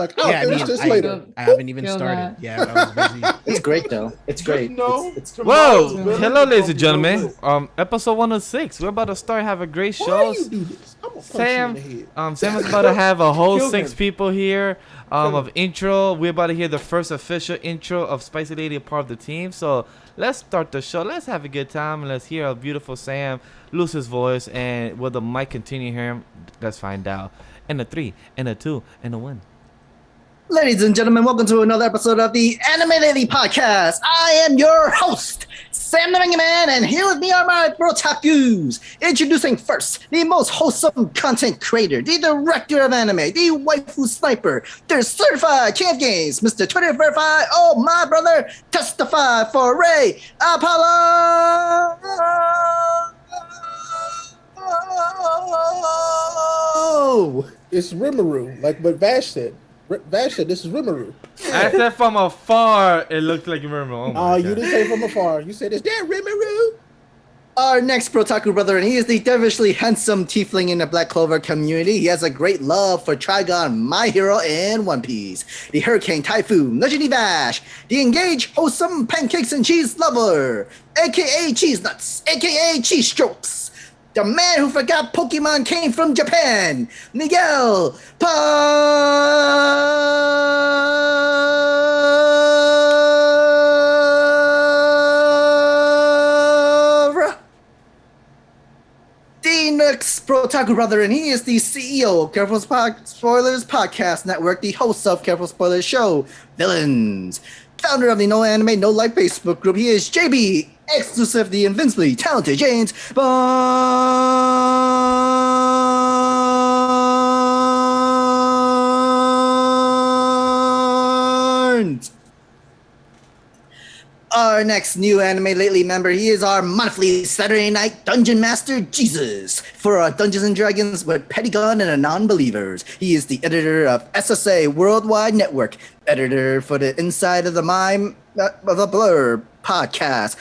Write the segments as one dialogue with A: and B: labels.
A: Like, I'll finish this later.
B: I haven't even started. Yeah, I was busy.
C: It's great though. It's great.
D: Whoa! Hello, ladies and gentlemen. Episode 106. We're about to start. Have a great show.
A: Why you do this? I'm gonna
D: Sam,
A: punch you in the head.
D: Sam is about to have a whole 6 people here. Of intro. We're about to hear the first official intro of SpicyLady, a part of the team. So let's start the show. Let's have a good time and let's hear our beautiful Sam lose his voice. And will the mic continue here? Let's find out. And a 3, and a 2, and a 1.
C: Ladies and gentlemen, welcome to another episode of the Anime Lady Podcast. I am your host, Sam the Manga Man, and here with me are my brotakus. Introducing first, the most wholesome content creator, the director of anime, the waifu sniper, the certified king of games, Mr. Twitter Verified, oh my brother, testify for Ray Apollo.
A: It's Rimuru, like what Vash said. Vash said, this is Rimuru.
D: I said from afar, it looked like Rimuru.
A: Oh, you didn't say from afar. You said, is that Rimuru?
C: Our next Brotaku brother, and he is the devilishly handsome tiefling in the Black Clover community. He has a great love for Trigon, My Hero, and One Piece. The Hurricane Typhoon, Legendary Bash, the engaged, wholesome pancakes and cheese lover, aka Cheese Nuts, aka Cheese Strokes. The man who forgot Pokemon came from Japan, Miguel Pavra. The next Brotaku brother, and he is the CEO of Careful Spoilers Podcast Network, the host of Careful Spoilers Show, Villains. Founder of the No Anime No Life Facebook group, he is JB, exclusive the invincibly talented James Barnes. Our next new Anime Lately member, he is our monthly Saturday night Dungeon Master, Jesus, for our Dungeons and Dragons with Pentagon and the Non-Believers. He is the editor of SSA Worldwide Network, editor for the Inside of the Mind of the Blur podcast,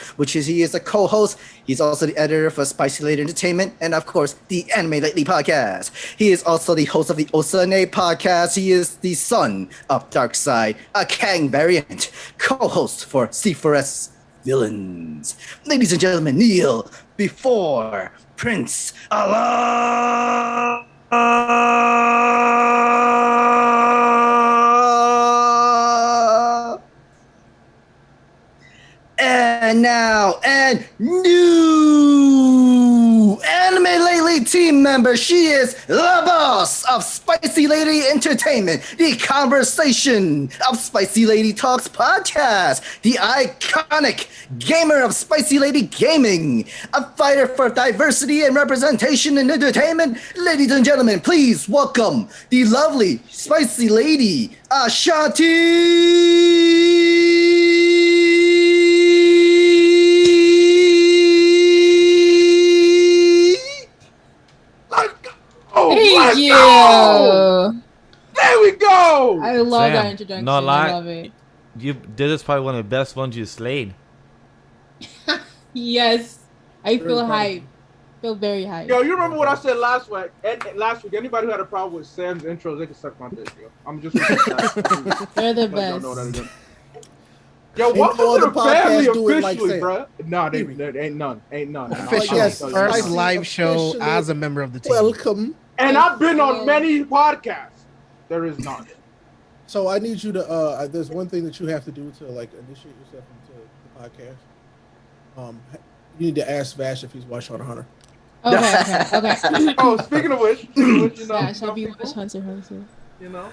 C: he is a co-host. He's also the editor for SpicyLady Entertainment and, of course, the Anime Lately podcast. He is also the host of the Osane podcast. He is the son of Darkside, a Kang variant, co-host for C4S Villains. Ladies and gentlemen, kneel before Prince Allah. And now, and new Anime Lately team member, she is the boss of SpicyLady Entertainment, the conversation of SpicyLady Talks podcast, the iconic gamer of SpicyLady Gaming, a fighter for diversity and representation in entertainment. Ladies and gentlemen, please welcome the lovely SpicyLady, Ashanti.
E: Thank you.
A: Go. There we go.
E: I love
D: Sam,
E: that introduction.
D: no lie.
E: I love it.
D: This is probably one of the best ones you slayed.
E: Yes, I feel hype. Feel very hype.
F: Yo, you remember what I said last week? Last week, anybody who had a problem with Sam's intros, they can suck my dick, yo. I'm just.
E: They're the best.
F: Yo, welcome
A: all
F: to
A: the
F: the family
A: podcasts do it like
F: officially,
A: Sam.
F: bro. Nah, there ain't none.
B: Official
A: Yes,
B: first
A: officially-
B: live show
A: officially
B: as a member of the team.
A: Welcome.
F: And I've been on many podcasts. There is none.
A: So I need you to. There's one thing that you have to do to like initiate yourself into the podcast. You need to ask Vash if he's watched Hunter x Hunter.
E: Okay.
F: Oh, speaking of which, you know,
E: Yeah, should be watch Hunter x Hunter.
F: you know.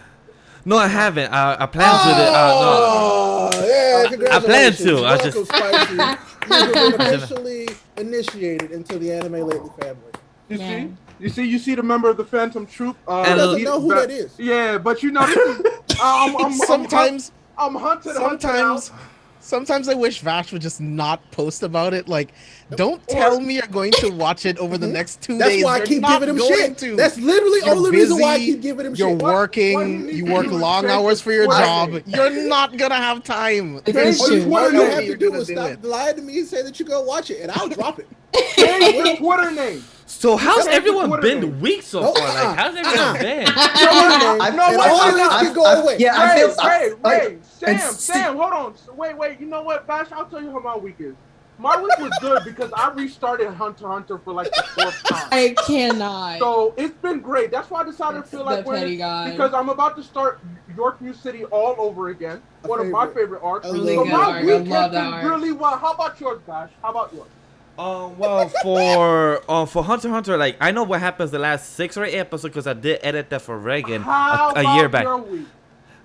D: No, I haven't. I plan to.
A: Oh, yeah,
D: I plan
A: congratulations.
D: to. I
A: Welcome,
D: just.
A: Spicy. You've been officially initiated into the Anime Lately family.
F: You see the member of the Phantom Troop.
A: He doesn't know who that is.
F: Yeah, but you know, I'm
B: Sometimes
F: hunted.
B: Sometimes I wish Vash would just not post about it. Like, don't tell me you're going to watch it over the next 2
A: That's
B: days.
A: why I
B: You're
A: keep
B: not
A: giving him
B: going
A: shit.
B: to.
A: That's literally the
B: You're
A: only reason why I
B: busy,
A: keep giving him
B: You're
A: shit.
B: working. You work long hours for your job. You're not gonna have time.
E: It's
A: All
E: true.
A: you
F: What
A: have
F: you're
A: to do is stop lying to me and say that you're gonna watch it, and I'll drop it.
F: Change your Twitter name.
D: So how's
F: That's
D: everyone
F: Twitter
D: been
F: name.
D: weak so
A: No,
D: far? Like, how's everyone been?
C: I've-
F: No,
A: And
F: wait,
A: all
F: wait,
A: of this
F: wait.
A: can go away.
C: Yeah, I feel.
F: Wait,
C: and
F: Sam, hold on. Wait, you know what, Bash? I'll tell you how my week is. My week was good because I restarted Hunter x Hunter for like the 4th time.
E: I cannot.
F: So it's been great. That's why I decided to feel like
E: The petty guy.
F: because I'm about to start York New City all over again. One of my favorite arcs.
A: I
F: So
A: love
E: that
F: my
E: arc. I
F: week
E: love
F: has
E: that
F: been
E: arc.
F: really well. How about yours, Bash? How about yours?
D: Well, for Hunter x Hunter, like I know what happens the last 6 or 8 episodes because I did edit that for Reagan
F: How
D: a year
F: about
D: back.
F: your week?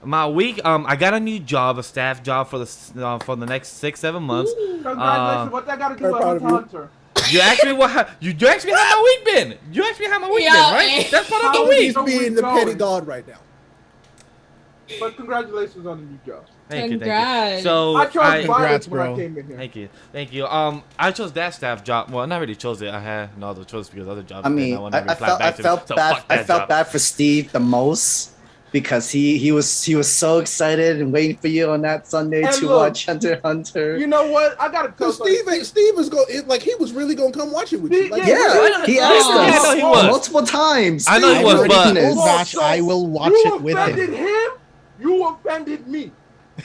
D: My week, I got a new job, a staff job for the next 6-7 months.
F: Congratulations. What that got to do
A: very
F: with
A: proud of
F: Hunter x Hunter?
D: You asked me you asked me how my week been. You asked me how my week
E: Yeah,
D: been, right?
E: eh.
D: That's part of
F: How
D: the
F: is
D: week.
F: your
A: He's being
F: week
A: the petty
F: going?
A: god right now.
F: But congratulations on the new job.
D: Thank you.
E: Congrats.
D: So
F: I chose
B: Congrats,
F: violence when I
B: bro.
F: came in here.
D: Thank you. I chose that staff job. Well, I not really chose it. I had no other choice because other jobs.
C: I mean,
D: didn't wanna
C: I
D: reply
C: felt
D: back to me. So
C: bad.
D: fuck
C: I
D: that
C: felt
D: job.
C: bad for Steve the most because he was so excited and waiting for you on that Sunday
F: And
C: to
F: look,
C: watch Hunter x Hunter.
F: You know what? I gotta tell
A: Because Steve is going like he was really gonna come watch it with you. Like,
C: Yeah, he asked
E: Yeah, I
C: us
D: know he was.
C: multiple times.
D: I know he
C: Steve,
D: was,
C: my
D: but-
C: goodness.
B: Vash, I will watch
F: you
B: it with
F: offended
B: him.
F: him. You offended me.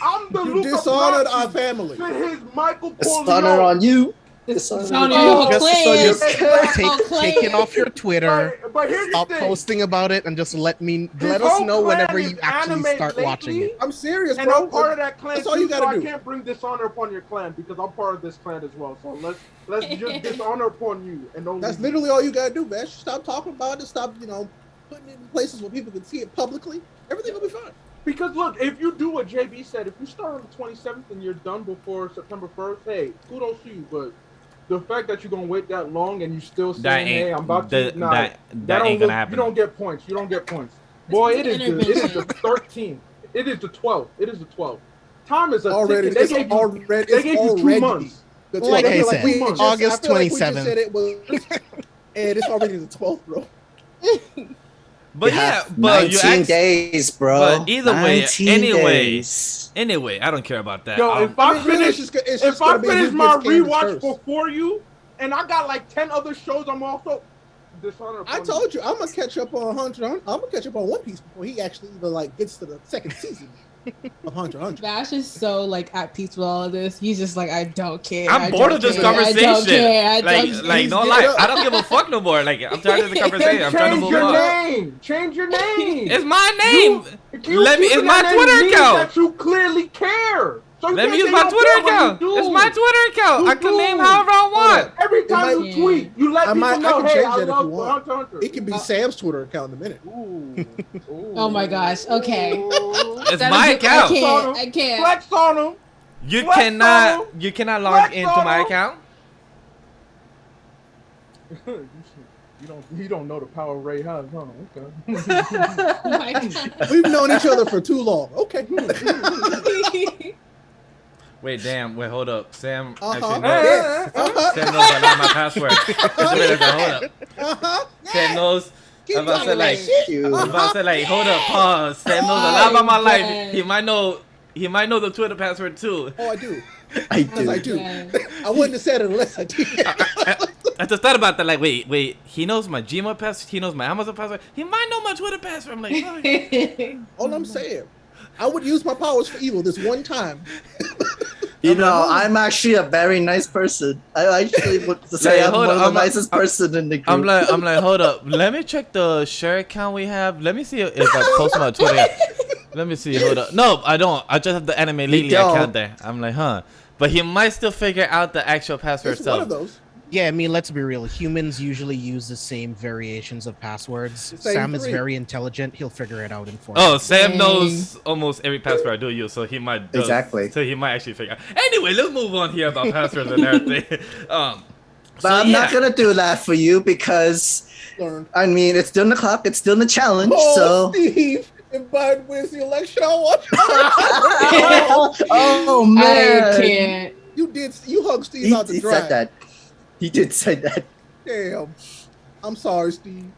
F: I'm the
A: You
F: Luca
A: dishonored
F: Brasi
A: our family.
F: to his Michael
C: Dishonor
F: Corleone.
C: on you.
E: Sound
C: on
E: your
C: you.
B: Just
E: clan.
C: Just
B: Take it off your Twitter.
F: But here's
B: Stop
F: the thing.
B: posting about it and just let
F: His
B: us
F: whole
B: know
F: clan
B: whenever
F: is
B: you actually
F: anime
B: start watching
F: lately,
B: it.
A: I'm serious,
F: And
A: bro.
F: I'm part of that clan
A: That's all
F: too,
A: you gotta
F: so
A: do.
F: I can't bring dishonor upon your clan because I'm part of this clan as well. So let's just dishonor upon you and don't.
A: That's
F: leave me.
A: literally all you gotta do, man. Stop talking about it. Stop, putting it in places where people can see it publicly. Everything will be fine.
F: Because look, if you do what JB said, if you start on the 27th and you're done before September 1st, hey, kudos to you. But the fact that you're gonna wait that long and you still saying, "Hey, I'm about to,"
D: that
F: don't
D: ain't gonna happen.
F: You don't get points. You don't get points. Boy, it is the 13th. It is the 12th. It is the 12th. Time is a
A: Already,
F: ticket.
A: it's already,
F: They gave you 2 months.
A: The
B: Like
A: 12th.
B: I
A: feel
B: said,
A: we just-
B: August
A: I feel like we just
B: 27th.
A: said it was, and it's already the 12th, bro.
D: But
C: You
D: yeah,
C: have
D: but
C: 19
D: you asked,
C: days, bro.
D: but either way,
C: 19
D: anyway,
C: days.
D: anyway, I don't care about that.
F: Yo, if I
A: I mean, really,
F: finish,
A: it's just
F: if I
A: gonna be
F: finish
A: who
F: my
A: gets Candace
F: rewatch
A: first.
F: before you, and I got like 10 other shows, I'm also dishonor.
A: I told you, I'm gonna catch up on Hunter. I'm gonna catch up on One Piece before he actually even like gets to the second season of Hunter x Hunter.
E: Vash is so like at peace with all of this. He's just like, I don't care.
D: I'm
E: I
D: bored
E: don't
D: of this
E: care, I don't
D: conversation.
E: care, I
D: Like,
E: don't
D: like
E: care.
D: no lie, I don't give a fuck no more. Like, I'm tired of the conversation. I'm trying to
F: Change
D: move
F: your
D: on.
F: name. Change your name.
D: It's my name.
F: You
D: Let me. It's
F: keeping
D: my
F: that
D: Twitter
F: name means
D: account.
F: That you clearly care. So you
D: Let
F: can't
D: me use
F: say
D: my
F: you don't
D: Twitter
F: care when
D: account.
F: you do.
D: It's my Twitter account.
F: You
D: I can
F: do.
D: name however I want.
F: Every time
A: might-
F: you tweet, you let
A: I
F: people
A: might- I
F: know,
A: can
F: hey,
A: change
F: I
A: that if
F: love
A: you want.
F: Hunter x Hunter.
A: It can be Sam's Twitter account in a minute.
F: Ooh. Ooh.
E: Oh my gosh, okay.
D: It's
E: That
D: my
E: is-
D: account.
E: I can't.
F: Flex on him.
D: You
F: Flex
D: cannot.
F: on
D: You cannot log
F: Flex
D: into
F: on
D: my
F: him.
D: account.
F: You don't know the power Ray has, huh? Okay.
E: Oh my God.
A: We've known each other for too long. Okay.
D: Wait, damn. Wait, hold up. Sam
A: Uh-huh.
D: actually knows.
A: Yeah. Uh-huh.
D: Sam knows I know my password. Wait, hold up.
A: Uh-huh.
D: Sam knows.
A: Keep
D: I'm about to say
A: talking
D: like.
A: that shit.
C: You.
D: I'm about to say like, hold up, pause. Sam knows a lot about my life. He might know. He might know the Twitter password too.
A: Oh, I do.
C: I
A: Yes,
C: do.
A: I do.
E: Yeah.
A: I wouldn't have said it unless I did.
D: I just thought about that. Like, wait. He knows my Gmail password. He knows my Amazon password. He might know my Twitter password. I'm like, fuck.
A: All I'm saying, I would use my powers for evil this one time.
C: You know, I'm actually a very nice person. I actually would say I'm
D: hold
C: one of
D: on,
C: the nicest person in the group.
D: I'm like, hold up. Let me check the share account we have. Let me see if I post my Twitter. Let me see. Hold up. No, I don't. I just have the anime lately
C: don't.
D: account there. I'm like, huh. But he might still figure out the actual password
A: It's one of
D: itself.
A: those.
B: Yeah, I mean, let's be real. Humans usually use the same variations of passwords.
A: Same
B: Sam is
A: three.
B: very intelligent. He'll figure it out in 4
D: Oh, Sam
E: Dang.
D: knows almost every password I do use, so he might
C: Exactly.
D: So he might actually figure out. Anyway, let's move on here about passwords and everything.
C: But
D: So,
C: I'm not
D: yeah.
C: gonna do that for you because
A: Learn.
C: I mean it's still in the clock, it's still in the challenge.
A: Oh,
C: So
A: Steve. If Biden wins the election, I'll watch.
C: Oh man,
E: I can't.
A: You hugged Steve
C: he,
A: out the
C: he
A: dry.
C: said that. He did say that.
A: Damn. I'm sorry, Steve.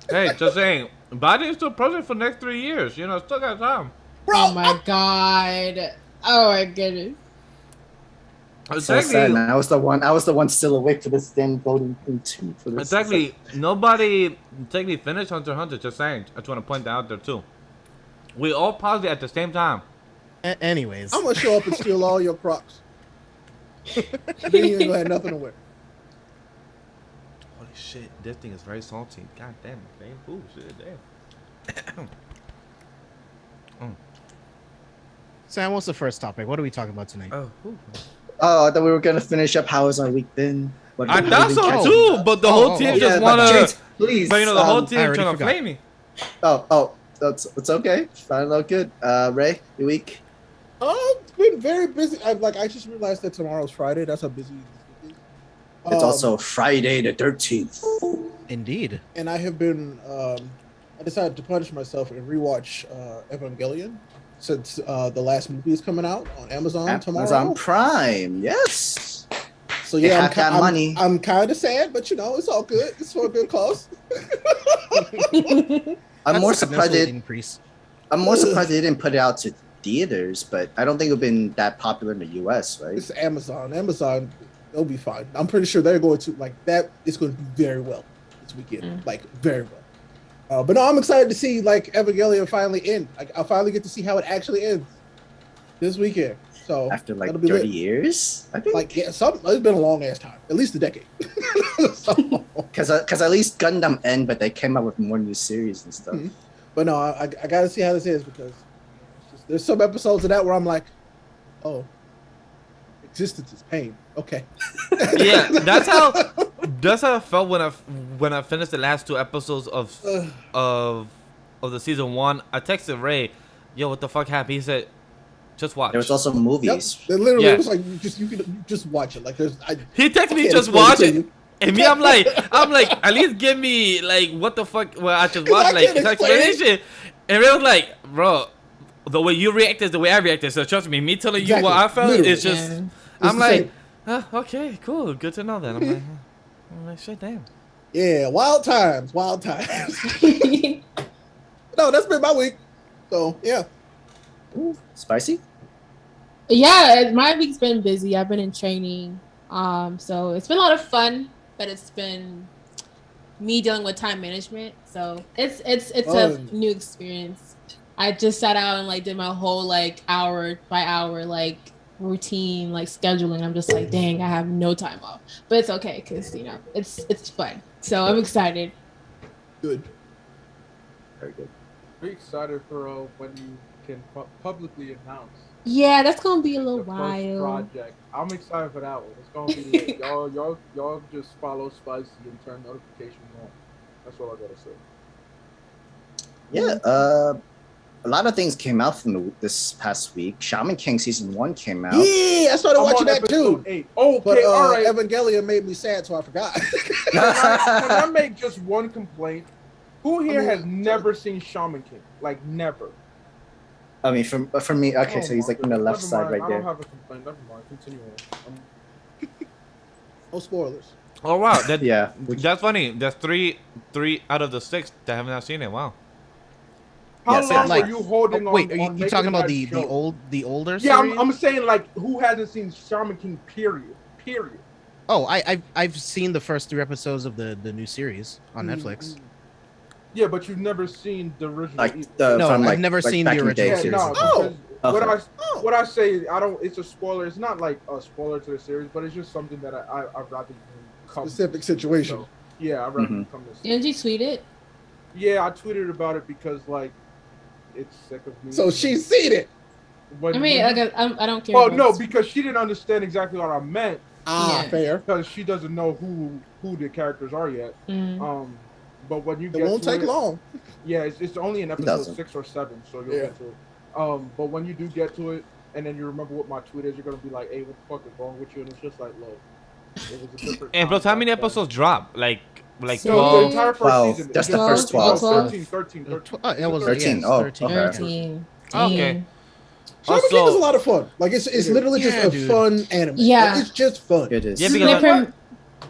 D: Hey, just saying, Biden is still president for the next 3 years. You know, still got time.
A: Bro,
E: Oh my god. Oh my goodness.
C: So sad, man. I was the one still awake for this damn voting thing too. For this.
D: Exactly. Nobody technically finished Hunter x Hunter. Just saying. I just want to point that out there too. We all paused it at the same time.
B: Anyways,
A: I'm gonna show up and steal all your Crocs. Then you ain't gonna have nothing to wear.
D: Holy shit! This thing is very salty. God damn it, man. Ooh, shit, damn.
B: Sam, what's the first topic? What are we talking about tonight?
D: Oh, ooh.
C: Oh, I thought we were gonna finish up. How has our week been?
D: I thought so too, but the whole team just wanna.
C: James, please.
D: But you know, the whole
B: I
D: team
B: already
D: trying to
B: forgot.
D: flame me.
C: It's okay. Fine, all good. Ray, your week?
A: It's been very busy. I just realized that tomorrow's Friday. That's how busy this week is.
C: It's also Friday the 13th.
B: Indeed.
A: And I have been. I decided to punish myself and rewatch Evangelion since the last movie is coming out on Amazon tomorrow.
C: Amazon Prime, yes.
A: So yeah,
C: have that money.
A: I'm kind of sad, but you know, it's all good. It's for a good cause.
C: I'm more
B: That's a
C: surprised.
B: significant increase.
C: I'm more surprised they didn't put it out to theaters, but I don't think it'd been that popular in the U.S. Right?
A: It's Amazon. Amazon, they'll be fine. I'm pretty sure they're going to like that. It's going to do very well this weekend, like very well. But no, I'm excited to see like Evangelion finally end. Like, I'll finally get to see how it actually ends this weekend. So
C: After like
A: that'll be
C: 30
A: lit.
C: years, I think.
A: Like it's been a long ass time, at least a decade.
C: Because at least Gundam end, but they came out with more new series and stuff.
A: Mhm. But no, I got to see how this is because there's some episodes of that where I'm like, oh, existence is pain. Okay.
D: Yeah, that's how I felt when I finished the last 2 episodes of the season 1. I texted Ray, "Yo, what the fuck happened?" He said, "Just watch."
C: There was also
A: Yep.
C: movies.
A: It literally
D: Yeah.
A: was like you just watch it. Like there's
D: He texted me,
A: can't
D: "Just
A: explain it
D: watch
A: to
D: it."
A: you.
D: And me, I'm like, at least give me like what the fuck? Well, I just
A: 'Cause
D: watch
A: I
D: like
A: can't
D: it's
A: explain it.
D: explanation. And Ray was like, "Bro, the way you react is the way I reacted. So trust me, me telling you
A: Exactly.
D: what I felt
A: Literally.
D: is just."
E: Yeah.
D: I'm
A: the
D: like,
A: same.
D: okay, cool, good to know that. I'm like, shit, damn.
A: Yeah, wild times. No, that's been my week. So yeah.
C: Ooh, spicy?
E: Yeah, my week's been busy. I've been in training. So it's been a lot of fun, but it's been me dealing with time management. So it's
A: Oh.
E: a new experience. I just sat out and like did my whole like hour by hour like routine like scheduling. I'm just like, dang, I have no time off. But it's okay because you know it's fun. So I'm excited.
A: Good.
C: Very good.
F: Very excited for when you can publicly announce
E: Yeah, that's gonna be a little
F: the first
E: while.
F: project. I'm excited for that one. It's gonna be lit. y'all just follow Spicy and turn notifications on. That's all I gotta say.
C: Yeah, a lot of things came out from this past week. Shaman King season 1 came out.
A: Yeah, I started
F: I'm
A: watching
F: on
A: that too.
F: episode 8. Okay,
A: But
F: all right.
A: Evangelion made me sad, so I forgot.
F: Can I make just one complaint? Who here
A: I mean,
F: has never seen Shaman King? Like never.
C: I mean, for me, okay,
F: Oh
C: so he's
F: my
C: like on the
F: goodness.
C: left
F: Never
C: side
F: mind.
C: right
F: I
C: there.
F: don't have a complaint. Never mind. Continue on.
A: No spoilers.
D: Oh wow,
C: Yeah.
D: that's funny. That's three out of the 6 that have not seen it. Wow.
F: How
C: Yes,
F: long
B: like-
F: are you holding on?
B: Wait, are
F: on
B: you talking about
F: making that show?
B: the older
F: Yeah,
B: series?
F: I'm saying like who hasn't seen Shaman King? Period.
B: Oh, I've seen the first 3 episodes of the new series on Netflix.
F: Yeah, but you've never seen the original.
C: Like
F: either.
C: the
B: No,
C: from
B: I've
C: like
B: never
C: like
B: seen
C: back
B: the
C: in day
B: original
F: Yeah,
C: series.
F: no.
A: Oh,
F: Because
C: okay.
F: what I say, I don't. It's a spoiler. It's not like a spoiler to the series, but it's just something that I'd rather you come.
A: Specific situation.
F: So, yeah, I'd rather
C: Mhm.
F: you come to. See.
E: Didn't you tweet it?
F: Yeah, I tweeted about it because like it's sick of me.
A: So she's seen it.
F: When,
E: I mean,
F: when-
E: like I don't care.
F: well,
E: about
F: no,
E: this.
F: because she didn't understand exactly what I meant
A: Ah,
E: Yeah.
A: fair.
F: because she doesn't know who the characters are yet.
E: Mm.
F: But when you
A: It
F: get
A: won't
F: to
A: take
F: it,
A: long.
F: yeah, it's only in episode
C: doesn't.
F: 6 or 7, so you'll
A: Yeah.
F: get to it. But when you do get to it, and then you remember what my tweet is, you're gonna be like, "Hey, what the fuck is wrong with you?" And it's just like, look, it was a different.
D: And plus, how
F: time
D: many
F: back then.
D: episodes drop? Like like
E: So-
F: No, the
D: 12?
F: entire first
C: 12,
F: season.
C: just
F: It's
C: the first 12.
F: 13.
B: It was
C: 13,
B: yes,
C: oh,
B: 13.
C: okay.
E: 13.
D: Okay.
E: Dang.
A: Shaman King is a
D: Also,
A: lot of fun. Like it's literally just
B: Yeah,
A: a
B: dude.
A: fun anime.
E: Yeah.
A: Like, it's just fun.
C: It is.
D: Yeah,
F: You
D: because
F: know
E: Like from-
F: what?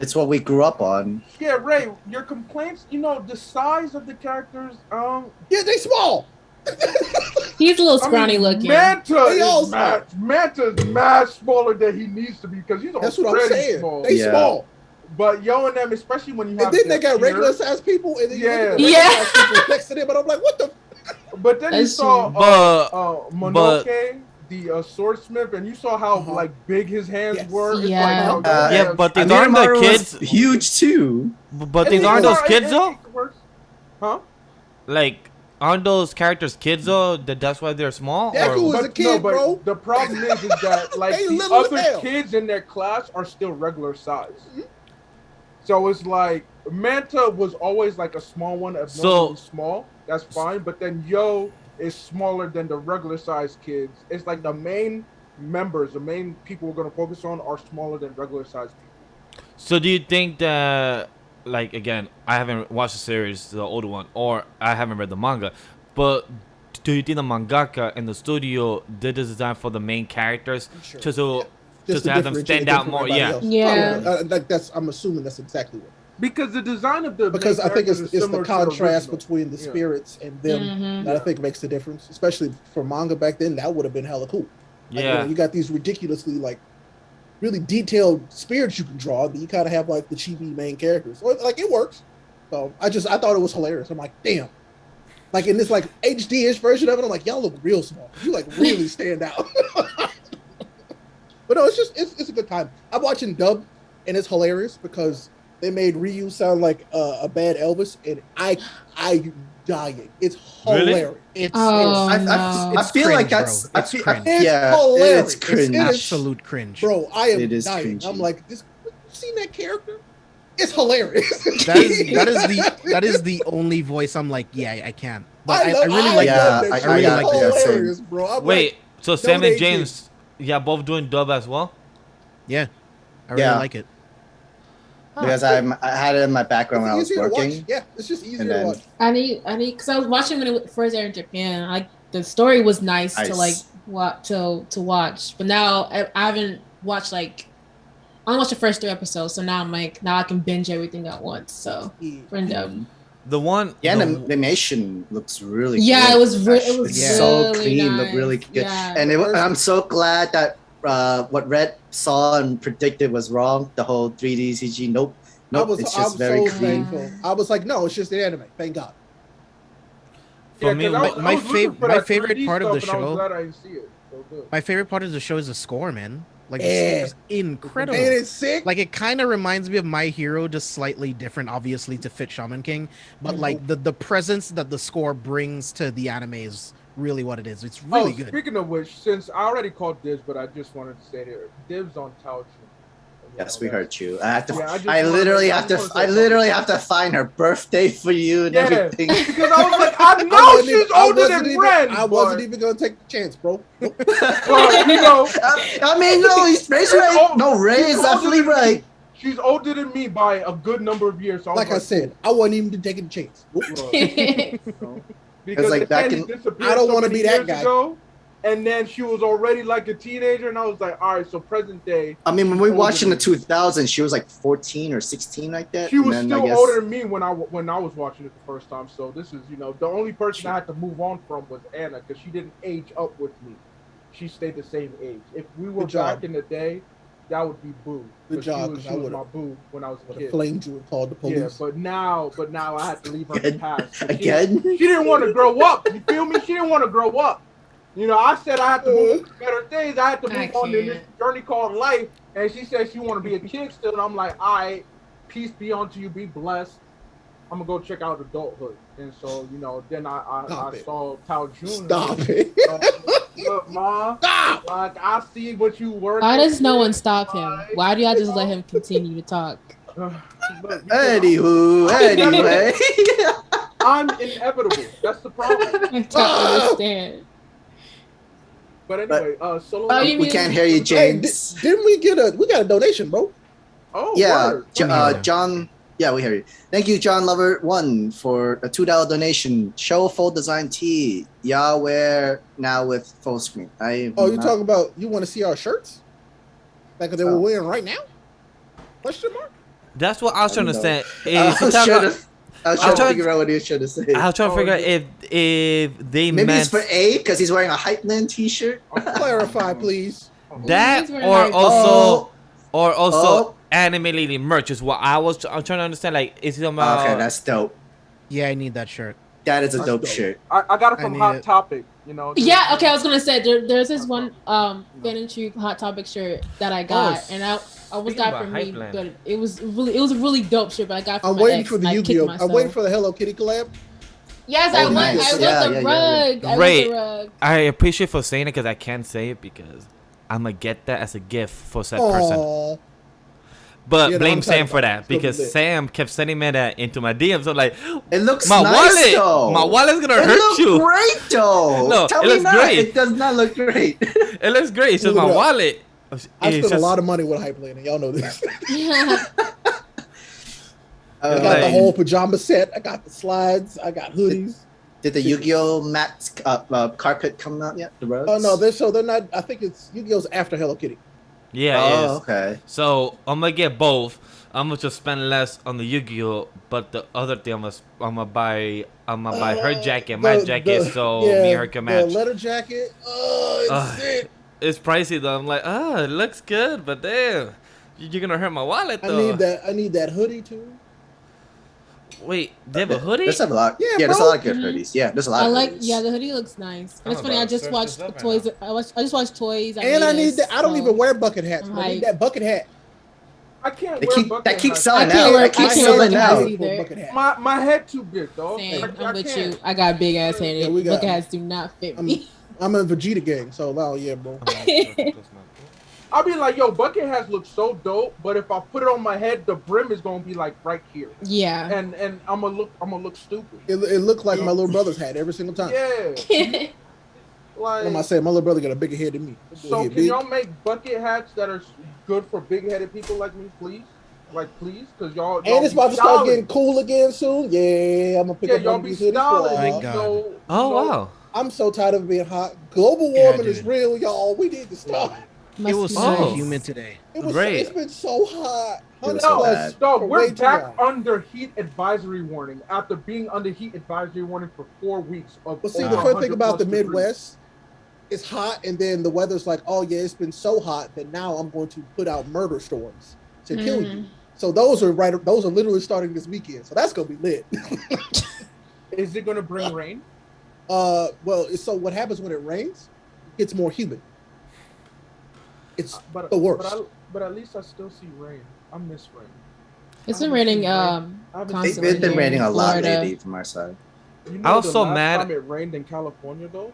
C: It's what we grew up on.
F: Yeah, Ray, your complaints, the size of the characters,
A: Yeah, they small.
E: He's a little scrawny looking.
F: Manta's mad smaller than he needs to be because he's
A: That's what I'm
F: already
A: saying.
F: small.
A: They
C: Yeah.
A: small.
F: But Yo and them, especially when you have
A: And then they
F: their
A: got
F: peers,
A: regular sized people, and then you look at the
E: Yeah.
A: regular sized people next to them, but I'm like, what the?
F: But then you
E: That's
F: saw
D: but
F: Monoke, the swordsmith, and you saw how like big his hands
A: Yes.
F: were. It's
E: Yeah.
F: like,
D: yeah, but these
C: Amir
D: aren't the
C: Maru
D: kids.
C: was huge too.
D: But these aren't those kids though.
F: Huh?
D: Like, aren't those characters kids though? That's why they're small.
A: Deku
D: Or,
A: was a kid,
F: but
A: bro.
F: the problem is that like
A: They
F: the
A: little as
F: other
A: hell.
F: kids in their class are still regular size. So it's like Manta was always like a small one, abnormally small. That's fine, but then Yo is smaller than the regular size kids. It's like the main members, the main people we're gonna focus on are smaller than regular size people.
D: so do you think that, like, again, I haven't watched the series, the older one, or I haven't read the manga, but do you think the mangaka and the studio did this design for the main characters
A: Sure.
D: just to
A: Yeah.
D: just
A: to
D: to have them
A: differentiate
D: stand
A: them
D: out
A: from
D: more?
A: everybody
D: Yeah.
A: else.
E: Yeah.
A: Probably. Like that's. I'm assuming that's exactly what.
F: Because the design of the
A: Because
F: main
A: I think it's
F: characters is
A: the
F: similar to
A: contrast
F: original.
A: between the
F: Yeah.
A: spirits and them
E: Mhm.
A: that I think makes the difference. Especially for manga back then, that would have been hella cool. Like,
D: Yeah.
A: you got these ridiculously like really detailed spirits you can draw, but you kind of have like the chibi main characters. Or, like it works. So I thought it was hilarious. I'm like, damn. Like in this like HD-ish version of it, I'm like, y'all look real small. You like really stand out. But no, it's a good time. I'm watching dub, and it's hilarious because they made Ryu sound like a bad Elvis, and I dying. It's
D: Really?
A: hilarious.
B: It's
E: Oh,
C: I
E: no.
C: feel like
B: cringe,
C: that's
B: bro. It's
C: I
B: cringe.
A: It's
C: yeah,
A: hilarious.
C: it's cringe.
A: It is-
B: absolute cringe.
A: Bro, I am
C: It is
A: dying.
C: cringy.
A: I'm like, this. You seen that character? It's hilarious.
B: That is the only voice I'm like, yeah, I can. But I really like
C: Yeah,
B: that.
C: I
B: I really
C: got
B: like
C: that.
B: that.
A: hilarious, bro. I'm
D: Wait, so Sam
A: donate
D: and James, yeah, both doing dub as well?
B: Yeah, I really
C: Yeah.
B: like it.
C: Because I had it in my
A: like,
C: background when I
A: it's
C: was
A: easier to watch.
C: working.
A: Yeah, it's just easier
C: And
A: to
C: then-
A: watch.
E: I need, because I was watching when it first aired in Japan. Like the story was nice to
C: Nice.
E: like to watch, but now I haven't watched like I only watched the first 3 episodes, so now I'm like now I can binge everything at once. So for dub.
D: The one.
C: Yeah,
D: the-
C: animation looks really
E: Yeah,
C: good.
E: it was
C: It's
B: Yeah.
C: so
E: really
C: clean, looked really
E: nice.
C: good.
E: Yeah.
C: And I'm so glad that what Red saw and predicted was wrong. The whole 3D CG. Nope. It's just very
A: so
C: clean.
A: thankful. I was like, no, it's just the anime. Thank God.
D: For me,
F: 'cause I was
B: my
F: looking for
B: my
F: that
B: favorite
F: 3D
B: part of the
F: stuff, and I was
B: show-
F: glad I didn't see it. So good.
B: My favorite part of the show is the score, man. Like the
A: Yeah.
B: score is incredible.
A: And it's sick.
B: Like it kind of reminds me of My Hero, just slightly different, obviously, to fit Shaman King. But like the presence that the score brings to the anime is really what it is. It's really good.
F: Speaking of which, since I already called dibs, but I just wanted to say there, dibs on Tao.
C: Yes, we heard you. I have to.
F: Yeah, I just
C: I
F: wanna-
C: literally
F: I
C: have
F: just
C: to.
F: wanna
C: I
F: say
C: literally have to find her birthday for you and
F: Yeah,
C: everything.
F: because I was like, I know
A: wasn't
F: she's
A: even- I
F: older
A: wasn't
F: than
A: even-
F: Ren.
A: I wasn't even gonna take the chance, bro. Nope.
F: But,
C: I mean, no, he's right.
F: Oh,
C: No, Ray
F: she's
C: is definitely
F: older than me.
C: right.
F: She's older than me by a good number of years. So I was
A: Like I said, I wasn't even taking the chance. Nope.
F: because
C: like, back
F: then
C: in-
F: he disappeared
A: I don't
F: so
A: wanna
F: many
A: be that
F: years
A: guy.
F: ago, and then she was already like a teenager, and I was like, all right, so present day.
C: I mean, when we
F: Older
C: watched in the
F: than me.
C: 2000s, she was like 14 or 16 like that.
F: She was
C: and then,
F: still
C: I guess,
F: older than me when I was watching it the first time. So this is, the only person I had to move on from was Anna because she didn't age up with me. She stayed the same age. If we were
A: Good job.
F: back in the day, that would be Boo.
A: Good
F: 'Cause
A: job,
F: She
A: 'cause
F: was,
A: I
F: she was
A: would've-
F: my Boo when I was a
A: Would
F: kid.
A: have flamed you and called the police.
F: Yeah, but now I had to leave her in the
C: Again?
F: past. She-
C: Again?
F: She didn't want to grow up. You feel me? She didn't want to grow up. I said I had to move on to better things. I had to
E: I
F: move on in this
E: can't.
F: journey called life. And she said she want to be a kid still. And I'm like, all right, peace be unto you. Be blessed. I'm going to go check out adulthood. And so, then I
A: Stop it.
F: saw Tao Jun.
A: Stop it.
F: Look, Ma,
A: Stop.
F: like, I see what you work.
E: Why does no one stop him? Why do y'all just let him continue to talk?
C: Anywho, anyway.
F: I'm inevitable. That's the problem.
E: I don't understand.
F: But anyway, solo.
E: Oh, you
C: We
E: mean-
C: can't hear you,
A: Hey,
C: James.
A: didn't we got a donation, bro?
F: Oh,
C: Yeah,
F: word.
B: Yeah.
C: John Yeah, we hear you. Thank you, John Lover 1, for a $2 donation. Show full design tee. Y'all wear now with full screen.
A: You talking about you want to see our shirts? Like they were wearing right now? Question mark?
D: That's what I was trying to say.
C: I was trying to figure out what he was trying to say.
D: I was trying to figure out if they
C: maybe
D: meant
C: it's for A because he's wearing a Hypland t-shirt.
A: Clarify, please.
D: That or also Anime Lady merch is what I'm trying to understand. Like, is it about?
C: Okay, that's dope.
B: Yeah, I need that shirt.
C: That is a dope shirt.
F: I got it from Hot Topic. You know.
E: Yeah. Okay. I was gonna say there's this one Fantasy Hot Topic shirt that I got, and I was got for me, but it was a really dope shirt. But I got.
A: I'm waiting for the Yu-Gi-Oh. I'm waiting for the Hello Kitty collab.
E: Yes, I want the rug.
D: Right. I appreciate for saying it because I can't say it because I'm gonna get that as a gift for said person. But blame Sam for that because Sam kept sending me that into my DMs. So I'm like,
C: it looks
D: my
C: nice,
D: wallet.
C: Though.
D: My wallet's gonna hurt you.
C: It looks great though.
D: No,
C: Tell
D: it
C: me
D: looks
C: not.
D: great.
C: It does not look great.
D: It looks great. It's just my wallet.
A: I spent a lot of money with Hypland, and y'all know this.
E: Yeah.
A: I got the whole pajama set. I got the slides. I got hoodies.
C: Did the Yu-Gi-Oh mat carpet come out yet? The rugs?
A: Oh no, they're not. I think it's Yu-Gi-Oh's after Hello Kitty.
D: Yeah. It is.
C: Okay.
D: So I'm gonna get both. I'm gonna just spend less on the Yu-Gi-Oh, but the other thing I'm gonna buy her jacket, my jacket, so me and her can match.
A: The leather jacket.
D: It's pricey though. I'm like, it looks good, but damn, you're gonna hurt my wallet though.
A: I need that hoodie too.
D: Wait, they have a hoodie?
C: There's a lot. Yeah, there's a lot of good hoodies. Yeah, there's a lot.
E: The hoodie looks nice. And it's funny. I just watched Toys. I just watched Toys.
A: And I need that. I don't even wear bucket hats. I need that bucket hat.
F: I can't
C: that keeps selling out. It keeps selling out.
F: My head too big, though.
E: I'm with you. I got big ass head. Bucket hats do not fit me.
A: I'm a Vegeta gang, so yeah, bro.
F: I'll be like, yo, bucket hats look so dope, but if I put it on my head, the brim is gonna be like right here.
E: Yeah.
F: And I'm gonna look stupid.
A: It looked like my little brother's hat every single time.
F: Yeah.
A: Like, what am I saying? My little brother got a bigger head than me.
F: So can y'all make bucket hats that are good for big-headed people like me, please? Like, please, because y'all.
A: And it's about to start getting cool again soon. Yeah, I'm gonna pick up
F: y'all be stylish.
D: Wow.
A: I'm so tired of being hot. Global warming is real, y'all. We need to stop.
B: It was so humid today.
A: It's been so hot.
F: We're back under heat advisory warning after being under heat advisory warning for 4 weeks.
A: But see, the funny thing about the Midwest, it's hot, and then the weather's like, oh yeah, it's been so hot that now I'm going to put out murder storms to kill you. So those are literally starting this weekend. So that's gonna be lit.
F: Is it gonna bring rain?
A: So what happens when it rains? It's more humid. It's the worst.
F: But at least I still see rain. I miss rain.
E: It's been raining constantly.
C: It's been raining a lot lately from our side.
F: You know,
D: I was so mad.
F: Time it rained in California though.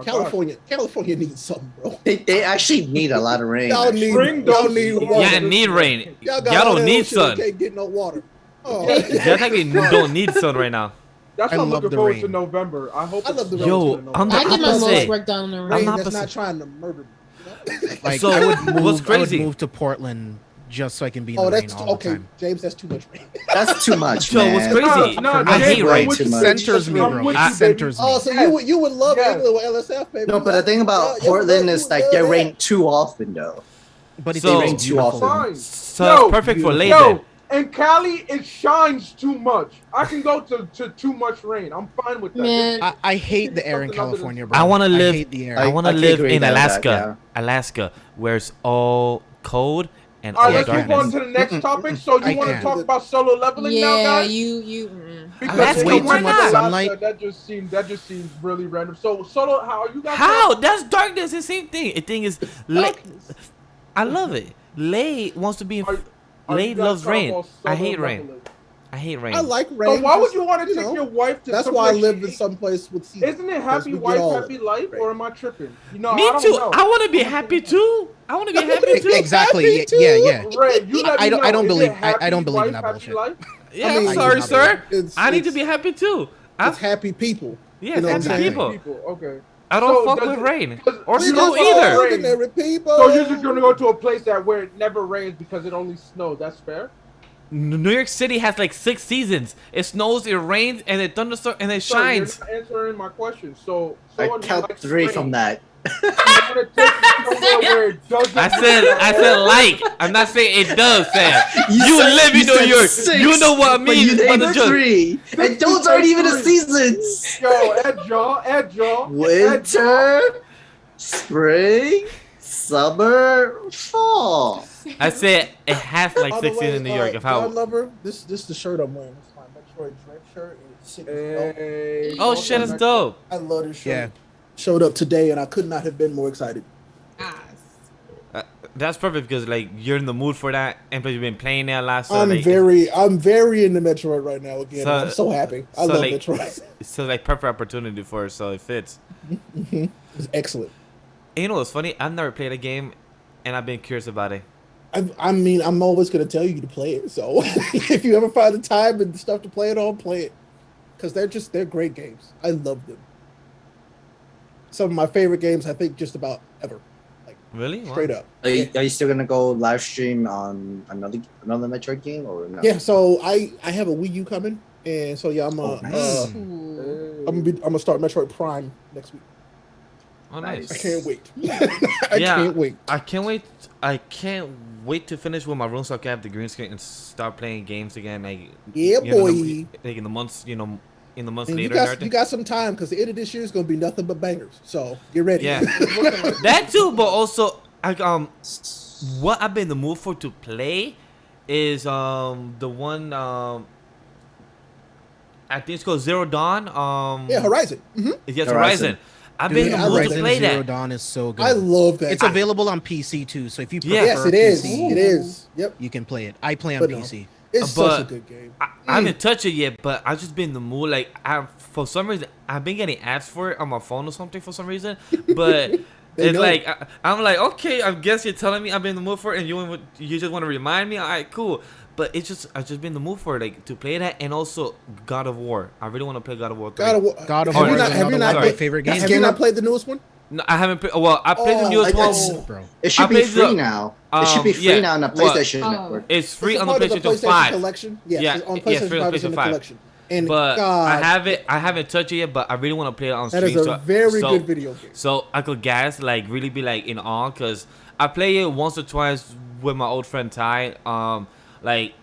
A: California needs something, bro.
C: They actually need a lot of rain.
A: Y'all need water.
D: Yeah, need rain. Y'all don't need sun.
A: Can't get no water.
D: Y'all technically don't need sun right now.
F: That's what I'm looking forward to November. I hope.
A: I love the
D: rain. Yo, I'm the
E: I get my most work done in the rain.
A: That's not trying to murder me.
B: Like,
D: so what's crazy?
B: I would move to Portland just so I can be in the rain all the time.
A: James, that's too much rain.
C: That's too much,
D: So
C: man.
D: what's crazy? I hate rain.
C: It
B: centers me, bro. It centers me.
A: Oh, so you would love England with LSF, baby.
C: No, but the thing about Portland is like they rain too often, though.
B: But if
C: they
B: they
C: rain
B: rain
C: too often.
D: So it's perfect for Lady.
F: In Cali, it shines too much. I can go to too much rain. I'm fine with that.
E: Man.
B: I hate the air in California, bro.
D: I want to live.
B: I hate the air.
D: I want to live in Alaska. Alaska, where it's all cold and all
F: darkness.
D: darkness.
F: Let's move on to the next topic. So you want to talk about solo leveling now, guys?
B: That's way too much sunlight.
F: That just seemed really random. So solo, how are you guys?
D: How? That's darkness. The same thing. The thing is, I love it. Lay wants to be. Lay loves rain. I hate rain. I hate rain.
A: I like rain.
F: So why would you want to take your wife to?
A: That's why I live in some place with seasons.
F: Isn't it happy wife, happy life, or am I tripping? You know,
D: me too. I want to be happy too. I want to be happy too.
B: Exactly. Yeah.
F: Ray,
B: I don't believe in that bullshit.
D: Yeah, I'm sorry, sir. I need to be happy too.
A: It's happy people.
D: Yeah, happy people.
F: Okay.
D: I don't fuck with rain or snow either.
F: So you're just gonna go to a place where it never rains because it only snows. That's fair.
D: New York City has like 6 seasons. It snows, it rains, and it thunderstorms, and it shines.
F: You're not answering my question. So
C: I
F: someone who
C: count
F: likes
C: 3
F: rain,
C: from that.
F: you wanna take it somewhere where it doesn't
D: I said like. I'm not saying it does, Sam. You
C: said-
D: live in New
C: said
D: York.
C: 6,
D: You know what I
C: but you
D: mean.
C: named
D: Mother Judge.
C: 3, and those aren't even the seasons.
F: Yo, add jaw.
C: Winter, spring, summer, fall.
D: I said it has like
A: By the
D: 16 in New York. Of how?
A: John Lover, this is the shirt I'm wearing. It's my Metroid Dread shirt. And it's sick as hell.
F: Hey,
D: Oh shit, that's dope.
A: I love this shirt.
B: Yeah.
A: Showed up today, and I could not have been more excited.
D: That's perfect because like you're in the mood for that, and plus you've been playing that last.
A: I'm very into Metroid right now again.
D: So-
A: I'm so happy. I
D: so,
A: love
D: like,
A: Metroid.
D: So like perfect opportunity for it, so it fits.
A: It's excellent.
D: And you know what's funny? I've never played a game, and I've been curious about it.
A: I mean, I'm always gonna tell you to play it. So if you ever find the time and stuff to play it on, play it, because they're great games. I love them. Some of my favorite games, I think, just about ever.
D: Really? Wow.
A: Straight up.
C: Are you still gonna go live stream on another Metroid game or no?
A: Yeah. So I have a Wii U coming, and so yeah, I'm
C: nice.
A: I'm gonna start Metroid Prime next week.
D: Oh, nice.
A: I can't wait. I
D: Yeah.
A: can't wait.
D: I can't wait. I can't wait to finish with my room so I can have the green screen and start playing games again. Like
A: Yeah,
D: you know,
A: boy.
D: like in the months, in the months
A: And
D: later.
A: you
D: and
A: got
D: everything.
A: some time because the end of this year is gonna be nothing but bangers. So get ready.
D: Yeah. That too, but also what I've been in the mood for to play is the one I think it's called Zero Dawn.
A: Yeah, Horizon. Hmm.
D: Yes,
C: Horizon.
D: Horizon. I've been in the mood to
B: Horizon
D: play
B: Zero
D: that.
B: Dawn is so good.
A: I love that.
B: It's available on PC too, so if you prefer
A: Yes, it is.
B: PC,
A: It is. Yep.
B: you can play it. I play on
A: But no.
B: PC.
A: It's
D: But-
A: such a good game.
D: I haven't touched it yet, but I've just been in the mood. Like, for some reason, I've been getting ads for it on my phone or something for some reason. But
A: They
D: it's
A: know.
D: like I'm like, okay, I guess you're telling me I've been in the mood for it, and you just want to remind me. All right, cool. But I've just been in the mood for it, like to play that, and also God of War. I really want to play God of War 3.
A: God of War.
B: God of
A: have
B: War
A: you
B: is
A: not, have you
B: another
A: not
B: one of my
A: played,
B: favorite games.
A: Have you not played the newest one?
D: No, I haven't played. Well, I played the newest
C: it's-
D: one.
B: Bro.
C: It should
D: I
C: be
D: played
C: free
D: the-
C: now. It should be free
D: yeah,
C: now on the
D: what?
C: PlayStation
E: Oh.
C: Network.
D: It's free
A: It's
D: on the
A: part of
D: PlayStation 5.
A: Collection. Yes,
D: Yeah,
A: it's on
D: yeah,
A: PlayStation
D: free on
A: 5 is in
D: PlayStation
A: the
D: 5.
A: collection. And
D: But
A: God,
D: I haven't touched it yet. But I really want to play it on
A: that
D: stream.
A: is a very good video game.
D: So I could gas, like really be like in awe, cause I play it once or twice with my old friend Ty. Like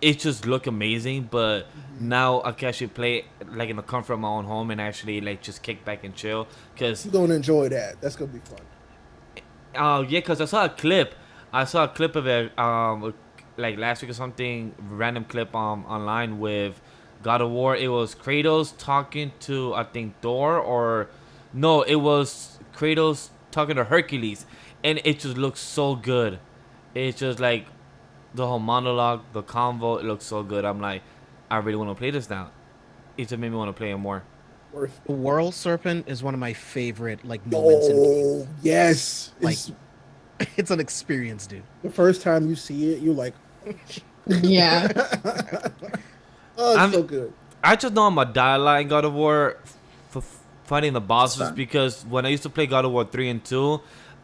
D: it just look amazing, but now I can actually play it like in the comfort of my own home and actually like just kick back and chill. Cause
A: You're gonna enjoy that. That's gonna be fun.
D: yeah, cause I saw a clip. Of it like last week or something, random clip online with God of War. It was Kratos talking to I think Thor, or no, it was Kratos talking to Hercules, and it just looks so good. It's just like the whole monologue, the convo, it looks so good. I'm like, I really want to play this now. It just made me want to play it more.
A: Worth.
B: The World Serpent is one of my favorite like moments in
A: Oh yes,
B: Like-
A: it's
B: it's an experience, dude.
A: the first time you see it, you're like,
E: Yeah.
A: oh, it's
D: I'm-
A: so good.
D: I just know I'm a die in God of War for fighting the bosses
C: fun.
D: because when I used to play God of War 3 and 2,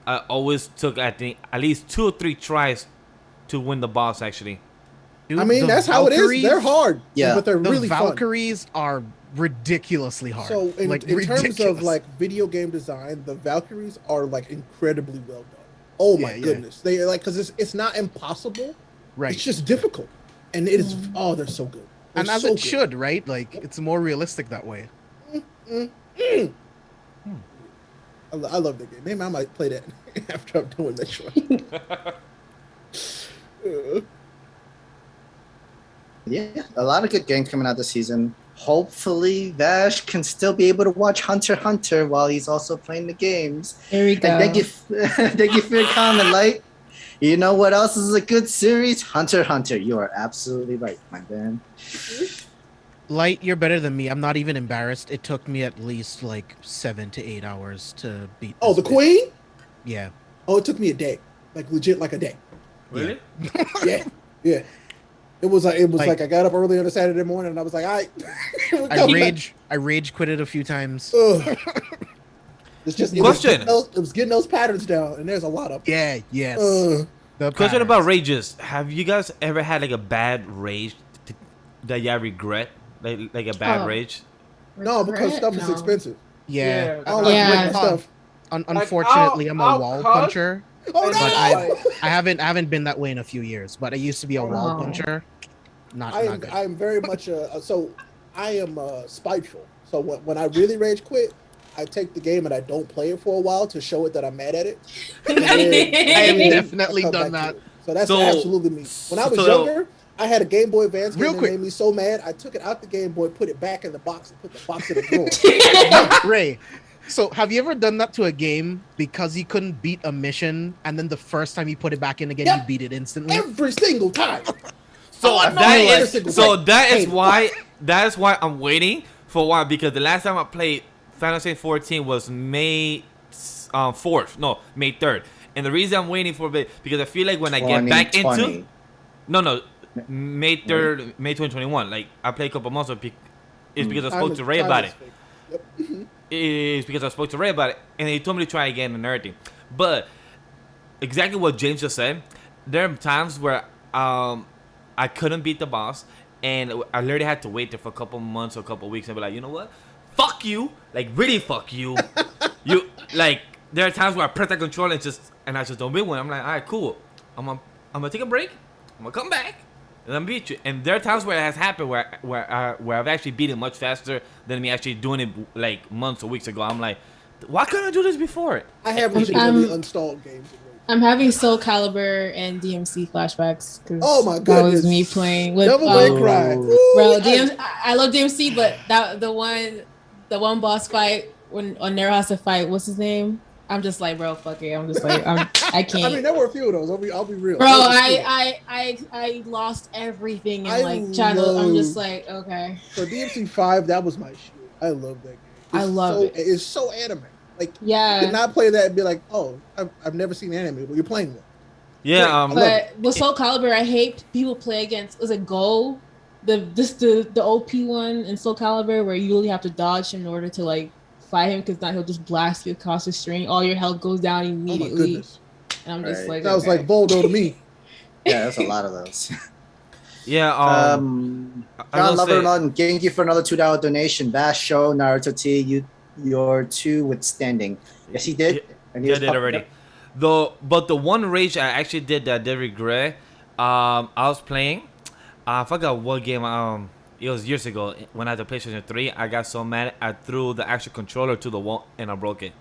D: I always took I think at least 2 or 3 tries to win the boss actually.
B: Dude,
A: I mean,
B: the
A: that's how it is.
B: Valkyries-
A: They're hard,
C: Yeah.
A: but they're
B: The
A: really fun.
B: Valkyries are ridiculously hard.
A: So in terms of
B: ridiculous.
A: like video game design, the Valkyries are like incredibly well done. Oh my
B: Yeah.
A: goodness, they like because it's not impossible.
B: right,
A: It's just difficult, and it is. Oh, they're so good. They're
B: and as
A: so
B: it
A: good.
B: should, right? Like it's more realistic that way.
A: I love that game. Maybe I might play that after I'm doing that show.
C: Yeah, a lot of good games coming out this season. Hopefully, Vash can still be able to watch Hunter x Hunter while he's also playing the games.
E: There we go.
C: And thank you, thank you for your comment, Light. You know what else is a good series? Hunter x Hunter. You are absolutely right, my man.
B: Light, you're better than me. I'm not even embarrassed. It took me at least like 7 to 8 hours to beat.
A: Oh,
B: this
A: the
B: bitch.
A: Queen?
B: Yeah.
A: Oh, it took me a day, like legit, like a day.
D: Really?
A: Yeah, yeah. It was
B: Like-
A: like I got up early on a Saturday morning and I was like, all right.
B: I rage quitted a few times.
A: Ugh. It's just
D: Question.
A: It was getting those patterns down, and there's a lot of them.
B: Yeah. Yes.
D: Question about rages. Have you guys ever had like a bad rage that y'all regret? Like a bad rage?
A: No, because stuff is expensive.
B: Yeah.
A: I don't like breaking stuff.
B: Unfortunately, I'm a wall puncher.
A: Oh no!
B: But I haven't been that way in a few years. But I used to be a wall puncher. Not good.
A: I'm very much so I am spiteful. So when I really rage quit, I take the game and I don't play it for a while to show it that I'm mad at it.
B: I have definitely done that.
A: So that's absolutely me. When I was younger, I had a Game Boy Advance game that made me so mad. I took it out the Game Boy, put it back in the box, and put the box in the drawer.
B: Ray, so have you ever done that to a game because you couldn't beat a mission, and then the first time you put it back in again, you beat it instantly?
A: Every single time.
D: That is why I'm waiting for a while, because the last time I played Final Fantasy 14 was May 3rd. And the reason I'm waiting for a bit because I feel like when I get back into May 3rd, May 2021. Like I played a couple months ago. It's because I spoke to Ray about it. It's because I spoke to Ray about it, and he told me to try again and everything. But exactly what James just said. There are times where I couldn't beat the boss, and I literally had to wait there for a couple months or a couple weeks and be like, you know what? Fuck you, like really fuck you. You like there are times where I press that control and I just don't beat one. I'm like, all right, cool. I'm gonna take a break. I'm gonna come back and then beat you. And there are times where it has happened where I've actually beaten much faster than me actually doing it like months or weeks ago. I'm like, why couldn't I do this before?
A: I have legitimately installed games.
E: I'm having Soul Calibur and DMC flashbacks.
A: Oh my goodness,
E: that was me playing with.
A: Devil May Cry,
E: bro. I love DMC, but the one boss fight when Nero has to fight. What's his name? I'm just like, bro, fuck it. I'm just like, I can't.
A: I mean, there were a few of those. I'll be real,
E: bro. I lost everything and like channel. I'm just like, okay.
A: So DMC 5, that was my shit. I love that game.
E: I love it.
A: It's so anime. Like,
E: yeah,
A: you could not play that and be like, oh, I've never seen anime, but you're playing one.
D: Yeah,
E: but with Soul Calibur, I hate people play against. Was it Go? The OP one in Soul Calibur where you really have to dodge him in order to like fight him, because not he'll just blast you across the screen. All your health goes down immediately.
A: Oh my goodness.
E: And I'm just like,
A: that was like Voldo to me.
C: Yeah, that's a lot of those.
D: Yeah.
C: John Loverlon, thank you for another $2 donation. Bash Show, Naruto T, you're too withstanding. Yes, he did. And he
D: did already. But the one rage I actually did that I did regret. I was playing. I forgot what game. It was years ago when I had the PlayStation 3. I got so mad I threw the actual controller to the wall and I broke it.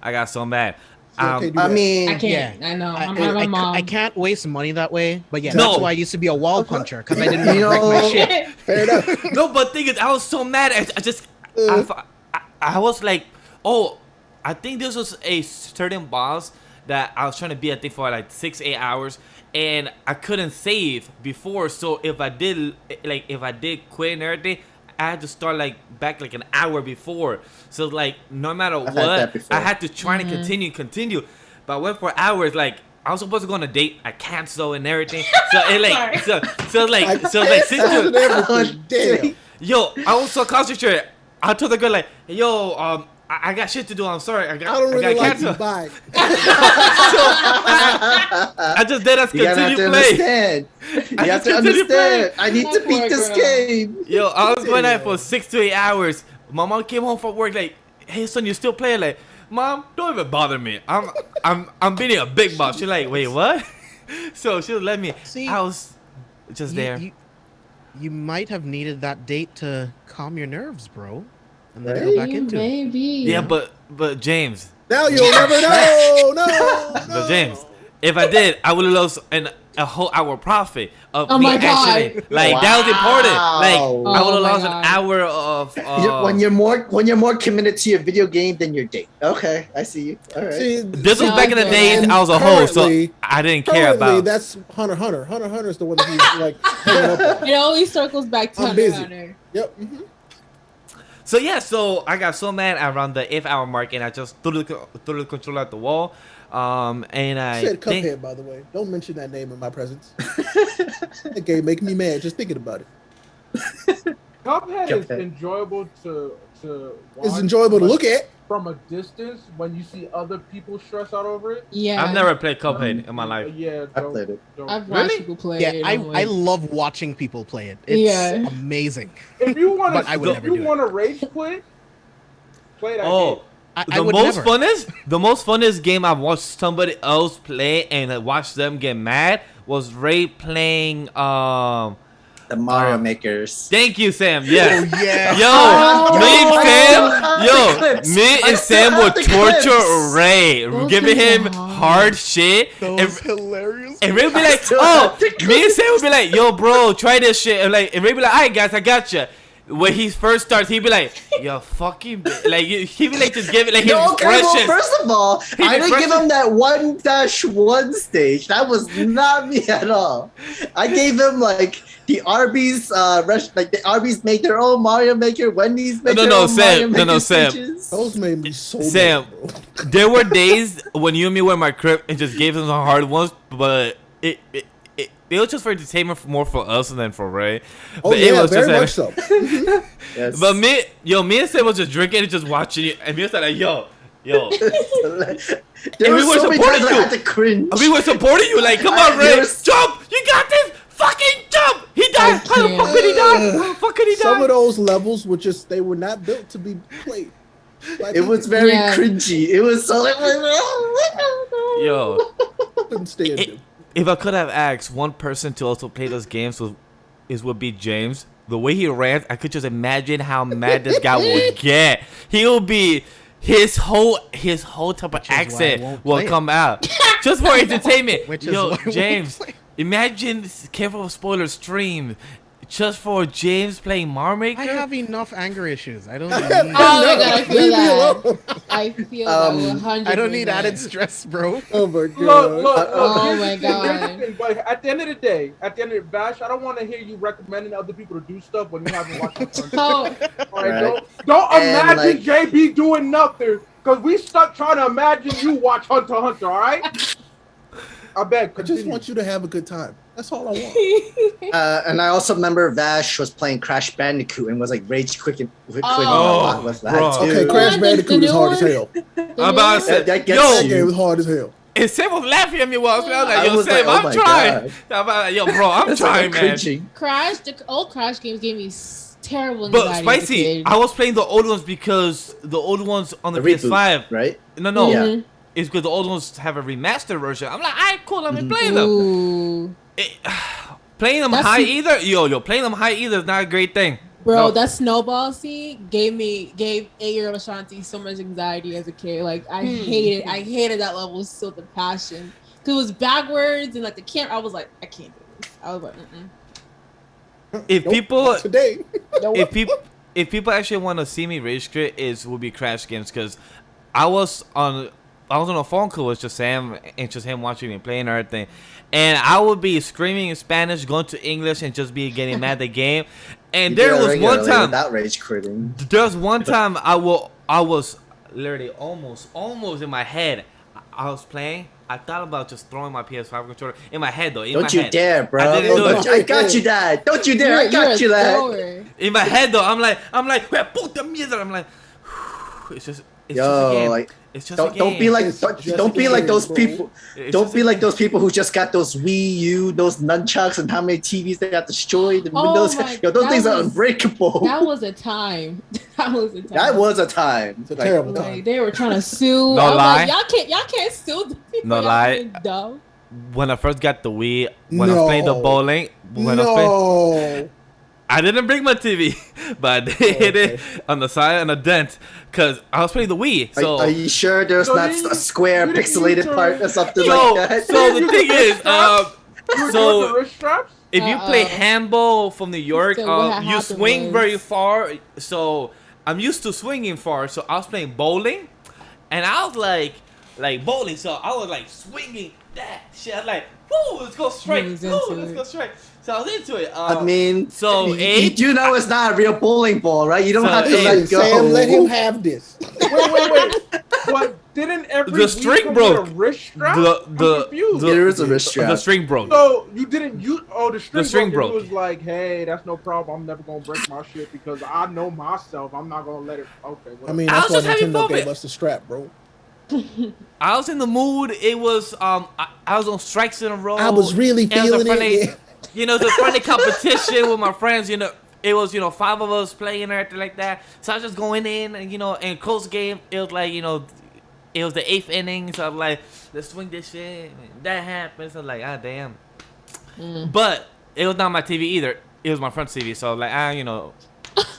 D: I got so mad.
E: I can't. Yeah. I know.
B: I can't waste money that way. But yeah, that's why I used to be a wall puncher, because I didn't want to break my shit.
A: Fair enough.
D: No, but thing is, I was so mad. I was like, oh, I think this was a certain boss that I was trying to beat, I think, for like 6-8 hours, and I couldn't save before. So if I did quit and everything, I had to start back an hour before. So like no matter what, I had to try to continue. But I went for hours. Like I was supposed to go on a date, I canceled and everything. So it
A: damn.
D: Yo, I was so concentrated. I told the girl like, yo, I got shit to do. I'm sorry. I got canceled.
A: Bye.
D: I just did us continue playing.
C: You have to understand. I need to beat this game.
D: Yo, I was going at it for 6 to 8 hours. My mom came home from work like, hey son, you still playing? Like, Mom, don't even bother me. I'm beating a big boss. She's like, wait, what? So she'll let me.
B: See,
D: I was just there.
B: You might have needed that date to calm your nerves, bro. And then go back into it.
D: Yeah, but James.
A: Now you'll never know.
D: But James, if I did, I would have lost a whole hour profit of me actually. Like that was important. Like I would have lost an hour of.
C: When you're more committed to your video game than your date. Okay, I see you. All right.
A: See,
D: this was back in the days I was a host, so I didn't care about.
A: That's Hunter. Hunter is the one that he's like hanging up on.
E: It always circles back to Hunter.
A: Yep. Mm-hmm.
D: So yeah, so I got so mad around the 8th hour mark, and I just threw the controller at the wall. And I
A: said Cuphead, by the way. Don't mention that name in my presence. That game make me mad just thinking about it.
F: Cuphead is enjoyable to to watch.
A: It's enjoyable to look at.
F: From a distance, when you see other people stress out over it.
E: Yeah.
D: I've never played Cuphead in my life.
F: Yeah,
C: I played it.
E: I've watched
D: Really?
E: people play
B: Yeah,
E: it.
B: I love watching people play it. It's
E: Yeah.
B: amazing.
F: If you want
B: But I would
F: to,
B: never
F: if
B: do
F: you
B: it.
F: want to rage quit, play that game.
D: Oh,
B: I
D: the
B: would
D: most
B: never.
D: funnest game I've watched somebody else play and I watched them get mad was Ray playing
C: The Mario Makers.
D: Thank you, Sam. Yes.
B: Oh, yeah.
D: Yo, me and Sam,
C: clips.
D: me
C: I
D: and
C: still
D: Sam
C: have
D: would
C: the
D: torture
C: clips.
D: Ray,
E: Those
D: giving
E: clips
D: him
E: are
D: hard shit.
B: Those hilarious.
D: And Ray would be like,
C: still
D: oh,
C: have the
D: me and Sam would be like, yo, bro, try this shit. And Ray would be like, all right, guys, I gotcha. When he first starts, he'd be like, yo, fucking, he'd be like, just give it, like, his
C: No, okay, well,
D: expressions.
C: first of all, I didn't give him that 1-1 stage. That was not me at all. I gave him like the Arby's, like the Arby's make their own Mario Maker, Wendy's make their own
D: Sam,
C: Mario Maker
D: Sam.
C: stages.
A: Those made me so
D: Sam,
A: mad, bro.
D: there were days when you and me were in my crib and just gave him the hard ones, but it was just for entertainment more for us than for Ray.
A: Oh
D: But
A: yeah,
D: was
A: very
D: just
A: much so.
C: Yes.
D: But me and Sam was just drinking and just watching it, and me was like, yo.
C: There
D: And
C: were
D: we were
C: so many
D: supporting
C: times I
D: you.
C: had to cringe.
D: We were supporting you, like, come on,
C: There
D: Ray,
C: was-
D: jump! You got this! Fucking jump! He died! How the fuck did he die? How the fuck did he
A: Some of
D: die?
A: those levels were just they were not built to be played. Like,
C: It was very
E: Yeah.
C: cringy. It was so like,
D: Yo,
A: couldn't stand
D: it-
A: it.
D: if I could have asked one person to also play those games, would be James. The way he rants, I could just imagine how mad this guy would get. He'll be his whole type of
B: Which is why I
D: accent
B: won't
D: will
B: play it.
D: come out just for entertainment.
B: Which is
D: Yo,
B: why I won't
D: James,
B: play it.
D: imagine careful of spoiler stream just for James playing MemoryNK.
B: I have enough anger issues. I don't need.
E: Oh my god, I feel
A: Leave me
E: that.
A: alone.
E: I feel that 100%.
B: I don't need added stress, bro.
A: Oh my god.
F: Look,
E: Oh
F: here's
E: my
F: the thing,
E: God.
F: here's the thing, but at the end of the day, Bash, I don't want to hear you recommending other people to do stuff when you haven't watched it.
E: So,
F: All right,
C: Right.
F: don't
C: And,
F: imagine JB doing nothing, because we stuck trying to imagine you watch Hunter x Hunter, all right? I beg,
A: I just
F: continue.
A: want you to have a good time. That's all I want.
C: and I also remember Vash was playing Crash Bandicoot and was like rage quitting
E: Oh.
C: a lot with that
D: Bro.
C: too.
A: Okay, Crash
E: The
A: Bandicoot
E: new
A: is hard as
E: one?
A: hell.
D: I'm about to say,
C: That gets
D: yo,
A: That game was hard as hell.
D: and Sam was laughing at me while I was playing. I was
C: I
D: like, yo,
C: was
D: Sam,
C: like, oh
D: I'm
C: my
D: trying.
C: God.
D: I'm about, yo, bro, I'm
C: That's
D: trying,
C: like
D: man.
C: cringing.
E: Crash, the old Crash games gave me terrible
D: But
E: anxiety as a
D: Spicy,
E: kid.
D: I was playing the old ones because the old ones on the,
C: The reboot,
D: PS5.
C: right?
D: No,
C: Yeah.
E: Mhm.
D: it's because the old ones have a remastered version. I'm like, alright, cool, let me play them.
E: Ooh.
D: Playing them
E: That's-
D: high either, playing them high either is not a great thing.
E: Bro,
D: No.
E: that snowball scene gave 8-year-old Ashanti so much anxiety as a kid. Like I hated that level with so the passion. Cause it was backwards and like the camera. I was like, I can't do this. I was like,
D: If
A: Nope,
D: people,
A: not today.
D: if people actually want to see me rage quit, would be Crash games because I was on a phone call with just Sam and just him watching me play and everything, and I would be screaming in Spanish, going to English, and just be getting mad at the game. And there was one time.
C: without rage quitting.
D: There was one time I was literally almost in my head. I was playing. I thought about just throwing my PS5 controller in my head though.
C: Don't you dare, bro!
D: I didn't do it.
C: I got you, Dad. Don't you dare! I got you, Dad.
D: In my head though, I'm like, "Where puta mierda?" I'm like, it's just a game.
C: Like,
D: It's just a game.
C: don't be like
A: It's just
C: don't
A: a
C: be like
A: game,
C: those
A: bro.
C: people.
D: It's
C: Don't
D: just
C: be
D: a
C: like
D: game.
C: those people who just got those Wii U, those nunchucks, and how many TVs they got destroyed. The
E: Oh
C: Windows,
E: my-
C: yo, those
E: that
C: things are
E: was-
C: unbreakable.
E: that was a time. That was a time.
C: That was a time.
A: It's a
C: Like,
A: terrible
E: Like,
A: time.
E: they were trying to sue.
D: No
E: I was
D: lie.
E: like, y'all can't sue the people.
D: No
E: y'all
D: lie.
E: being dumb.
D: When I first got the Wii, when I was playing the
A: No.
D: bowling, when I was playing,
A: No.
D: I didn't bring my TV, but I did hit it on the side and a dent because I was playing the Wii. So
C: are you sure there's
F: So
C: not
F: you-
C: a square
F: you-
C: pixelated
F: you-
C: part or something
D: so,
C: like that?
D: so the thing is,
F: You were doing the
D: so
F: wrist straps?
D: if you play
E: Uh-oh.
D: handball from New York,
E: So what
D: you
E: happened
D: swing
E: was-
D: very far. So I'm used to swinging far. So I was playing bowling, and I was like bowling. So I was like swinging that shit. I was like, woo, let's go straight.
E: He was
D: Woo,
E: into
D: let's
E: it.
D: go straight. So I was into it.
C: I mean,
D: so
C: you do know it's not a real bowling ball, right? You don't
D: So
C: have to
D: eight-
C: let go.
A: Sam, let him have this.
F: Wait. Didn't every
D: The string
F: come
D: broke.
F: with a wrist strap?
C: There is a wrist strap.
D: The string broke.
F: So you didn't use the string
D: broke.
F: It was like, hey, that's no problem. I'm never gonna break my shit because I know myself. I'm not gonna let it. Okay. Whatever.
A: I mean,
D: I
A: that's
D: was
A: why
D: just having
A: Nintendo
D: fun
A: gave
D: with
A: us the strap, bro.
D: I was in the mood. It was I was on strikes in a row.
A: I was really feeling it. Yeah.
D: You know, the friendly competition with my friends. You know, it was 5 of us playing or anything like that. So I was just going in and in close game. It was like it was the 8th inning. So I'm like, let's swing this shit. That happens. I'm like, damn. But it was not my TV either. It was my friend's TV. So like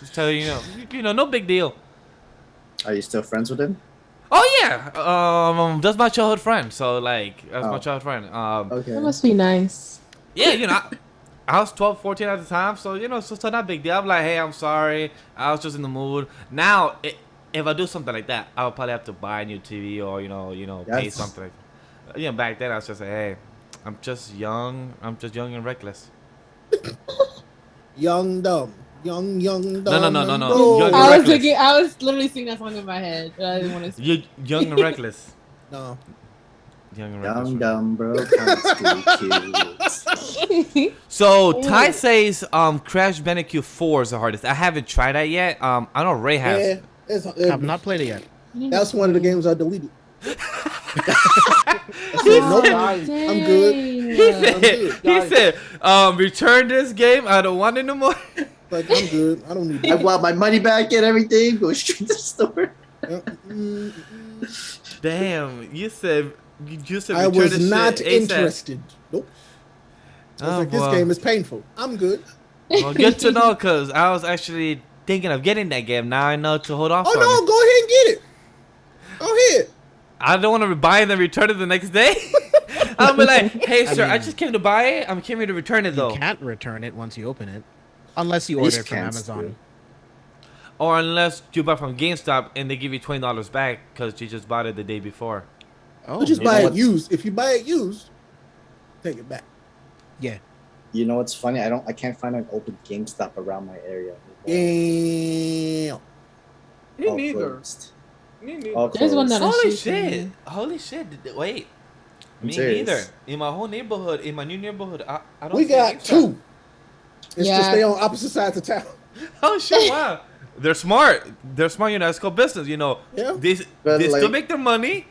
D: just tell you no big deal.
C: Are you still friends with him?
D: Oh yeah, that's my childhood friend. So like, that's my childhood friend.
C: Okay.
E: That must be nice.
D: Yeah, I was 12, 14 at the time, so it's just not a big deal. I'm like, hey, I'm sorry, I was just in the mood. Now, if I do something like that, I would probably have to buy a new TV or pay something. Back then I was just like, hey, I'm just young and reckless.
A: Young dumb. Young dumb.
D: No. Young and
E: I
D: reckless.
E: was literally singing that song in my head. I didn't want to sing.
D: Young and reckless.
A: No.
D: Young and reckless.
C: Young dumb bro.
D: So Ty says Crash Bandicoot 4 is the hardest. I haven't tried that yet. I know Ray has.
A: Yeah,
B: I've not played it yet.
A: That's one of the games I deleted. I said, nope, I'm good.
D: He said, return this game. I don't want it no more.
A: Like, I'm good. I don't need
C: I
A: that.
C: want my money back and everything. Go straight to the store.
D: Damn, you said
A: I
D: return
A: was
D: this
A: not
D: shit ASAP.
A: interested. Nope. I was like, this game is painful. I'm good.
D: Well, good to know, because I was actually thinking of getting that game. Now I know to hold off on
A: Oh, no,
D: it.
A: go ahead and get it. Go ahead.
D: I don't want to buy it and then return it the next day. I'll be like, hey, sir, I just came to buy it. I'm came here to return it, though.
B: You can't return it once you open it. Unless you order it from Amazon.
D: Or unless you buy from GameStop and they give you $20 back because you just bought it the day before.
B: Oh,
A: You just buy it used. If you buy it used, take it back.
B: Yeah.
C: You know what's funny? I can't find an open GameStop around my area.
A: Damn.
F: Me
C: All
F: neither.
C: closed.
F: Me neither.
C: All
E: There's one
C: closed.
E: that
D: Holy
E: shoots
D: shit.
E: me.
D: Holy shit. Wait.
C: I'm
D: Me
C: serious.
D: neither. In my whole neighborhood, in my new neighborhood, I don't
A: We
D: see
A: got
D: GameStop.
A: 2. It's
E: Yeah.
A: just they on opposite sides of town.
D: Oh shit! Wow, they're smart. They're smart. It's called business.
A: Yeah.
D: They
C: But,
D: still
C: like-
D: make their money,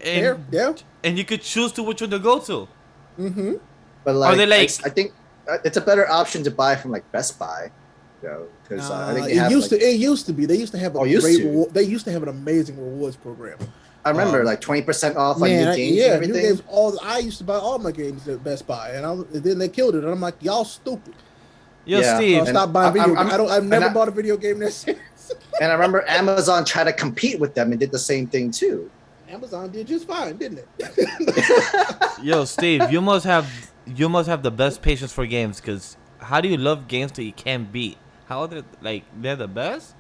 D: and
A: Yeah.
D: and you could choose to which one to go to.
A: Mm-hmm.
C: But like,
D: they like-
C: I think it's a better option to buy from like Best Buy, because I think they have,
A: It used to be. They used to have a
C: used
A: great
C: to.
A: reward. They used to have an amazing rewards program.
C: I remember like 20% off on new games and
A: new
C: everything.
A: games. I used to buy all my games at Best Buy, and then they killed it. And I'm like, y'all stupid.
D: Yo,
C: Yeah.
D: Steve.
A: So stop buying video. I've never
C: and I-
A: bought a video game there since.
C: And I remember Amazon tried to compete with them and did the same thing too.
A: Amazon did just fine, didn't it?
D: Yo, Steve. You must have the best patience for games, because how do you love games that you can't beat? How are they they're the best?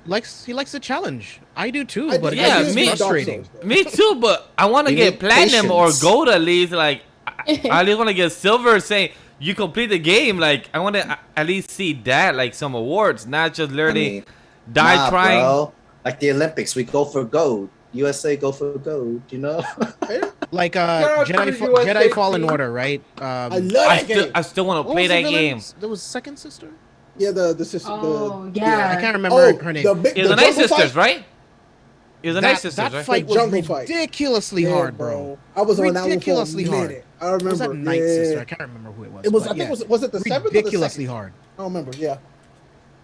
B: He likes the challenge. I do too,
A: I
B: but
A: did-
B: it's
D: yeah,
B: just
D: me-
B: frustrating.
D: Me too, but I want to
C: You
D: get
C: need
D: platinum or
C: patience.
D: gold at least. Like, I at least want to get silver, saying you complete the game. Like, I want to at least see that, like some awards, not just literally die trying.
C: Bro. Like the Olympics, we go for gold. USA go for gold. You know.
B: Like
F: out to the USA
B: Jedi Fallen
F: team.
B: Order, right?
A: I love that game.
D: I still want to
B: What
D: play
B: was the
D: that game.
B: villain's- There was Second Sister.
A: Yeah, the sister.
E: Oh,
A: the,
E: yeah.
B: I can't remember her name.
A: The big,
D: It was
A: the
D: the Night
A: jungle
D: Sisters,
A: fight?
D: right? It was the Night Sisters,
B: that
D: right?
B: fight
A: The
B: was
A: jungle fight.
B: ridiculously
A: Yeah,
B: hard, bro.
A: I was on that one for a
B: Ridiculously hard.
A: minute. I remember.
B: Was that Night
A: yeah.
B: Sister? I can't remember who it was.
A: It was.
B: but
A: I think
B: yeah.
A: was it the seventh or the
B: ridiculously
A: second?
B: hard.
A: I don't remember. Yeah,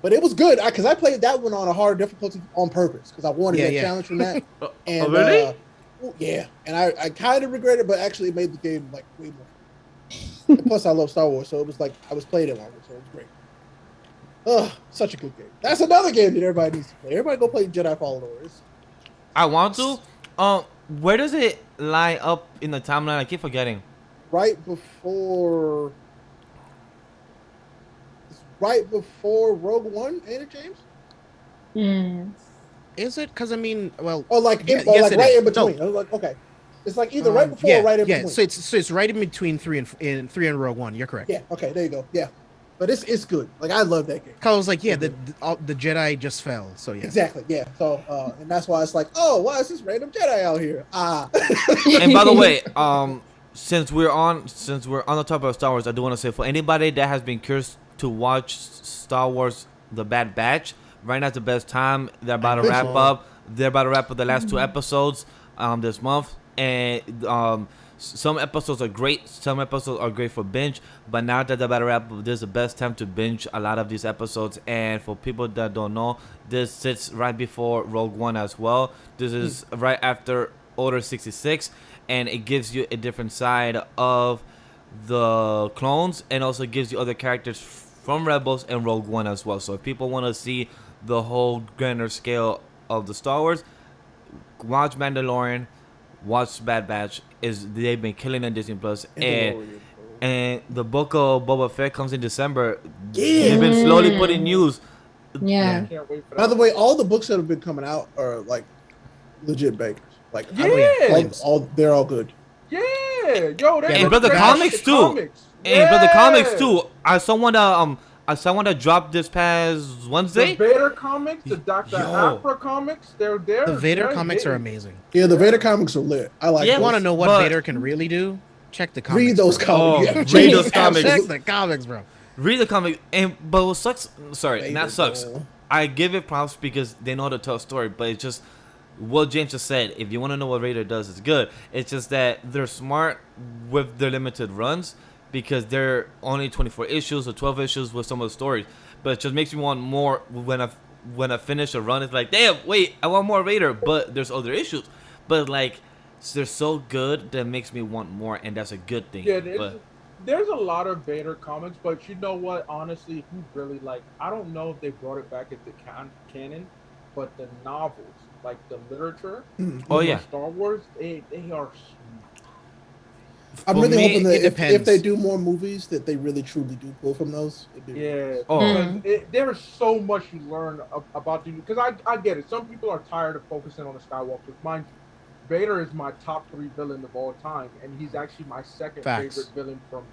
A: but it was good because I played that one on a hard difficulty on purpose because I wanted that challenge from that. And
D: really?
A: Yeah, and I kind of regret it, but actually it made the game like way more. And plus, I love Star Wars, so it was like I was playing it longer, so it was great. Ugh, such a good game. That's another game that everybody needs to play. Everybody go play Jedi Fallen Order.
D: I want to. Where does it line up in the timeline? I keep forgetting.
A: Right before. It's right before Rogue One, ain't it, James?
E: Mm.
B: Is it? Because I mean, well,
A: Or like,
B: Yeah,
A: or
B: yes,
A: like
B: it
A: right
B: is.
A: in between.
B: No.
A: I was like, okay, it's like either right before or right in between.
B: So it's right in between three and Rogue One. You're correct.
A: Yeah. Okay. There you go. Yeah. but it's good. Like I love that game.
B: I was like, yeah, the Jedi just fell. So yeah.
A: Exactly. Yeah. So and that's why it's like, oh, why is this random Jedi out here?
D: And by the way, since we're on the topic of Star Wars, I do want to say for anybody that has been curious to watch Star Wars: The Bad Batch, right now's the best time. They're about to wrap up. They're about to wrap up the last 2 episodes this month, and some episodes are great. Some episodes are great for binge. But now that they're about to wrap up, this is the best time to binge a lot of these episodes. And for people that don't know, this sits right before Rogue One as well. This is right after Order 66, and it gives you a different side of the clones, and also gives you other characters from Rebels and Rogue One as well. So if people want to see the whole grander scale of the Star Wars, watch Mandalorian, watch Bad Batch. They've been killing on Disney Plus, and the book of Boba Fett comes in December.
A: Yeah,
D: they've been slowly putting news.
E: Yeah.
F: Can't wait for that.
A: By the way, all the books that have been coming out are like legit bangers. Like they're all good.
F: Yeah, yo,
D: And Brother Comics too. And Brother Comics too. I saw one that dropped this past Wednesday.
F: The Vader comics, the Dr. Aphra comics, they're there.
B: The Vader comics are amazing.
A: Yeah, the Vader comics are lit. I like.
B: You want to know what Vader can really do? Check the comics.
A: Read those comics.
D: Oh, read those comics.
B: Check the comics, bro.
D: Read the comic. But what sucks? Sorry, not sucks. I give it props because they know how to tell a story. But it's just what James just said. If you want to know what Vader does, it's good. It's just that they're smart with their limited runs, because they're only 24 issues or 12 issues with some of the stories. But it just makes me want more when I finish a run. It's like, damn, wait, I want more Vader, but there's other issues. But like, they're so good that makes me want more, and that's a good thing.
F: Yeah, there's a lot of Vader comics, but you know what? Honestly, if you really like, I don't know if they brought it back into canon, but the novels, like the literature, Star Wars, they are.
A: I'm really hoping that if they do more movies, that they really truly do pull from those.
F: There is so much you learn about the, because I get it. Some people are tired of focusing on the Skywalkers. Mind you, Vader is my top 3 villain of all time, and he's actually my second favorite villain from.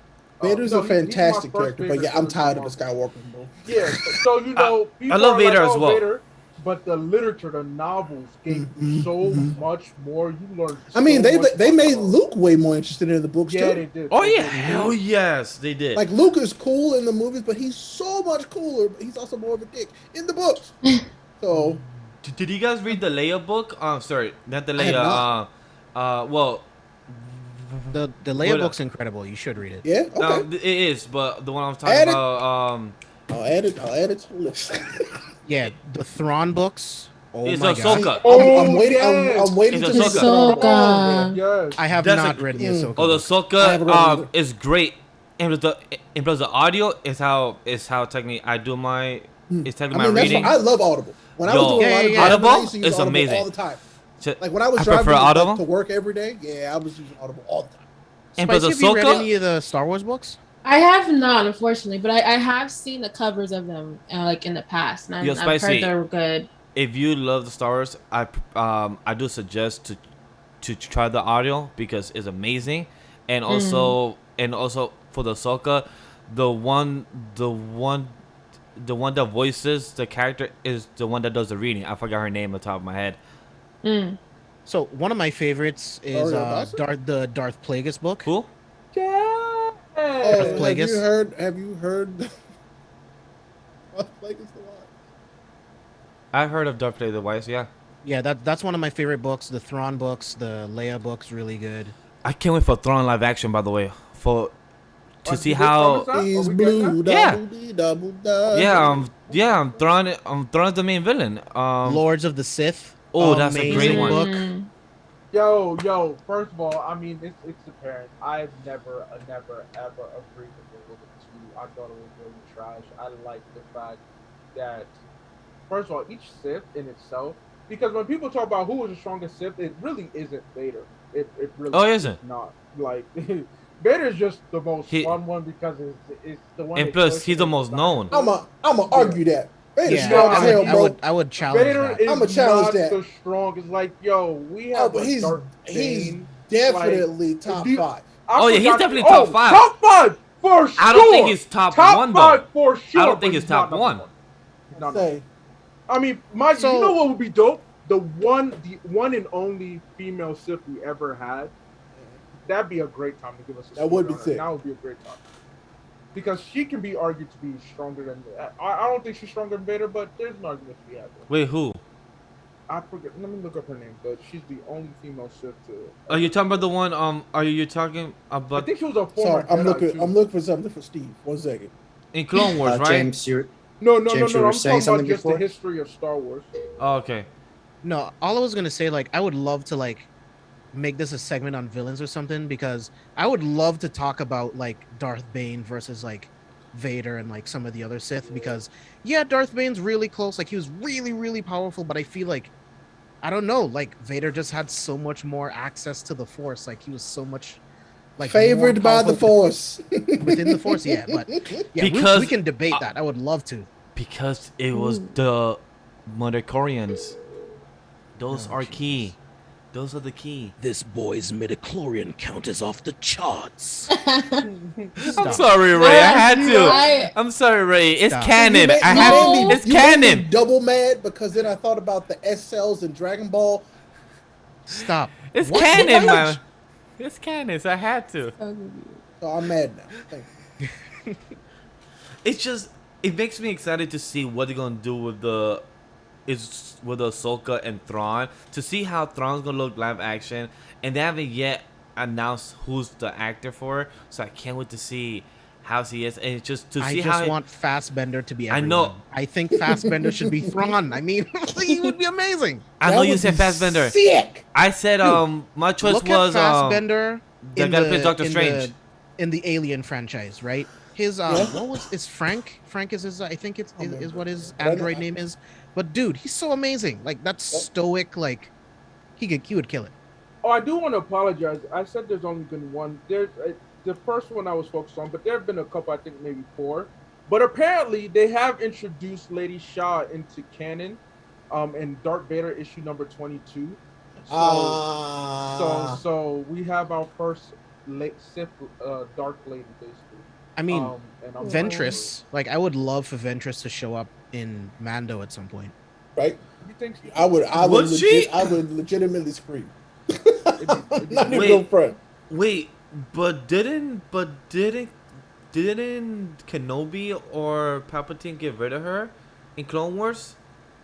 A: Vader's a fantastic character, but yeah, I'm tired of the Skywalker, bro.
F: Yeah, so you know,
D: I love Vader as well.
F: Vader, but the literature, the novels gave you so much more. You learned.
A: I mean, they made Luke way more interesting in the books too.
F: Yeah, they did.
D: Oh yeah, hell yes, they did.
A: Like Luke is cool in the movies, but he's so much cooler. But he's also more of a dick in the books. So,
D: did you guys read the Leia book? Sorry, not the Leia. Well,
B: the Leia book's incredible. You should read it.
A: Yeah, okay.
D: It is, but the one I'm talking about.
A: I'll add it to the list.
B: Yeah, the Thrawn books. Oh
D: it's
B: my
D: Ahsoka.
B: God.
A: I'm waiting
D: it's
A: to read
E: Ahsoka.
F: Yes.
B: I have not read the Ahsoka.
D: Oh, the Ahsoka is great. And plus the audio is how technically I do my. It's technically my reading.
A: I love Audible. When I was doing
D: Audible is amazing
A: all the time. Like when I was driving to work every day, I was using Audible all the time.
B: And Spicy, have you read any of the Star Wars books?
E: I have not, unfortunately, but I have seen the covers of them like in the past, and I've heard they're good.
D: If you love the Star Wars, I do suggest to try the audio because it's amazing, and also for the Ahsoka, the one that voices the character is the one that does the reading. I forgot her name on the top of my head.
B: So one of my favorites is the Darth Plagueis book.
D: Who?
A: Oh, have you heard Darth Plagueis the Wise?
D: I've heard of Darth Plagueis the Wise, yeah.
B: Yeah, that's one of my favorite books. The Thrawn books, the Leia books, really good.
D: I can't wait for Thrawn live action, by the way, to see how.
A: He's blue.
D: I'm Thrawn is the main villain.
B: Lords of the Sith.
D: Oh, that's a great one.
B: Book.
F: Yo, first of all, I mean, it's apparent. I've never, ever agreed with the two. I thought it was really trash. I like the fact that, first of all, each Sith in itself, because when people talk about who was the strongest Sith, it really isn't Vader. It really
D: isn't.
F: Not. Like, Vader's just the most fun one because it's the one.
D: And plus, he's the most known.
A: I'ma argue that. Vader's strong as hell, bro.
B: I would challenge
F: Vader
B: that.
F: I'ma challenge that. The strongest, like, yo, we have.
A: But he's definitely top 5.
D: He's definitely top 5.
F: Top 5. For sure.
D: I don't think he's top one, though.
F: 5 for sure.
D: I don't think
F: but
D: he's top one.
F: He's not
A: Say,
F: I mean, you know what would be dope? The one and only female Sith we ever had. That'd be a great time to give us.
A: That would be sick.
F: That would be a great time. Because she can be argued to be stronger than. I don't think she's stronger than Vader, but there's an argument to be had.
D: Wait, who?
F: I forget. Let me look up her name, but she's the only female Sith to.
D: Are you talking about the one? Are you talking about?
F: I think she was a former.
A: sorry, I'm
F: Jedi,
A: looking for something for Steve. 1 second.
D: In Clone Wars, right?
C: James, you're
F: No.
C: James, you were
F: I'm
C: saying
F: talking about
C: something
F: just
C: before?
F: the history of Star Wars.
D: Oh, okay.
B: No, all I was gonna say, like, I would love to like make this a segment on villains or something, because I would love to talk about like Darth Bane versus like Vader and like some of the other Sith, because yeah, Darth Bane's really close, like he was really, really powerful, but I feel like, I don't know, like Vader just had so much more access to the Force, like he was so much like
A: Favored
B: more
A: by the
B: powerful
A: Force.
B: within the Force, yeah, but yeah,
D: Because-
B: we can debate that. I would love to.
D: Because it was the midichlorians. Those are key. Those are the key.
B: This boy's midichlorian count is off the charts.
D: I'm sorry, Ray. I had to. I'm sorry, Ray. It's
B: Stop.
D: canon.
A: You
D: I
A: made
D: have.
A: me-
D: It's
A: you made me
D: canon.
A: double mad because then I thought about the S cells in Dragon Ball.
B: Stop.
D: It's
A: What?
D: canon,
A: What?
D: man. It's canon. So I had to.
A: So I'm mad now. Thank you.
D: It's just. It makes me excited to see what they're gonna do with the. Is with Ahsoka and Thrawn, to see how Thrawn's gonna look live action, and they haven't yet announced who's the actor for it, so I can't wait to see how he is, and it's just to see
B: I
D: how
B: just want Fassbender to be
D: I
B: everyone.
D: know.
B: I think Fassbender should be Thrawn. I mean, he would be amazing.
D: I
A: That
D: know you
A: would
D: said
A: be
D: Fassbender.
A: Sick.
D: I said my choice
B: Look
D: was
B: at Fassbender
D: the guy that plays Doctor Strange.
B: in the Alien franchise, right? His
A: Yeah.
B: what was is Frank? Frank is his. I think it's
A: Oh,
B: is what his
A: I know-
B: android name is. But dude, he's so amazing. Like that stoic. Like he would kill it.
F: Oh, I do want to apologize. I said there's only been one. There's the first one I was focused on, but there have been a couple. I think maybe 4. But apparently they have introduced Lady Shaw into canon, in Darth Vader issue number 22. So we have our first Sith Dark Lady basically.
B: I mean,
F: and I'm
B: Ventress. Like I would love for Ventress to show up in Mando at some point.
A: Right?
F: You think?
A: I would
D: she?
A: I would legitimately scream.
F: It'd be-
A: Not even
D: Wait.
A: go front.
D: Wait, but didn't Kenobi or Palpatine get rid of her in Clone Wars?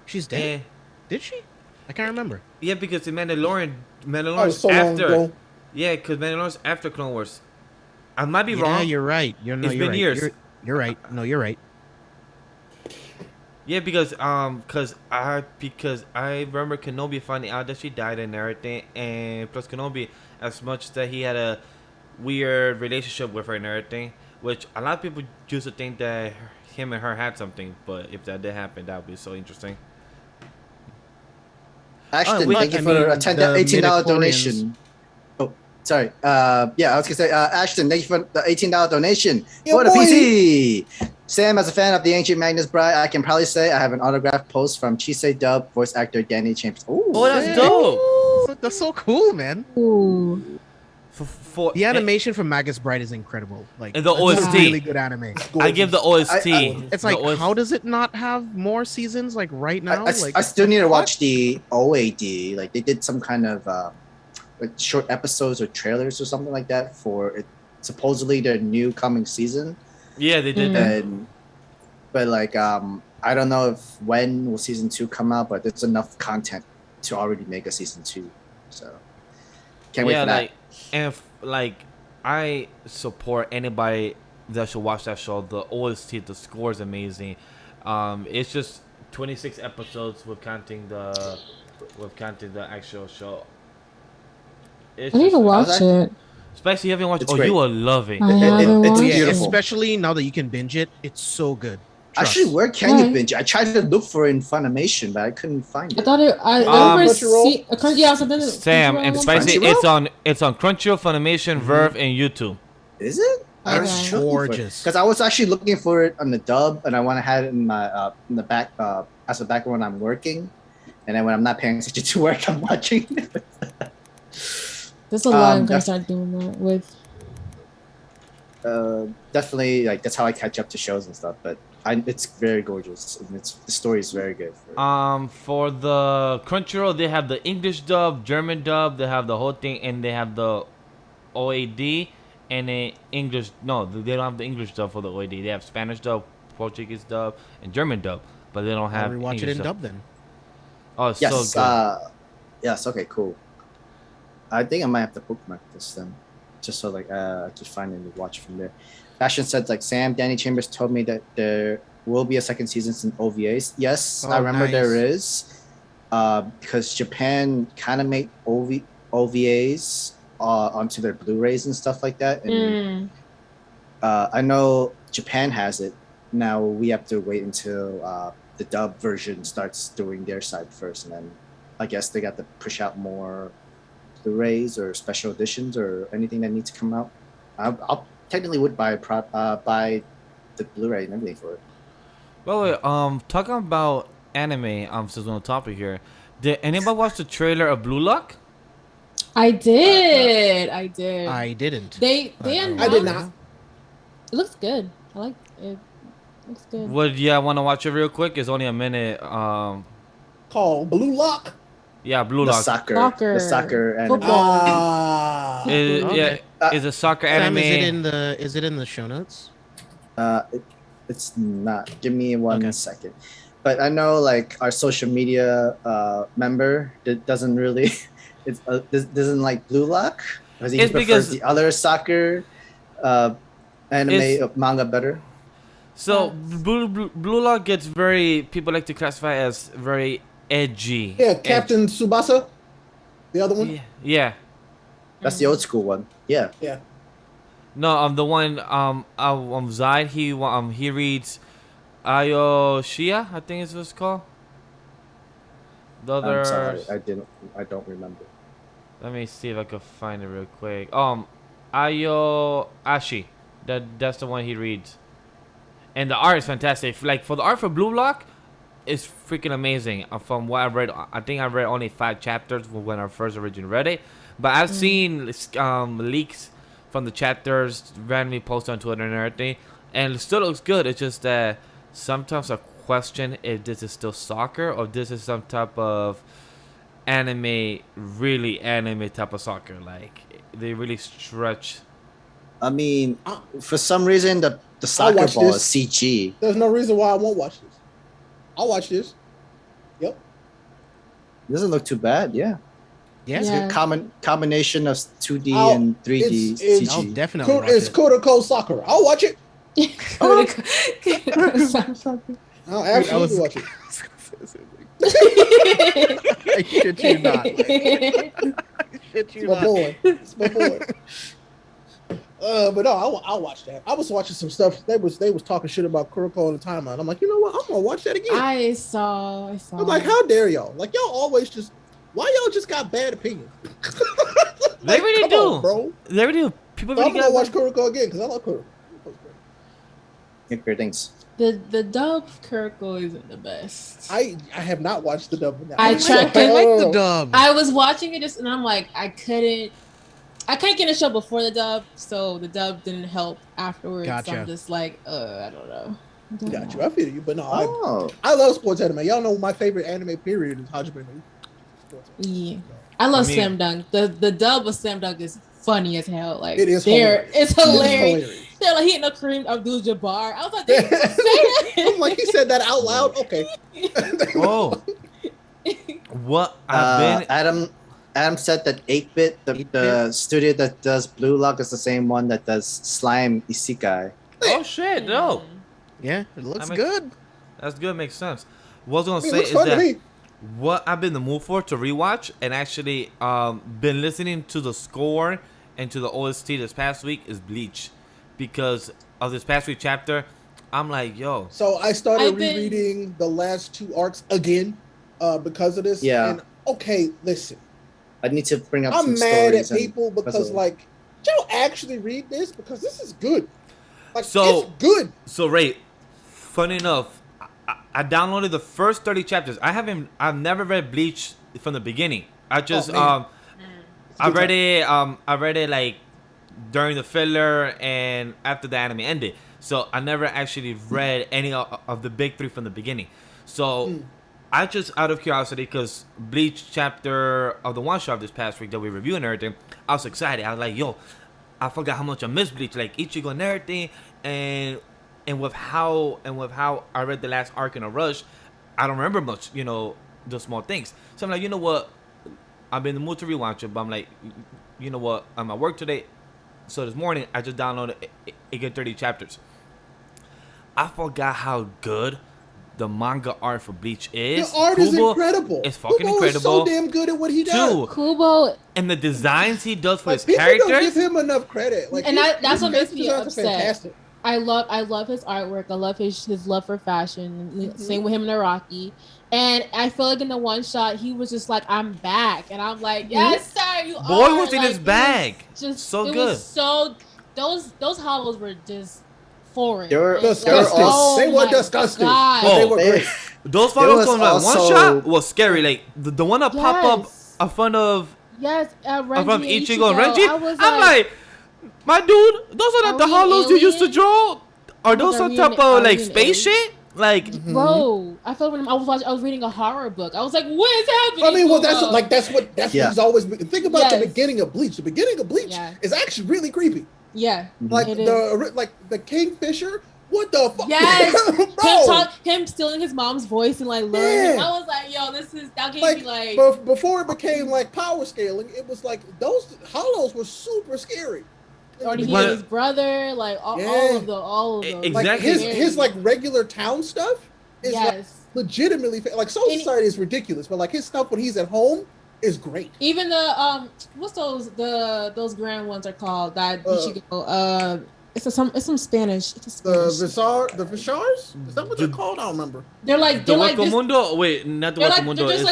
B: She's dead. Did she? I can't remember.
D: Yeah, because in Mandalorian's
A: Oh, so long
D: after.
A: ago.
D: Yeah, because Mandalorian's after Clone Wars. I might be
B: Yeah,
D: wrong.
B: you're right.
D: It's
B: You're
D: been
B: right.
D: years.
B: You're right. No, you're right.
D: Yeah, because I remember Kenobi finding out that she died and everything, and plus Kenobi, as much that he had a weird relationship with her and everything, which a lot of people used to think that him and her had something, but if that did happen, that would be so interesting.
C: Ashton,
D: wait,
C: thank you
B: I
C: for
B: mean,
C: a
B: the
C: $18
B: midichlorians.
C: donation. Oh, sorry. Yeah, I was gonna say, Ashton, thank you for the $18 donation
A: Yeah,
C: for the
A: boy.
C: PC. Sam, as a fan of the ancient Magnus Bride, I can probably say I have an autographed post from Chisei Dub voice actor Danny Chambers.
D: Oh, that's
B: Yeah.
D: dope.
B: That's so cool, man.
E: Ooh.
D: For
B: The animation from Magus Bride is incredible. Like
D: And the
B: it's
D: OST.
B: a really good anime.
D: I give the OST.
B: It's
D: the
B: like,
D: OST.
B: how does it not have more seasons? Like right now,
C: I still need to watch the OAD. Like they did some kind of like short episodes or trailers or something like that for it, supposedly their new coming season.
D: Yeah, they did that.
C: But like I don't know if when will season 2 come out, but there's enough content to already make a season 2. So can't wait for that.
D: I support anybody that should watch that show. The OST, the score is amazing. It's just 26 episodes with counting the actual show. It's
E: I need to
D: just-
E: watch it.
D: Especially if you haven't watched.
C: It's
D: Oh,
C: great.
D: you will love it.
E: I haven't
C: it's
E: watched
B: Yeah,
E: it.
C: beautiful.
B: especially now that you can binge it, it's so good. Trust.
C: Actually, where can you
E: Right.
C: binge? I tried to look for it in Funimation, but I couldn't find
E: I
C: it.
E: thought it. I
A: Crunchyroll?
E: yeah, something.
D: Sam and
E: Crunchyroll.
D: Spicy.
C: Crunchyroll?
D: It's on Crunchyroll, Funimation, Verve, and YouTube.
C: Is it? I was
E: Okay.
B: Gorgeous.
C: because I was actually looking for it on the dub, and I want to have it in my in the back as a background when I'm working, and then when I'm not paying attention to work, I'm watching.
E: There's a lot I'm gonna
C: that's-
E: start doing that with.
C: definitely like that's how I catch up to shows and stuff. But it's very gorgeous. And the story is very good.
D: For the Crunchyroll, they have the English dub, German dub. They have the whole thing, and they have the OAD and a English. No, they don't have the English dub for the OAD. They have Spanish dub, Portuguese dub, and German dub, but they don't have.
B: I'll rewatch it in dub then.
D: Oh, it's
C: Yes.
D: so good.
C: Yes. Okay. Cool. I think I might have to bookmark this then, just so like to find and watch from there. Ashton said like Sam, Danny Chambers told me that there will be a second season in OVAs. Yes, I remember
B: nice.
C: there is, because Japan kind of made OVAs onto their Blu-rays and stuff like that. And I know Japan has it. Now we have to wait until the dub version starts doing their side first, and then I guess they got to push out more Blu-rays or special editions or anything that needs to come out. I'll technically would buy the Blu-ray and everything for it.
D: Well, wait, talking about anime, since we're on the topic here, did anybody watch the trailer of Blue Lock?
E: I did. I did.
B: I didn't.
E: They
B: I
A: I did not.
E: It looks good. I like it. Looks good.
D: Would I want to watch it real quick? It's only a minute.
A: Called Blue Lock.
D: Yeah, Blue
C: The
D: Lock.
C: soccer anime.
E: Football.
D: Yeah, it's a soccer
B: Sam,
D: anime.
B: is it in the show notes?
C: It's not. Give me one second. But I know like our social media member that doesn't really doesn't like Blue Lock because he
D: It's
C: prefers
D: because-
C: the other soccer anime manga better.
D: So Blue Lock gets people like to classify as very edgy.
A: Yeah, Captain Tsubasa. The other one.
D: Yeah.
C: That's the old school one. Yeah.
A: Yeah.
D: No, the one Zaid, he reads Ayoshia, I think it's what it's called. The other
C: I'm sorry, I don't remember.
D: Let me see if I can find it real quick. Ayo Ashi. That's the one he reads. And the art is fantastic. Like for the art for Blue Lock, it's freaking amazing. From what I read, I think I read only 5 chapters when I first originally read it. But I've seen leaks from the chapters randomly posted on Twitter and everything, and it still looks good. It's just that sometimes I question if this is still soccer or this is some type of really anime type of soccer. Like they really stretch.
C: I mean, for some reason the soccer
A: watch
C: ball
A: this.
C: is CG.
A: There's no reason why I won't watch this. I'll watch this. Yep.
C: It doesn't look too bad. Yeah.
B: Yeah.
C: It's a good combination of 2D
A: I'll-
C: and 3D
A: it's-
B: I'll
C: CG.
B: definitely watch
A: It's
B: it.
A: Kuroko Sakura. I'll watch it. I'll absolutely watch it.
B: I shit you not. Shit you
A: My
B: not.
A: boy. It's my boy. But no, I'll watch that. I was watching some stuff. They was talking shit about Kuroko on the timeline. I'm like, you know what? I'm gonna watch that again.
E: I saw.
A: I'm like, how dare y'all? Like y'all always just why y'all just got bad opinions?
D: They really
A: come
D: do,
A: on, bro.
D: They really do. People
A: So I'm
D: really
A: gonna
D: got
A: watch Kuroko again because I love Kuroko.
C: Yeah, great things.
E: The dub Kuroko isn't the best.
A: I have not watched the dub.
E: I tried to-
B: I like the dub.
E: I was watching it and I'm like, I couldn't get a show before the dub, so the dub didn't help afterwards.
B: Gotcha.
E: So I'm just like, I don't know.
A: Got you. I feel you, but no,
C: Oh,
A: I love sports anime. Y'all know my favorite anime period is Hajime no Sports anime.
E: Yeah. I love
D: I mean-
E: Slam Dunk. The dub of Slam Dunk is funny as hell. Like
A: It is
E: hilarious.
A: hilarious.
E: It's hilarious.
A: hilarious.
E: They're like hitting a Kareem Abdul-Jabbar. I was like, they didn't say that.
A: I'm like, he said that out loud. Okay.
D: Oh, what I've been.
C: Adam said that 8-Bit, the studio that does Blue Lock, is the same one that does Slime Isekai.
D: Oh shit! No,
B: Yeah, it looks
D: I mean-
B: good.
D: that's good. Makes sense. What I was
A: It
D: gonna
A: looks
D: say is
A: fun to
D: that
A: me.
D: what I've been in the mood for to rewatch and actually been listening to the score and to the OST this past week is Bleach, because of this past week chapter. I'm like, yo,
A: So I started
E: I've been-
A: rereading the last 2 arcs again because of this.
C: Yeah.
A: And okay, listen.
C: I need to bring up some
A: I'm mad at
C: stories and
A: people because
C: puzzle.
A: like, y'all actually read this because this is good. Like,
D: So-
A: it's good.
D: So Ray, funny enough, I downloaded the first 30 chapters. I've never read Bleach from the beginning. I just
A: Oh, man.
D: I read it like during the filler and after the anime ended. So I never actually read any of the big three from the beginning. So I just, out of curiosity, because Bleach chapter of the one shot this past week that we reviewed and everything, I was excited. I was like, yo, I forgot how much I missed Bleach, like Ichigo and everything, and with how I read the last arc in a rush, I don't remember much, the small things. So I'm like, you know what? I've been in the mood to rewatch it, but I'm like, you know what? I'm at work today, so this morning I just downloaded it get 30 chapters. I forgot how good the manga art for Bleach is.
A: The art is incredible.
D: It's fucking
A: Kubo
D: incredible.
A: Is so damn good at what he does.
E: Kubo
D: and the designs he does for his
A: people
D: characters.
A: Don't give him enough credit. Like,
E: and that's what makes me
A: upset. Fantastic.
E: I love his artwork. I love his love for fashion. Same with him and Araki. And I feel like in the one shot, he was just like, "I'm back," and I'm like, "Yes, sir, you are."
D: Boy was in his bag.
E: Just
D: so
E: it
D: good.
E: Was so those hollows were just foreign.
A: They were disgusting. They were disgusting. They were great.
D: Those photos from that one shot was scary. Like the one that pop up in front of from Ichigo and Renji. I'm like, my dude, those are not the hollows you used to draw. Are those some type of like space shit? Like,
E: bro, I felt when I was reading a horror book. I was like, what is happening?
A: I mean, well, that's what he's always been. Think about the beginning of Bleach. The beginning of Bleach is actually really creepy.
E: Yeah,
A: like the Kingfisher. What the fuck?
E: Yes,
A: bro.
E: Him stealing his mom's voice and like learning. I was like, yo, that gave me like.
A: But before it became like power scaling, it was like those hollows were super scary.
E: Or he and his brother, like all of those.
D: Exactly.
A: Like his like regular town stuff is like legitimately like Soul Society is ridiculous, but like his stuff when he's at home is great.
E: Even the what's those grand ones are called that Ichigo it's some Spanish. It's a Spanish.
A: The Vishars? Is that what they're called? I don't remember.
E: They're like
D: the Wakamundo. Wait, not the Wakamundo. Is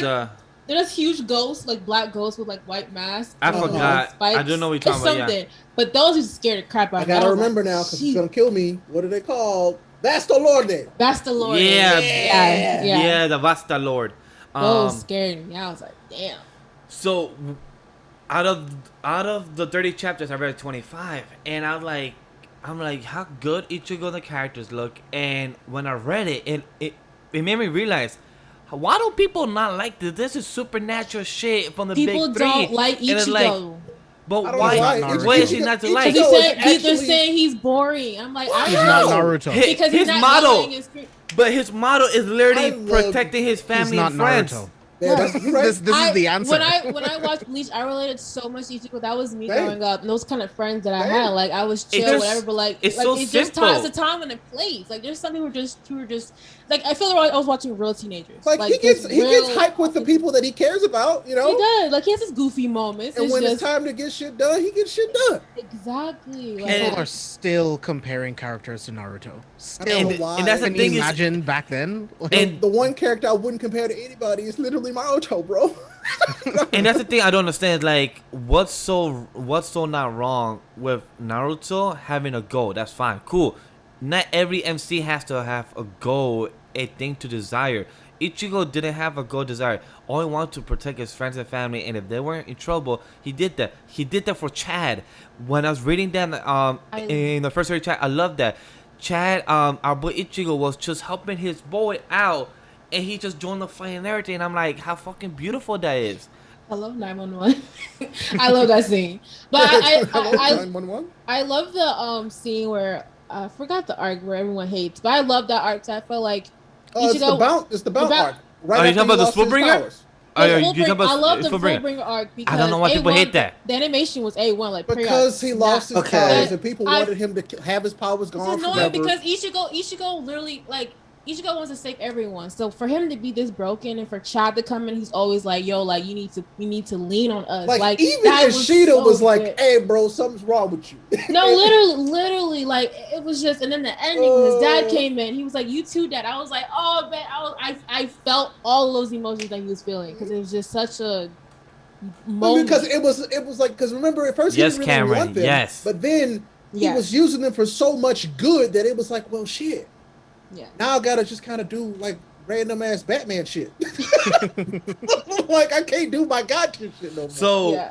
E: they're just huge ghosts, like black ghosts with like white masks.
D: I forgot. I don't know what you're talking about. Yeah.
E: But those used to scare the crap out of me.
A: I gotta remember now because it's gonna kill me. What are they called? Bastalorde.
E: Bastalorde.
D: Yeah, the Bastalorde.
E: Those scared me. I was like, damn.
D: So, out of the 30 chapters, I read 25, and I'm like, how good Ichigo the characters look. And when I read it, it made me realize, why do people not like this? This is supernatural shit from the big three.
E: People don't like Ichigo.
D: But why is he not to like?
E: They're saying he's boring. I'm like,
B: he's not Naruto.
E: Because
D: his motto, but his motto is literally protecting his family and friends.
B: Naruto. Yeah, this is the answer.
E: When I watched Bleach, I related so much to Ichigo. That was me growing up, and those kind of friends that I had. Like I was chill, whatever. But like,
D: it's
E: just a time and a place. Like there's some people who are just like I feel like I was watching real teenagers.
A: Like he gets hyped with the people that he cares about. You know,
E: he does. Like he has his goofy moments.
A: And when it's time to get shit done, he gets shit done.
E: Exactly.
B: Like, people are still comparing characters to Naruto.
A: Still,
D: and that's the
B: Can
D: thing.
B: you imagine back then?
A: And the one character I wouldn't compare to anybody is literally Naruto, bro.
D: And that's the thing I don't understand. Like, what's so not wrong with Naruto having a goal? That's fine, cool. Not every MC has to have a goal, a thing to desire. Ichigo didn't have a goal desire. All he wanted to protect his friends and family, and if they weren't in trouble, he did that. He did that for Chad. When I was reading that in the first chat, I love that. Chad, our boy Ichigo was just helping his boy out, and he just joined the fight and everything. And I'm like, how fucking beautiful that is.
E: I love 911. I love that scene. But I love the scene where I forgot the arc where everyone hates, but I love that arc. So I feel like
A: it's the Bount arc.
D: Right? Are you talking about the Spellbringer?
E: I love the Spellbringer arc because
D: I don't know why people hate that.
E: The animation was A1, like
A: because he lost his powers and people wanted him to have his powers gone
E: forever.
A: It's
E: annoying because Ichigo literally like. Ichigo wants to save everyone, so for him to be this broken and for Chad to come in, he's always like, "Yo, like you need to lean on us." Like
A: even Ishida was like, "Hey, bro, something's wrong with you."
E: No, literally, like it was just. And then the ending, when his dad came in, he was like, "You too, Dad." I was like, "Oh, man," I felt all those emotions that he was feeling because it was just such a moment.
A: Because it was like because remember at first he didn't really want them, but then he was using them for so much good that it was like, well, shit.
E: Yeah.
A: Now I gotta just kind of do like random ass Batman shit. Like I can't do my God shit no more.
D: So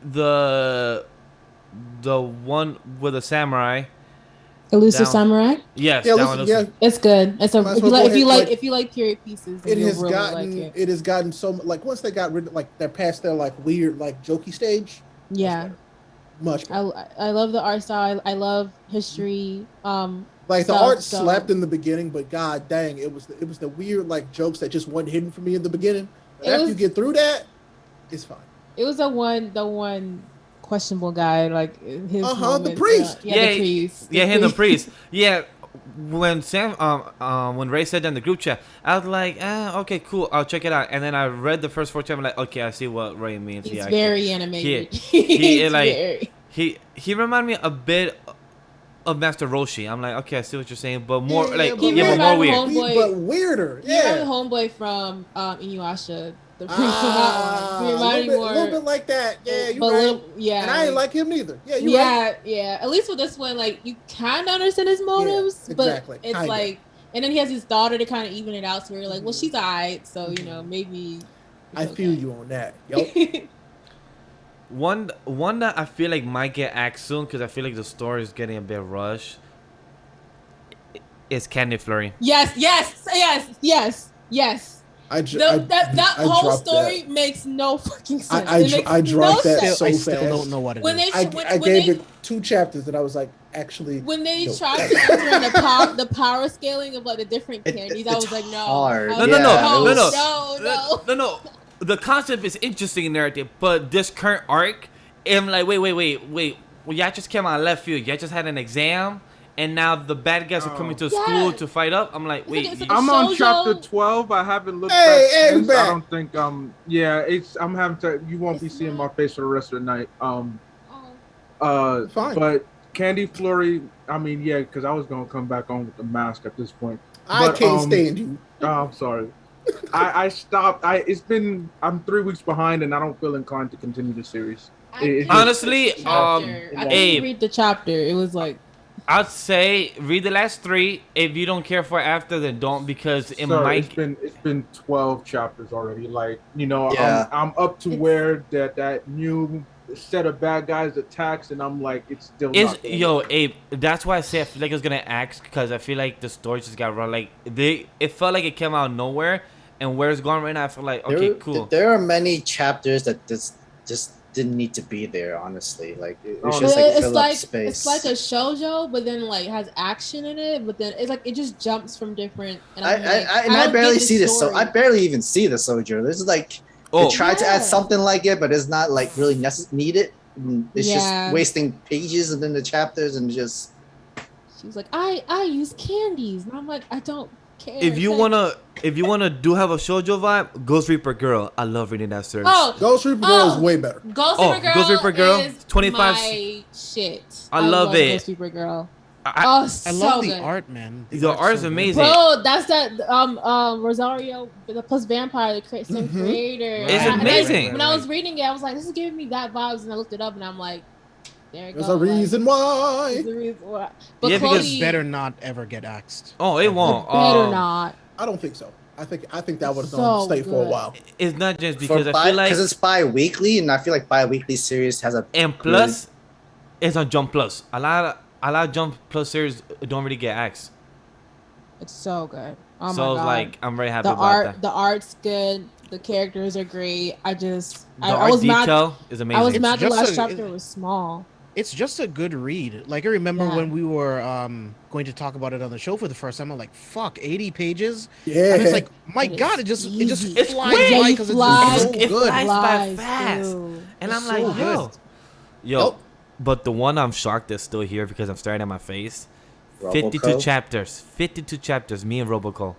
D: the the one with the samurai.
E: Elusive
D: Down.
E: Samurai.
D: Yes,
A: Yeah,
D: that one.
A: yeah.
E: It's good. It's a
A: Might as
E: if you
A: well
E: like
A: go ahead,
E: if you like period pieces, then
A: It
E: you'll
A: has
E: really
A: gotten
E: like
A: it has gotten so like once they got rid of like they're past their like weird like jokey stage.
E: Yeah.
A: Much better.
E: I love the art style. I love history.
A: Like the
E: stuff,
A: art
E: so-
A: slapped in the beginning, but god dang, it was the weird like jokes that just weren't hidden from me in the beginning. But after you get through that, it's fine.
E: It was the one questionable guy, like his
A: the priest.
E: the priest.
D: The priest. Yeah. When when Ray said that in the group chat, I was like, okay, cool, I'll check it out. And then I read the first 4 chapters. I'm like, okay, I see what Ray means.
E: He's very animated.
D: He reminded me a bit of Master Roshi. I'm like, okay, I see what you're saying, but more
A: Yeah,
D: like,
A: but
D: but more weird.
E: Homeboy,
A: but weirder.
E: He reminded Homeboy from Inuyasha. The priest from that one. He reminded me more.
A: A little bit like that. Yeah, you right.
E: Yeah,
A: and I ain't like him neither. Yeah, you right.
E: Yeah. At least with this one, like you kind of understand his motives,
A: exactly.
E: But it's
A: kinda.
E: like, and then he has his daughter to kind of even it out. So we're like, well, she's alright. So you know, maybe.
A: I feel you on that. Yep.
D: One that I feel like might get axed soon because I feel like the story is getting a bit rushed. Is Candy Flurry?
E: Yes. That whole story makes no fucking sense.
A: I dropped that so fast.
B: I still don't know what it is.
A: I gave it 2 chapters and I was like, actually.
E: When they tried to enter in the power scaling of like the different candies, I was like, no.
C: Hard.
D: No. The concept is interesting in narrative, but this current arc, I'm like, wait. Well, y'all just came out of left field. Y'all just had an exam. And now the bad guys are coming to school to fight up. I'm like, wait.
F: I'm on chapter 12. I haven't looked back since. I don't think I'm having to. You won't be seeing my face for the rest of the night.
A: Fine.
F: But Candy Flurry. I mean, yeah, because I was gonna come back on with the mask at this point.
A: I can't stand you.
F: Oh, I'm sorry. I stopped. I'm 3 weeks behind, and I don't feel inclined to continue the series.
D: Honestly,
E: I didn't read the chapter. It was like.
D: I'd say read the last 3. If you don't care for it after, then don't, because
F: it's been 12 chapters already. Like, you know, I'm up to where that new set of bad guys attacks, and I'm like, it's still.
D: Abe. That's why I say I feel like it's gonna axe, because I feel like the story just got run. Like it felt like it came out of nowhere, and where it's going right now, I feel like cool.
C: There are many chapters that just didn't need to be there, honestly. Like it's
E: just
C: like fill up space.
E: It's like a shoujo, but then like has action in it, but then it's like it just jumps from different. And
C: I barely see this, so I barely even see the sojo. This is like they try to add something like it, but it's not like really needed. It's just wasting pages and then the chapters and just.
E: She's like, I use candies, and I'm like, I don't.
D: If you wanna have a shoujo vibe, Ghost Reaper Girl. I love reading that series.
A: Ghost Reaper Girl is way better.
E: Ghost Reaper Girl is 25 my shit.
D: I love it.
E: Ghost Reaper Girl.
B: I love the art, man.
D: The art is amazing.
E: Bro, that's that Rosario plus Vampire, the same creator.
D: It's amazing.
E: When I was reading it, I was like, this is giving me that vibes, and I looked it up, and I'm like.
A: There's a reason why.
E: But
B: yeah,
E: Chloe,
B: because better not ever get axed.
D: Oh, it won't.
E: Better not.
A: I don't think so. I think that would have stay for a while.
D: It's not just because I feel like
C: because it's bi-weekly, and I feel like bi-weekly series has a
D: plus it's on Jump Plus. A lot of Jump Plus series don't really get axed.
E: It's so good. Oh my
D: God.
E: Like
D: I'm very happy about that.
E: The art's good. The characters are great. I was
D: detail is amazing.
E: I was mad the last chapter was small.
B: It's just a good read. Like I remember when we were going to talk about it on the show for the first time. I'm like, fuck, 80 pages.
A: Yeah.
B: And it's like, my God, it just flies by because it's so good.
D: It flies by fast. And I'm like, yo. But the one I'm shocked is still here because I'm staring at my face.
C: Roboco?
D: 52 chapters. 52 chapters. Me and Roboco.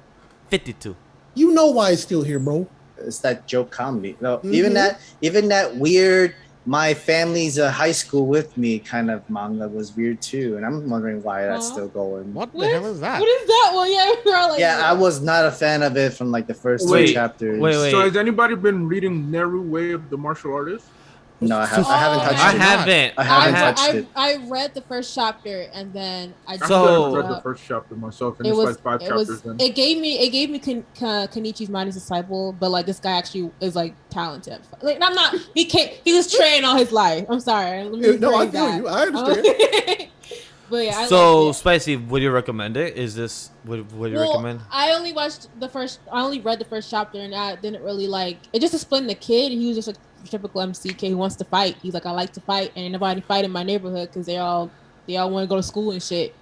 D: 52.
A: You know why it's still here, bro.
C: It's that joke comedy. No, even that weird. My family's high school with me kind of manga was weird too, and I'm wondering why that's still going.
B: What the hell is that?
E: What is that one? Yeah, we're like,
C: I was not a fan of it from like the first 2 chapters.
D: Wait.
F: So has anybody been reading Neru Way of the Martial Artist?
C: No, I haven't touched
D: I
C: it.
D: haven't.
C: I haven't touched it.
E: I read the first chapter and then I just
D: So-
F: read the first chapter myself, and
E: it
F: it's
E: was
F: like 5 chapters in.
E: it gave me Kenichi's mind as disciple, but like this guy actually is like talented. Like I'm not he was trained all his life. I'm sorry. Let me
A: No, I
E: rephrase
A: feel
E: that.
A: you. I understand.
E: But yeah, I
D: So,
E: liked it.
D: Spicy, would you recommend it? Is this would you recommend?
E: I only read the first chapter and I didn't really like it. Just explained the kid. He was just a typical MC kid who wants to fight. He's like, I like to fight, and nobody fight in my neighborhood because they all want to go to school and shit.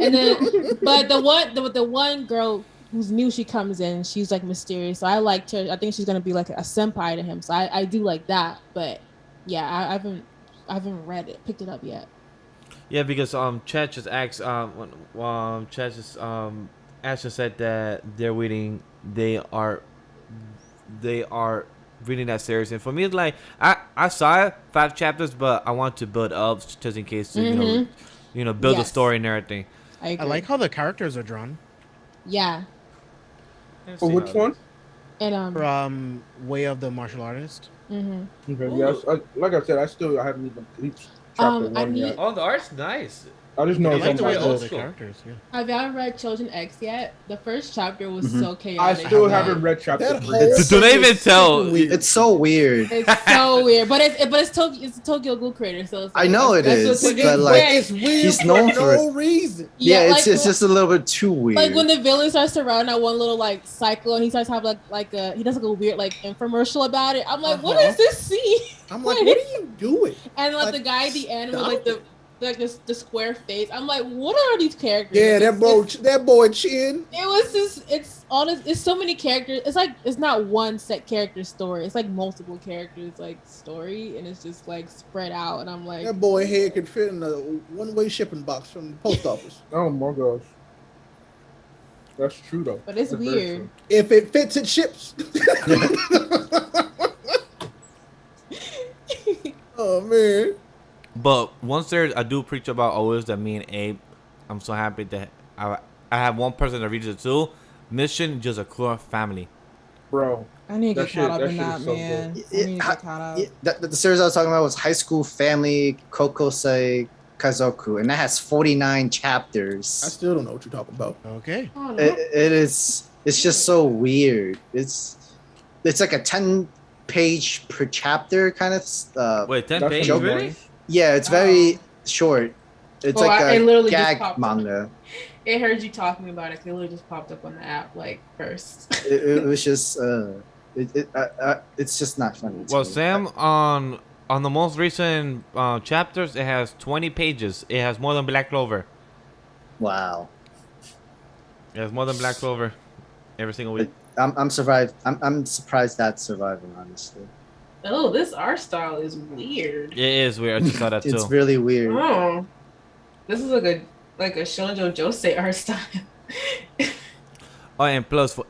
E: And then, but the one girl who's new, she comes in. She's like mysterious. So I liked her. I think she's gonna be like a senpai to him. So I do like that. But yeah, I haven't read it, picked it up yet.
D: Yeah, because Chad just asked Chad just Ashton said that they are reading that series, and for me it's like I saw it 5 chapters, but I want to build up just in case to build the story and everything.
E: I agree.
B: I like how the characters are drawn.
E: Yeah.
F: For which one?
E: And
B: From Way of the Martial Artist.
F: Okay, yes. Like I said, I haven't even reached chapter 1 yet.
D: Oh, the art's nice.
F: I just know
B: I
F: it's
B: like
F: on
B: the
F: my
B: way all
F: list.
B: the characters. Yeah.
E: have y'all read Children X yet? The first chapter was so
F: I
E: chaotic.
F: still haven't read chapter
A: That
F: 3.
A: whole
D: Do they even tell?
C: It's so weird.
E: It's so weird, but it's a Tokyo Ghoul creator, so it's
C: I know it
E: that's
C: is,
E: what's
C: but like
A: It's weird
C: he's
A: for
C: known for
A: no reason.
C: yeah,
E: like,
C: it's just a little bit too weird.
E: like when the villain starts to run that one little like cycle, and he starts to have he does like a weird like infomercial about it. I'm like, what is this scene?
A: I'm like, what are you doing?
E: And like the guy at the end with like the square face. I'm like, what are these characters?
A: Yeah, that boy Chin.
E: It was just it's so many characters. It's like it's not one set character story. It's like multiple characters like story, and it's just like spread out. And I'm like,
A: That boy head could fit in a one-way shipping box from the post office.
F: Oh my gosh. That's true though.
E: but it's
F: That's very
E: weird.
F: true.
A: If it fits, it ships. Oh man.
D: But once I do preach about always that me and Abe, I'm so happy that I have one person that reads it too. Mission just a core family.
F: Bro.
E: I need to
F: That
E: get
F: shit-
E: caught up
F: that
E: in
F: shit
E: that,
F: is so
E: man.
F: good.
E: I need to get caught up.
C: The series I was talking about was High School Family Kokosei Kazoku, and that has 49
A: I
C: chapters.
A: still don't know what you're talking about.
B: Okay.
E: I don't know.
C: It's just so weird. It's like a 10-page per chapter kind of
D: Wait, 10
F: That's
D: pages?
C: joke.
D: Really?
C: Yeah, it's very short. It's
E: Well,
C: like
E: it
C: a
E: literally just
C: gag
E: popped up.
C: manga.
E: It heard you talking about it. It literally just popped up on the app like first.
C: It was just it's just not funny. to
D: Well,
C: me.
D: Sam, on the most recent chapters, it has 20 pages. It has more than Black Clover.
C: Wow.
D: It has more than Black Clover every single week.
C: I'm survived. I'm surprised that's surviving, honestly.
E: Oh, this art style is weird.
D: It is weird. I just saw that too.
C: It's really weird.
E: Oh, this is like a Shoujo Josei art style.
D: Oh, and plus for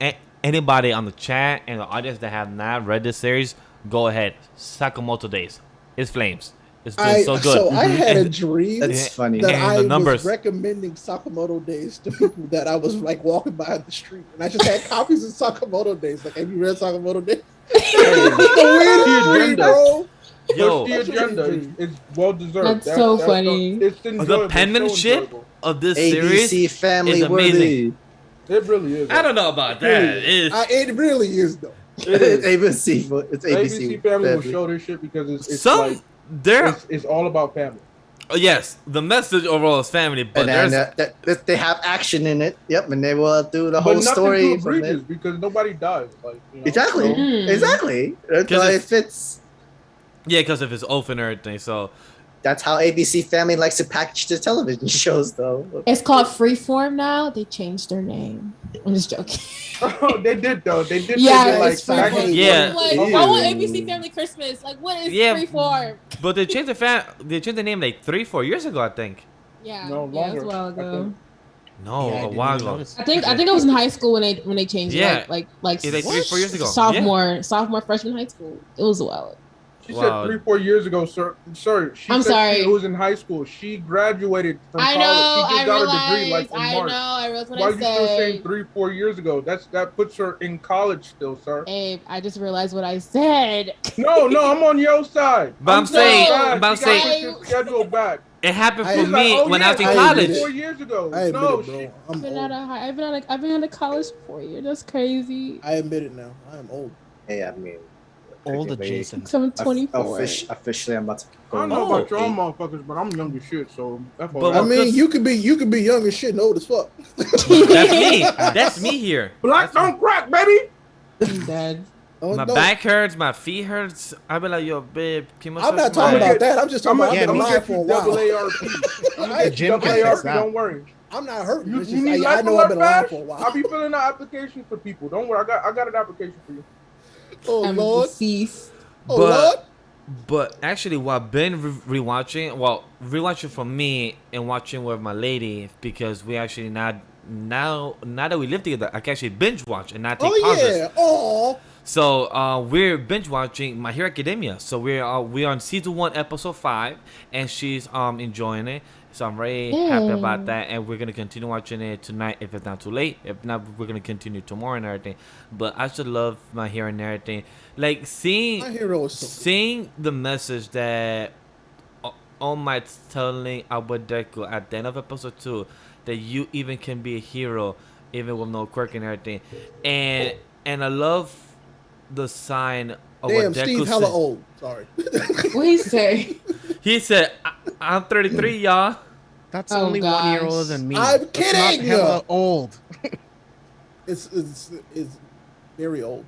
D: anybody on the chat and the audience that have not read this series, go ahead. Sakamoto Days. It's flames. It's doing so good.
A: So I had a
D: And-
A: dream
C: That's funny.
A: that
D: And
A: I
D: the numbers.
A: was recommending Sakamoto Days to people that I was like walking by the street, and I just had copies of Sakamoto Days. Like, have you read Sakamoto Days? The weirdest dream, bro.
D: Yo,
F: Push the agenda. It's well deserved.
E: That's so funny.
F: It's enjoyable.
D: the penmanship
F: So
D: of this series,
C: ABC family
D: is amazing.
C: worthy.
F: it really is.
D: I don't know about that.
A: It really is though.
F: It is.
C: It's
F: ABC family will show this shit because it's
D: Some
F: like
D: there.
F: it's all about family.
D: Yes, the message overall is family, but
C: And
D: there's
C: then they have action in it. Yep, and they will do the whole
F: But nothing
C: story
F: too
C: from
F: egregious
C: it.
F: because nobody dies. Like
C: Exactly.
F: so-
C: Exactly. That's
D: 'Cause
C: why it
D: it's-
C: fits.
D: yeah, because of his oath and everything. So
C: That's how ABC Family likes to package their television shows, though.
E: It's called Freeform now. They changed their name. I'm just joking.
F: They did though. They did.
E: Yeah,
F: they did, like
E: it's
F: back
E: Freeform.
F: in-
D: Yeah.
E: Like,
C: Ew.
E: I want ABC Family Christmas. Like, what is
D: Yeah.
E: Freeform?
D: but they changed the name like 3-4 years ago, I think.
E: Yeah,
F: No,
E: yeah, it was
F: longer,
E: a while
F: I
E: ago.
F: think.
D: No,
B: Yeah, I
D: a
B: didn't
D: while
B: even
D: ago.
B: notice.
E: I think I was in high school when they changed
D: Yeah.
E: it. Like
D: Yeah, like 3-4 years ago.
E: sophomore freshman high school. It was a while.
F: She said 3-4 years ago, sir. She
E: I'm
F: said
E: sorry.
F: She was in high school. She graduated from
E: I know.
F: college. She just got her degree like in
E: I
F: March.
E: know. I realized what
F: Why
E: I
F: are you
E: said.
F: still saying 3-4 years ago? That puts her in college still, sir.
E: Abe, I just realized what I said.
F: No, I'm on your side.
D: But I'm saying,
F: schedule back.
D: It happened for me when I was in
F: I
D: college.
F: 4 years ago.
A: I admit
F: No,
A: it, bro.
E: I've been out of college for 4 years. That's crazy.
A: I admit it now. I am old.
C: Hey, I mean,
B: Old adjacent.
E: So I'm 24.
C: Officially, I'm about to go.
F: I don't know about y'all motherfuckers, but I'm young as shit. So that's all.
A: I mean, you could be young as shit and old as fuck.
D: That's me. That's me here.
F: Black don't crack, baby.
E: I'm dead.
D: My back hurts, my feet hurts. I be like, yo, babe, can
A: I'm not talking about that. I'm just talking about I've been alive for a while.
F: I'm gym don't worry.
A: I'm not hurting.
F: You
A: just,
F: need
A: I know I've been alive for a while.
F: I'll be filling out applications for people. Don't worry, I got an application for you.
A: Oh
E: I'm
A: Lord.
E: deceased.
A: Oh Lord.
D: But actually, what I've been rewatching for me and watching with my lady, because we actually now that we live together, I can actually binge watch and not take pauses.
A: Yeah. Oh.
D: So we're binge watching My Hero Academia. So we're on season 1, episode 5, and she's enjoying it. So I'm very happy about that, and we're gonna continue watching it tonight if it's not too late. If not, we're gonna continue tomorrow and everything. But I should love My Hero and everything. Like seeing the message that All Might's telling Deku at the end of episode 2 that you even can be a hero even with no quirk and everything, and I love the sign of what Deku
A: Steve hella old. Sorry.
E: What he say?
D: He said, I'm 33, y'all.
B: That's only 1 year older than me.
A: I'm kidding.
B: Not hella old.
A: It's very old.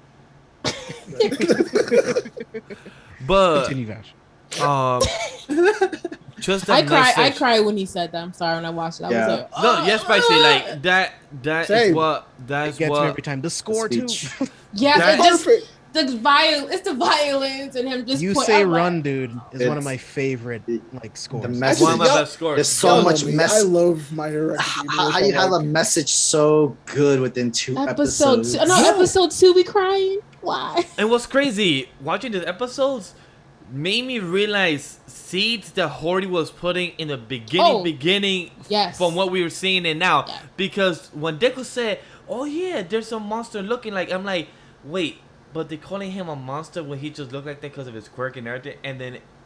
D: But
B: continue, Vash.
D: Just
E: I cried when he said that. I'm sorry when I watched it. I was like,
D: no, yes, Spicy, like that
A: Same.
D: is what that's
B: gets
D: what
B: me every time. The score too.
E: yeah,
A: perfect.
E: It's the violence and him just.
B: You say run, dude, is one of my favorite scores.
C: The
D: one
C: message,
D: of my best scores.
C: There's so much
A: I love My Hero Academia.
C: How you have a message so good within 2 episodes?
E: Episode 2 we crying. Why?
D: And what's crazy, watching the episodes made me realize seeds that Hori was putting in the beginning
E: yes.
D: from what we were seeing and now.
E: Yeah.
D: Because when Deku said, oh yeah, there's a monster looking like, I'm like, wait, but they're calling him a monster when he just looked like that because of his quirk and everything.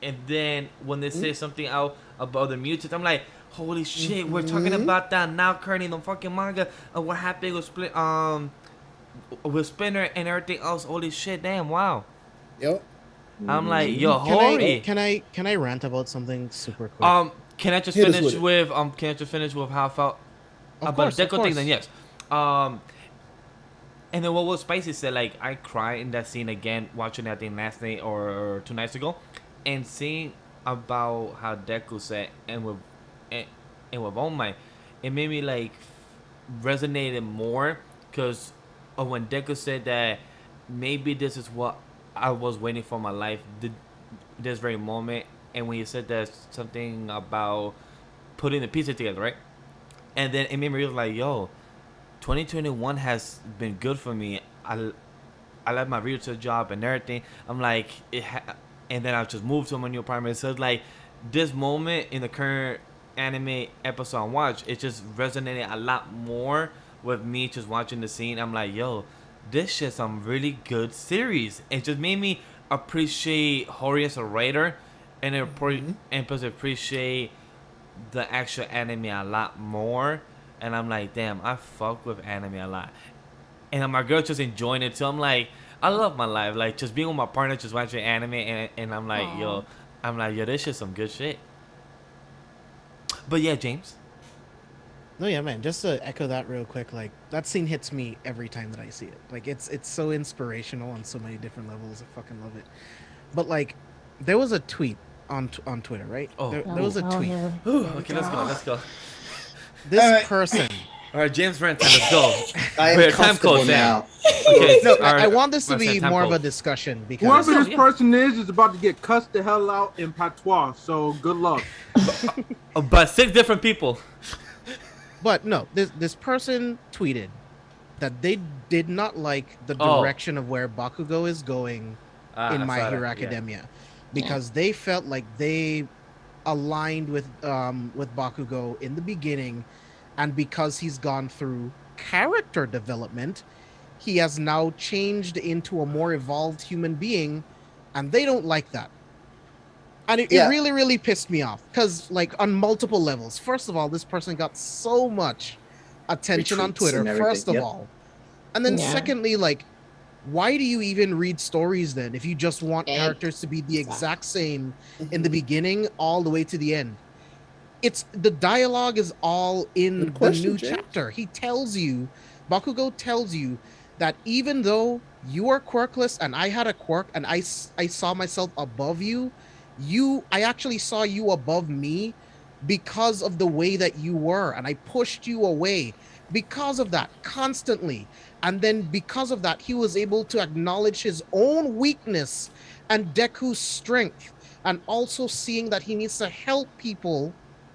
D: And then when they say something out about the mutants, I'm like, holy shit, we're talking about that now currently in the fucking manga of what happened with Spinner and everything else. Holy shit, damn, wow.
A: Yep.
D: I'm like, yo, Hori.
B: Can I rant about something super quick?
D: Can I just finish with how I felt about the Deku thing? Then yes. And then what Spicy said, like I cried in that scene again, watching that thing last night or 2 nights ago, and seeing about how Deku said and with All Might, it made me like resonated more because of when Deku said that maybe this is what I was waiting for my life, this very moment. And when you said that something about putting the pieces together, right? And then it made me realize, like, yo, 2021 has been good for me. I left my realtor job and everything. I'm like, and then I just moved to my new apartment. So it's like this moment in the current anime episode I watched, it just resonated a lot more with me just watching the scene. I'm like, yo, this shit's some really good series. It just made me appreciate Hori as a writer and plus appreciate the actual anime a lot more. And I'm like, damn, I fuck with anime a lot. And my girl just enjoying it too. I'm like, I love my life. Like, just being with my partner, just watching anime. And I'm like, yo, this shit's some good shit. But yeah, James.
B: No, yeah, man. Just to echo that real quick, like that scene hits me every time that I see it. Like it's so inspirational on so many different levels. I fucking love it. But like, there was a tweet on Twitter, right? There was a tweet.
D: Okay, let's go.
B: This person.
D: All right, James Rent, let's go.
C: I am comfortable now.
B: Okay, no, I want this to be more of a discussion because
F: whoever this person is about to get cussed the hell out in patois. So good luck.
D: But 6 different people.
B: But no, this person tweeted that they did not like the direction of where Bakugo is going in My Hero Academia. because they felt like they aligned with Bakugo in the beginning, and because he's gone through character development, he has now changed into a more evolved human being, and they don't like that. And it really, really pissed me off because, like, on multiple levels. First of all, this person got so much attention on Twitter, first of all. And then secondly, like, why do you even read stories then if you just want characters to be the exact same in the beginning all the way to the end? It's the dialogue is all in the new chapter. He tells you, Bakugo tells you that even though you are quirkless and I had a quirk and I saw myself above you, I actually saw you above me because of the way that you were, and I pushed you away because of that constantly. And then because of that, he was able to acknowledge his own weakness and Deku's strength, and also seeing that he needs to help people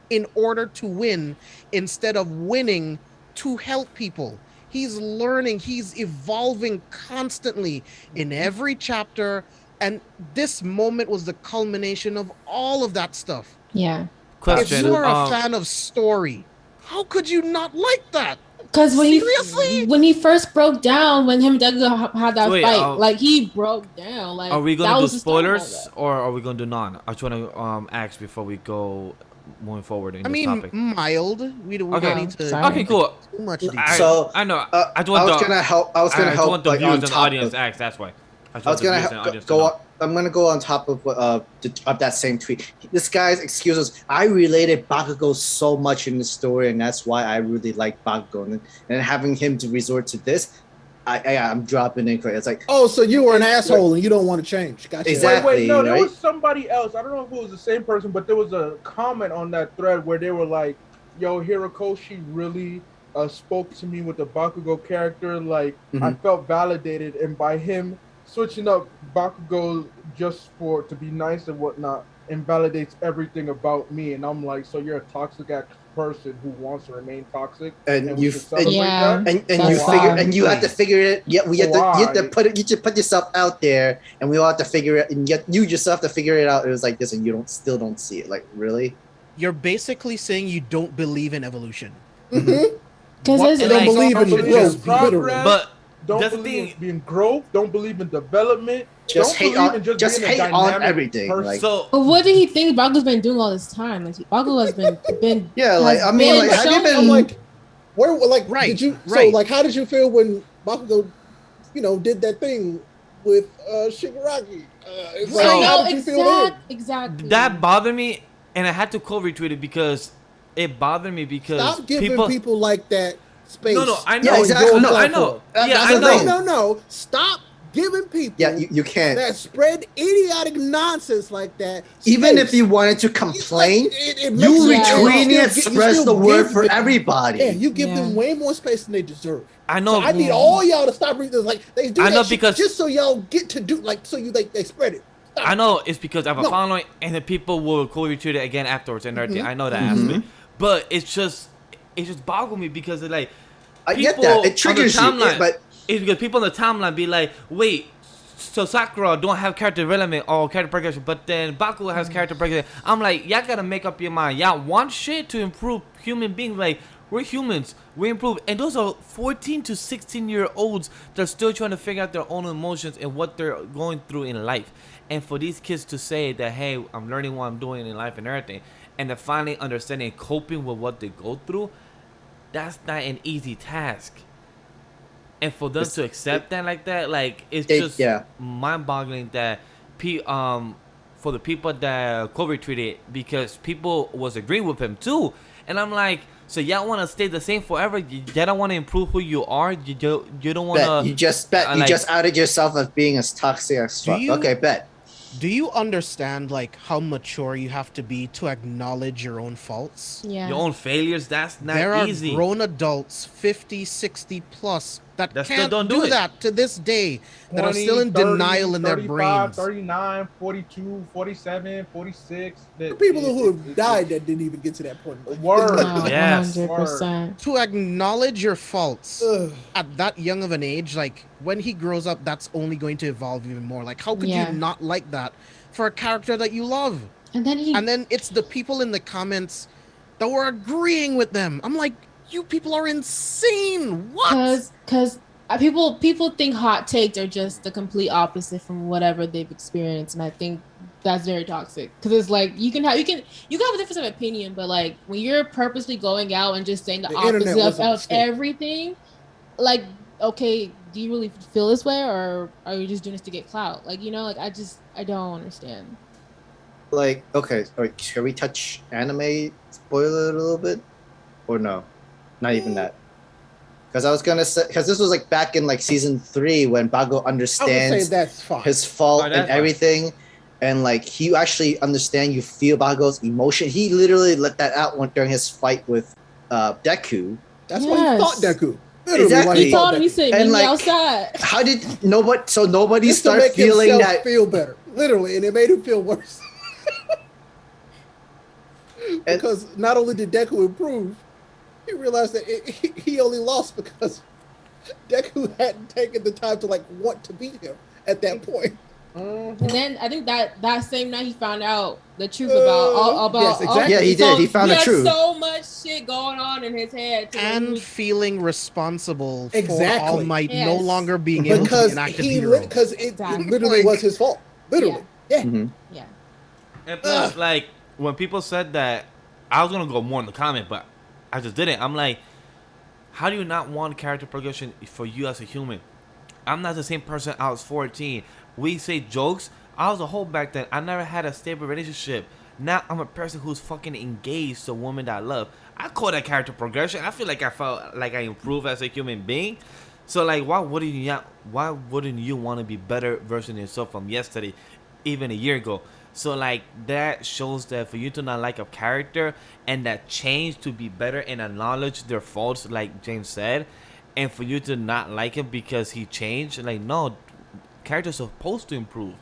B: in order to win instead of winning to help people. He's learning, he's evolving constantly in every chapter, and this moment was the culmination of all of that stuff.
E: Yeah.
D: Question.
B: If you are a fan of story, how could you not like that?
E: Because when he first broke down, when him and Deku had that fight, like he broke down. Like,
D: are we gonna do spoilers or are we gonna do none? I just want to ask before we go moving forward in this topic.
B: Mild. We don't need to.
D: Okay, cool.
B: Too much.
C: So
D: I know.
C: I was gonna help. I was gonna help.
D: Want the
C: like,
D: viewers
C: on
D: and
C: top
D: audience
C: of,
D: ask. That's why.
C: I was gonna go. I'm gonna go on top of of that same tweet. This guy's excuses. I related Bakugo so much in the story, and that's why I really like Bakugo. And having him to resort to this, I'm dropping in. It's like,
A: oh, so you were an asshole and you don't want to change. Gotcha.
C: Exactly.
F: Wait, no, there was somebody else. I don't know if it was the same person, but there was a comment on that thread where they were like, "Yo, Hirokoshi really spoke to me with the Bakugo character. Like, I felt validated, and by him switching up Bakugo just to be nice and whatnot invalidates everything about me." And I'm like, so you're a toxic person who wants to remain toxic,
C: and you have to figure it. Yeah, you have to put yourself out there, and we all have to figure it. And yet you yourself have to figure it out. It was like this, and you still don't see it. Like, really?
B: You're basically saying you don't believe in evolution.
E: Because
A: you don't believe in growth,
D: but
F: don't believe in growth. Don't believe in development.
C: Just hate on everything. Like,
E: so, what do he think Bakugo's been doing all this time? Like, Bakugo has been
A: yeah. Like, I mean, like, have you been like, where? Like,
B: right?
A: Did you? So, like, how did you feel when Bakugo, did that thing with Shigaraki? It's like, how did you feel
E: exactly.
D: That bothered me, and I had to retweet it because it bothered me because
A: stop giving people like that space.
D: No, I know.
C: Yeah, exactly.
D: No, I know.
A: I know. No. Stop giving people.
C: Yeah, you can't.
A: That spread idiotic nonsense like that.
C: Even if you wanted to complain, you retweet it, spread the word for everybody.
A: Yeah, you give them way more space than they deserve.
D: I know.
A: So I need all y'all to stop reading this. Like, they do that
D: because
A: just so y'all get to do, like, so they spread it.
D: I know it's because I have a following, and the people will retweet it again afterwards and everything. I know that aspect, but it just boggles me because it's like,
C: I get that it triggers you, but
D: it's because people on the timeline be like, wait, so Sakura don't have character development or character progression, but then Bakugo has character progression. I'm like, y'all gotta make up your mind. Y'all want shit to improve human beings. Like, we're humans, we improve, and those are 14 to 16-year-olds that are still trying to figure out their own emotions and what they're going through in life. And for these kids to say that, hey, I'm learning what I'm doing in life and everything, and they're finally understanding and coping with what they go through, that's not an easy task. And for them to accept that like that, like, it's just mind-boggling that for the people that retweeted, because people was agreeing with him too. And I'm like, so y'all want to stay the same forever? You don't want to improve who you are? You don't want to...
C: You just outed yourself as being as toxic as fuck. Okay, bet.
B: Do you understand, like, how mature you have to be to acknowledge your own faults?
E: Yeah.
D: Your own failures? That's not easy.
B: There are grown adults, 50, 60 plus, that can't
D: still don't do
B: that to this day, that are still in denial in their brains.
F: 39, 42, 47, 46.
A: The people who have died that didn't even get to that point.
F: Word.
D: Yes.
E: 100%.
B: To acknowledge your faults at that young of an age, like, when he grows up, that's only going to evolve even more. Like, how could you not like that for a character that you love.
E: And then
B: It's the people in the comments that were agreeing with them. I'm like, you people are insane. What?
E: Because people think hot takes are just the complete opposite from whatever they've experienced, and I think that's very toxic. Because it's like you can have a difference of opinion, but like when you're purposely going out and just saying the opposite of everything, like, okay, do you really feel this way, or are you just doing this to get clout? Like, like I don't understand.
C: Like, okay, can we touch anime spoiler a little bit, or no? Not even that. Because I was gonna say, because this was like back in like season 3 when Bago understands his fault and everything, and like he actually understand, you feel Bago's emotion. He literally let that out during his fight with Deku.
A: That's why he fought Deku.
C: Exactly.
E: He told him, he said, "Meet me outside."
C: How did nobody start feeling that?
A: Feel better, literally, and it made him feel worse. Because not only did Deku improve, he realized that he only lost because Deku hadn't taken the time to like want to beat him at that point.
E: And then I think that same night he found out the truth about
A: yes, exactly.
C: Yeah, he did. He found the truth.
E: He had so much shit going on in his head.
B: And feeling responsible for
A: Exactly.
B: All Might no longer being able to be an active hero.
A: Because it literally was his fault. Literally. Yeah.
C: Mm-hmm.
E: Yeah.
D: And plus, like, when people said that, I was going to go more in the comment, but I just didn't. I'm like, how do you not want character progression for you as a human? I'm not the same person I was 14. We say jokes. I was a hoe back then. I never had a stable relationship. Now I'm a person who's fucking engaged to a woman that I love. I call that character progression. I feel like I felt like I improved as a human being. So like, why wouldn't you want to be better version of yourself from yesterday, even a year ago? So like that shows that for you to not like a character and that change to be better and acknowledge their faults, like James said, and for you to not like him because he changed, like, no, characters are supposed to improve.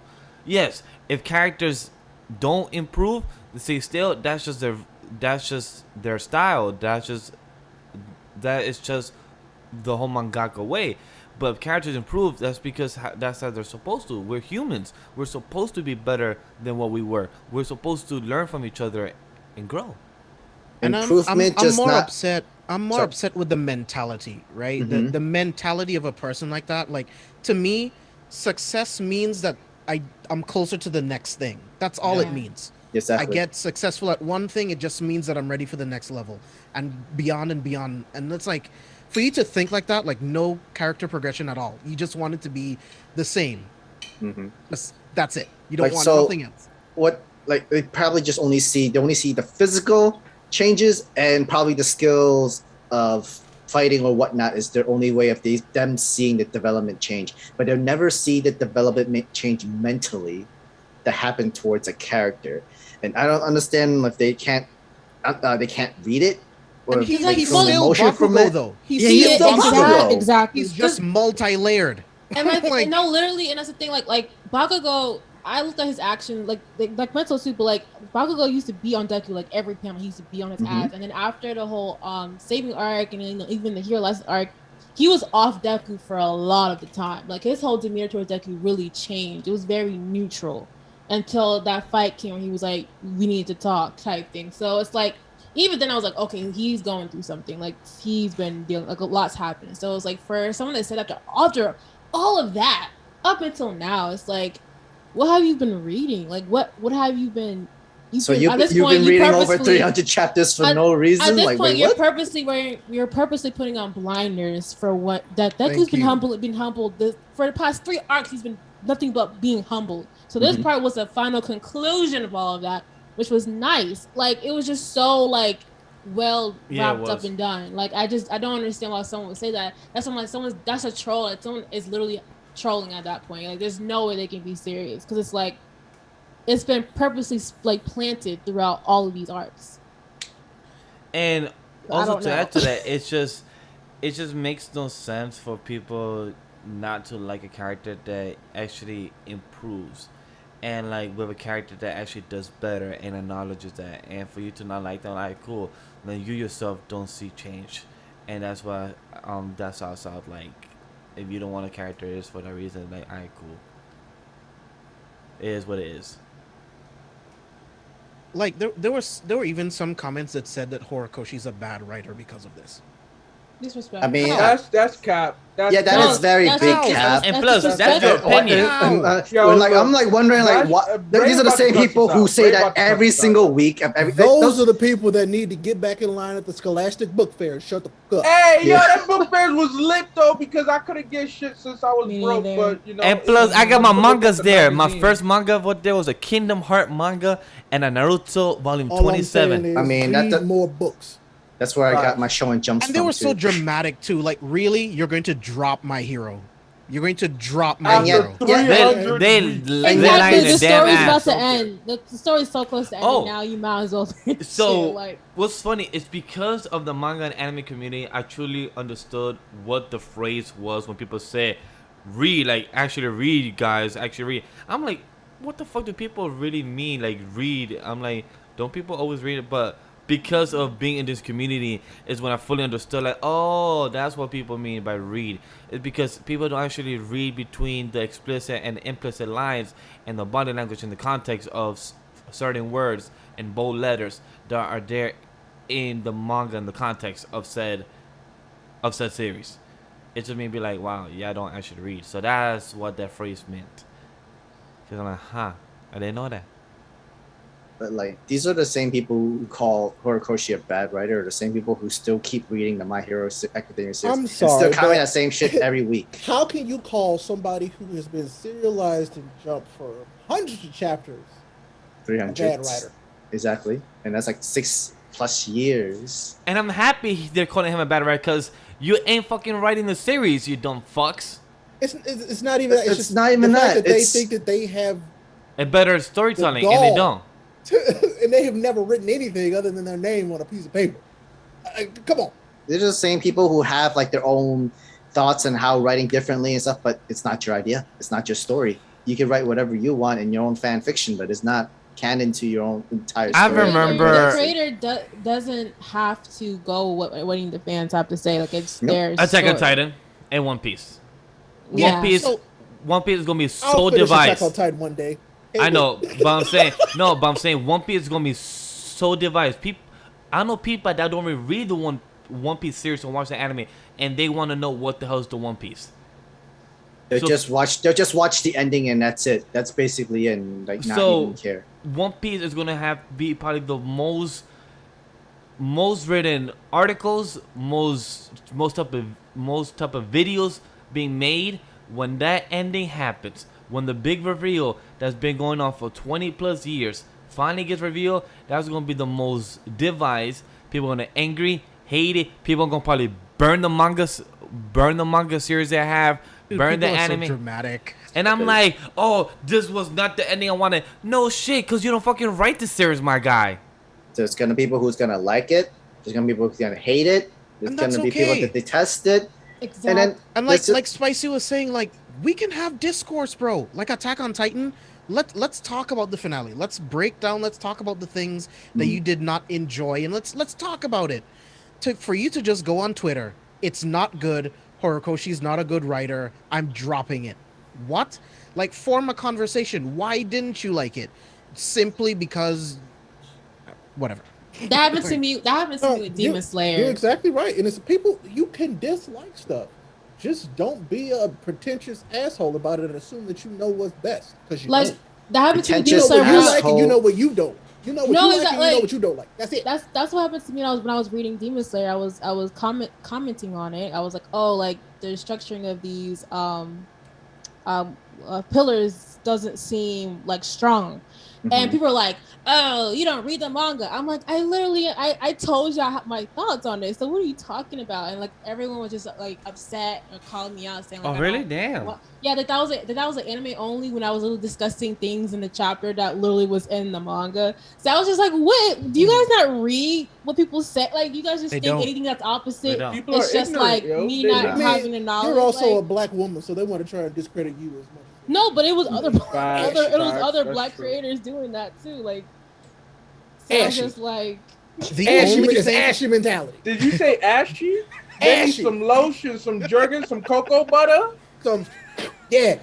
D: Yes, if characters don't improve, see, still that's just their style. That is just the whole mangaka way. But if characters improve, that's because that's how they're supposed to. We're humans. We're supposed to be better than what we were. We're supposed to learn from each other and grow.
B: And I'm more upset. I'm more upset with the mentality, right?
C: Mm-hmm.
B: The mentality of a person like that. Like, to me, success means that I'm closer to the next thing. That's all it means.
C: Exactly.
B: I get successful at one thing, it just means that I'm ready for the next level and beyond and beyond. And it's like, for you to think like that, like no character progression at all. You just want it to be the same.
C: Mm-hmm.
B: That's it. You don't want nothing else.
C: What, like, they probably just only see the physical changes, and probably the skills of fighting or whatnot is their only way of them seeing the development change. But they'll never see the development change mentally that happened towards a character. And I don't understand if they can't read it.
B: And he's still Bakugo, though.
C: He's still Bakugo.
E: Exactly.
B: He's just multi-layered.
E: And like, no, literally, and that's the thing. Like Bakugo, I looked at his action, like mental super. Like Bakugo used to be on Deku, like every panel he used to be on his ass. And then after the whole saving arc and even the Hero Lesson arc, he was off Deku for a lot of the time. Like his whole demeanor towards Deku really changed. It was very neutral until that fight came where he was like, "We need to talk" type thing. So it's like, even then I was like, okay, he's going through something. Like he's been dealing, like a lot's happening. So it's like, for someone that said after all of that up until now, it's like, what have you been reading? Like what have you been?
C: You've been reading over 300 chapters for no reason.
E: At this
C: like,
E: point, you're purposely putting on blinders for what Deku's been humbled. For the past 3 arcs, he's been nothing but being humbled. So this part was the final conclusion of all of that, which was nice. Like it was just so like well wrapped up and done. Like I don't understand why someone would say that. That's a troll. Like someone is literally trolling at that point. Like there's no way they can be serious, because it's like it's been purposely like planted throughout all of these arcs.
D: And also to add to that, it just makes no sense for people not to like a character that actually improves, and like with a character that actually does better and acknowledges that. And for you to not like them, like, cool, then you yourself don't see change. And that's why that's also like, if you don't want a character, it is for that reason. Like, alright, cool, it is what it is.
B: like there were even some comments that said that Horikoshi's a bad writer because of this.
E: Disrespect.
C: I mean,
F: that's cap.
C: that is
E: No,
C: very
E: that's
C: big
E: not-
C: cap.
D: And plus, that's your opinion.
C: I'm like wondering, like, what? These are the same people who say that every single week.
A: Those are the people that need to get back in line at the Scholastic Book Fair and shut the fuck up.
F: Hey, yo, that book fair was lit though because I couldn't get shit since I was
E: Me
F: broke.
E: neither.
F: But you know,
D: And plus, I got my mangas
F: the
D: there. My
F: magazine.
D: first manga what there was a Kingdom Heart manga and a Naruto volume
A: All I'm
D: 27.
A: saying is
C: I mean,
A: read more books.
C: That's where I got my Shonen Jumps
B: And they
C: from,
B: were so
C: too.
B: dramatic too. Like, really, you're going to drop my hero? You're going to drop my
C: And
B: hero?
C: yet-
F: They-
D: They
E: Exactly.
D: lying
E: The
D: their damn
E: story's about
D: ass.
E: to end. The story's so close to ending
D: Oh.
E: now. You might as well. finish
D: So
E: it, like,
D: what's funny is because of the manga and anime community, I truly understood what the phrase was when people say, "Read, like actually read, guys, actually read." I'm like, what the fuck do people really mean? Like read? I'm like, don't people always read it? But because of being in this community is when I fully understood, like, oh, that's what people mean by read. It's because people don't actually read between the explicit and implicit lines and the body language and the context of certain words and bold letters that are there in the manga and the context of said series. It just made me be like, wow, yeah, I don't actually read. So that's what that phrase meant. Because I'm like, huh, I didn't know that.
C: But like, these are the same people who call Horikoshi a bad writer, or the same people who still keep reading the My Hero Academia series.
A: I'm
C: and
A: sorry,
C: still commenting
A: but-
C: that same shit every week.
A: How can you call somebody who has been serialized in Jump for hundreds of chapters a
C: 300.
A: bad writer?
C: Exactly. And that's like 6+ years.
D: And I'm happy they're calling him a bad writer because you ain't fucking writing the series, you dumb fucks.
A: It's not even that.
C: It's
A: just
C: not even
A: the fact
C: that.
A: they
C: It's-
A: think that they have,
D: A better storytelling, and they don't.
A: and they have never written anything other than their name on a piece of paper. Come on.
C: They're just the same people who have like their own thoughts on how writing differently and stuff, but it's not your idea. It's not your story. You can write whatever you want in your own fan fiction, but it's not canon to your own entire story.
D: I remember-
E: the creator doesn't have to go what the fans have to say. Like, it's
C: Nope.
E: their
D: Attack on
E: story.
D: Titan and One Piece.
E: Yeah.
D: One Piece.
A: So-
D: One Piece is gonna be
A: I'll
D: so
A: finish Attack
D: divided.
A: on Titan one day. Hey,
D: I know, but I'm saying One Piece is gonna be so divided. People, I know people that don't even read the One Piece series and watch the anime, and they want to know what the hell is the One Piece.
C: They'll
D: So-
C: just watch the ending and that's it. That's basically it, and like not
D: So-
C: even care.
D: One Piece is gonna be probably the most written articles, most type of videos being made when that ending happens. When the big reveal that's been going on for 20+ years finally gets revealed, that's gonna be the most divided. People are gonna angry, hate it. People are gonna probably burn the manga series they have,
B: Dude,
D: burn the
B: people are so
D: anime.
B: dramatic.
D: And I'm like, oh, this was not the ending I wanted. No shit, because you don't fucking write the series, my guy.
C: There's gonna be people who's gonna like it. There's gonna be people who's gonna hate it. There's
B: And
C: gonna
B: that's
C: be people
B: okay.
C: that detest it.
E: Exactly.
C: And then
B: And like Spicy was saying, like, we can have discourse, bro. Like Attack on Titan. Let's talk about the finale. Let's break down. Let's talk about the things that you did not enjoy, and let's talk about it. For you to just go on Twitter, it's not good. Horikoshi's not a good writer. I'm dropping it. What? Like, form a conversation. Why didn't you like it? Simply because, whatever.
E: that happened to me. That happened to me with Demon
A: You're
E: Slayer.
A: exactly right. And it's people, you can dislike stuff. Just don't be a pretentious asshole about it and assume that you know what's best. Because you
E: Like,
A: don't.
E: that happened to me with
A: You
E: Demon
A: know what
E: Slayer.
A: you
E: Like,
A: like and you know what you don't. You know what
E: No,
A: you
E: it's
A: like
E: not
A: and you know
E: like-
A: what you don't like. That's it.
E: that's what happened to me when I was reading Demon Slayer. I was commenting on it. I was like, oh, like the structuring of these pillars doesn't seem like strong. And people are like, oh, you don't read the manga. I'm like, I told you I have my thoughts on this. So what are you talking about? And like everyone was just like upset or calling me out saying like,
D: Oh,
E: I
D: really?
E: don't-
D: Damn.
E: Well, yeah, that was an anime only when I was discussing things in the chapter that literally was in the manga. So I was just like, what? Do you guys not read what people say? Like, you guys just
B: They
E: think
B: don't.
E: anything that's opposite?
D: don't.
F: People
E: It's
F: are
E: just
F: ignorant,
E: like
F: yo.
E: me
F: They-
E: not
A: I mean,
E: having the knowledge.
A: you're also
E: like,
A: a black woman, so they want to try to discredit you as much.
E: no, but it was other
F: Facts,
E: other
F: that's
E: black
F: true.
E: creators doing that too. Like, so I was
A: Ashy.
E: just like,
B: The
A: Ashy,
B: only
A: it's
B: thing,
A: ashy mentality.
F: Did you say ashy? Maybe
A: Ashy.
F: some lotion, some Jergens, some cocoa butter.
A: Some, yeah,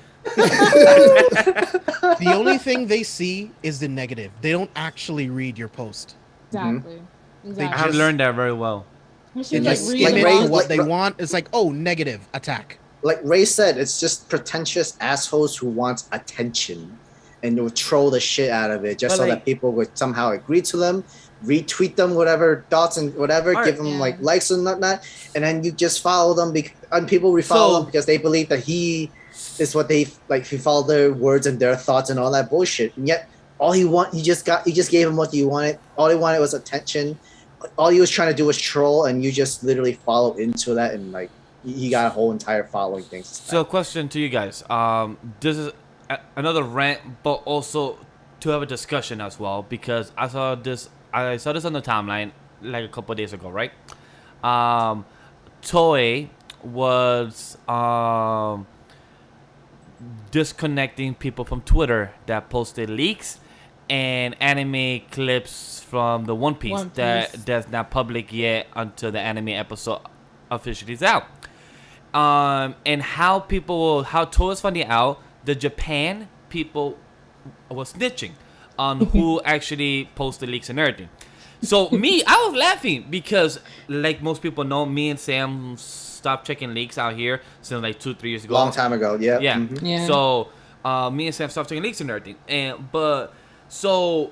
B: The only thing they see is the negative. They don't actually read your post.
E: Exactly.
B: They
D: I have learned that very well.
E: We
B: They
E: should
B: just
E: like
B: skim
E: read
B: it
C: Ray-
B: for what
C: like-
B: they want. It's like, oh, negative attack.
C: Like Ray said, it's just pretentious assholes who want attention and will troll the shit out of it just
D: But
C: so
D: like-
C: that people would somehow agree to them, retweet them, whatever thoughts and whatever,
D: Alright.
C: give them
E: Yeah.
C: like likes and whatnot, and then you just follow them and people refollow
D: So-
C: them because they believe that he is what they like. He followed their words and their thoughts and all that bullshit, and yet all you just gave him what you wanted. All he wanted was attention. All he was trying to do was troll, and you just literally follow into that, and like he got a whole entire following. Things.
D: So, question to you guys. This is another rant, but also to have a discussion as well, because I saw this on the timeline like a couple of days ago, right? Toei was disconnecting people from Twitter that posted leaks and anime clips from the One Piece,
E: One Piece.
D: that's not public yet until the anime episode officially is out. And how Toei was finding out the Japan people was snitching on who actually posted leaks and everything. So I was laughing because, like most people know, me and Sam stopped checking leaks out here since like 2-3 years ago.
C: Long time ago, yeah.
D: Yeah.
C: Mhm.
E: Yeah.
D: So me and Sam stopped checking leaks and everything. So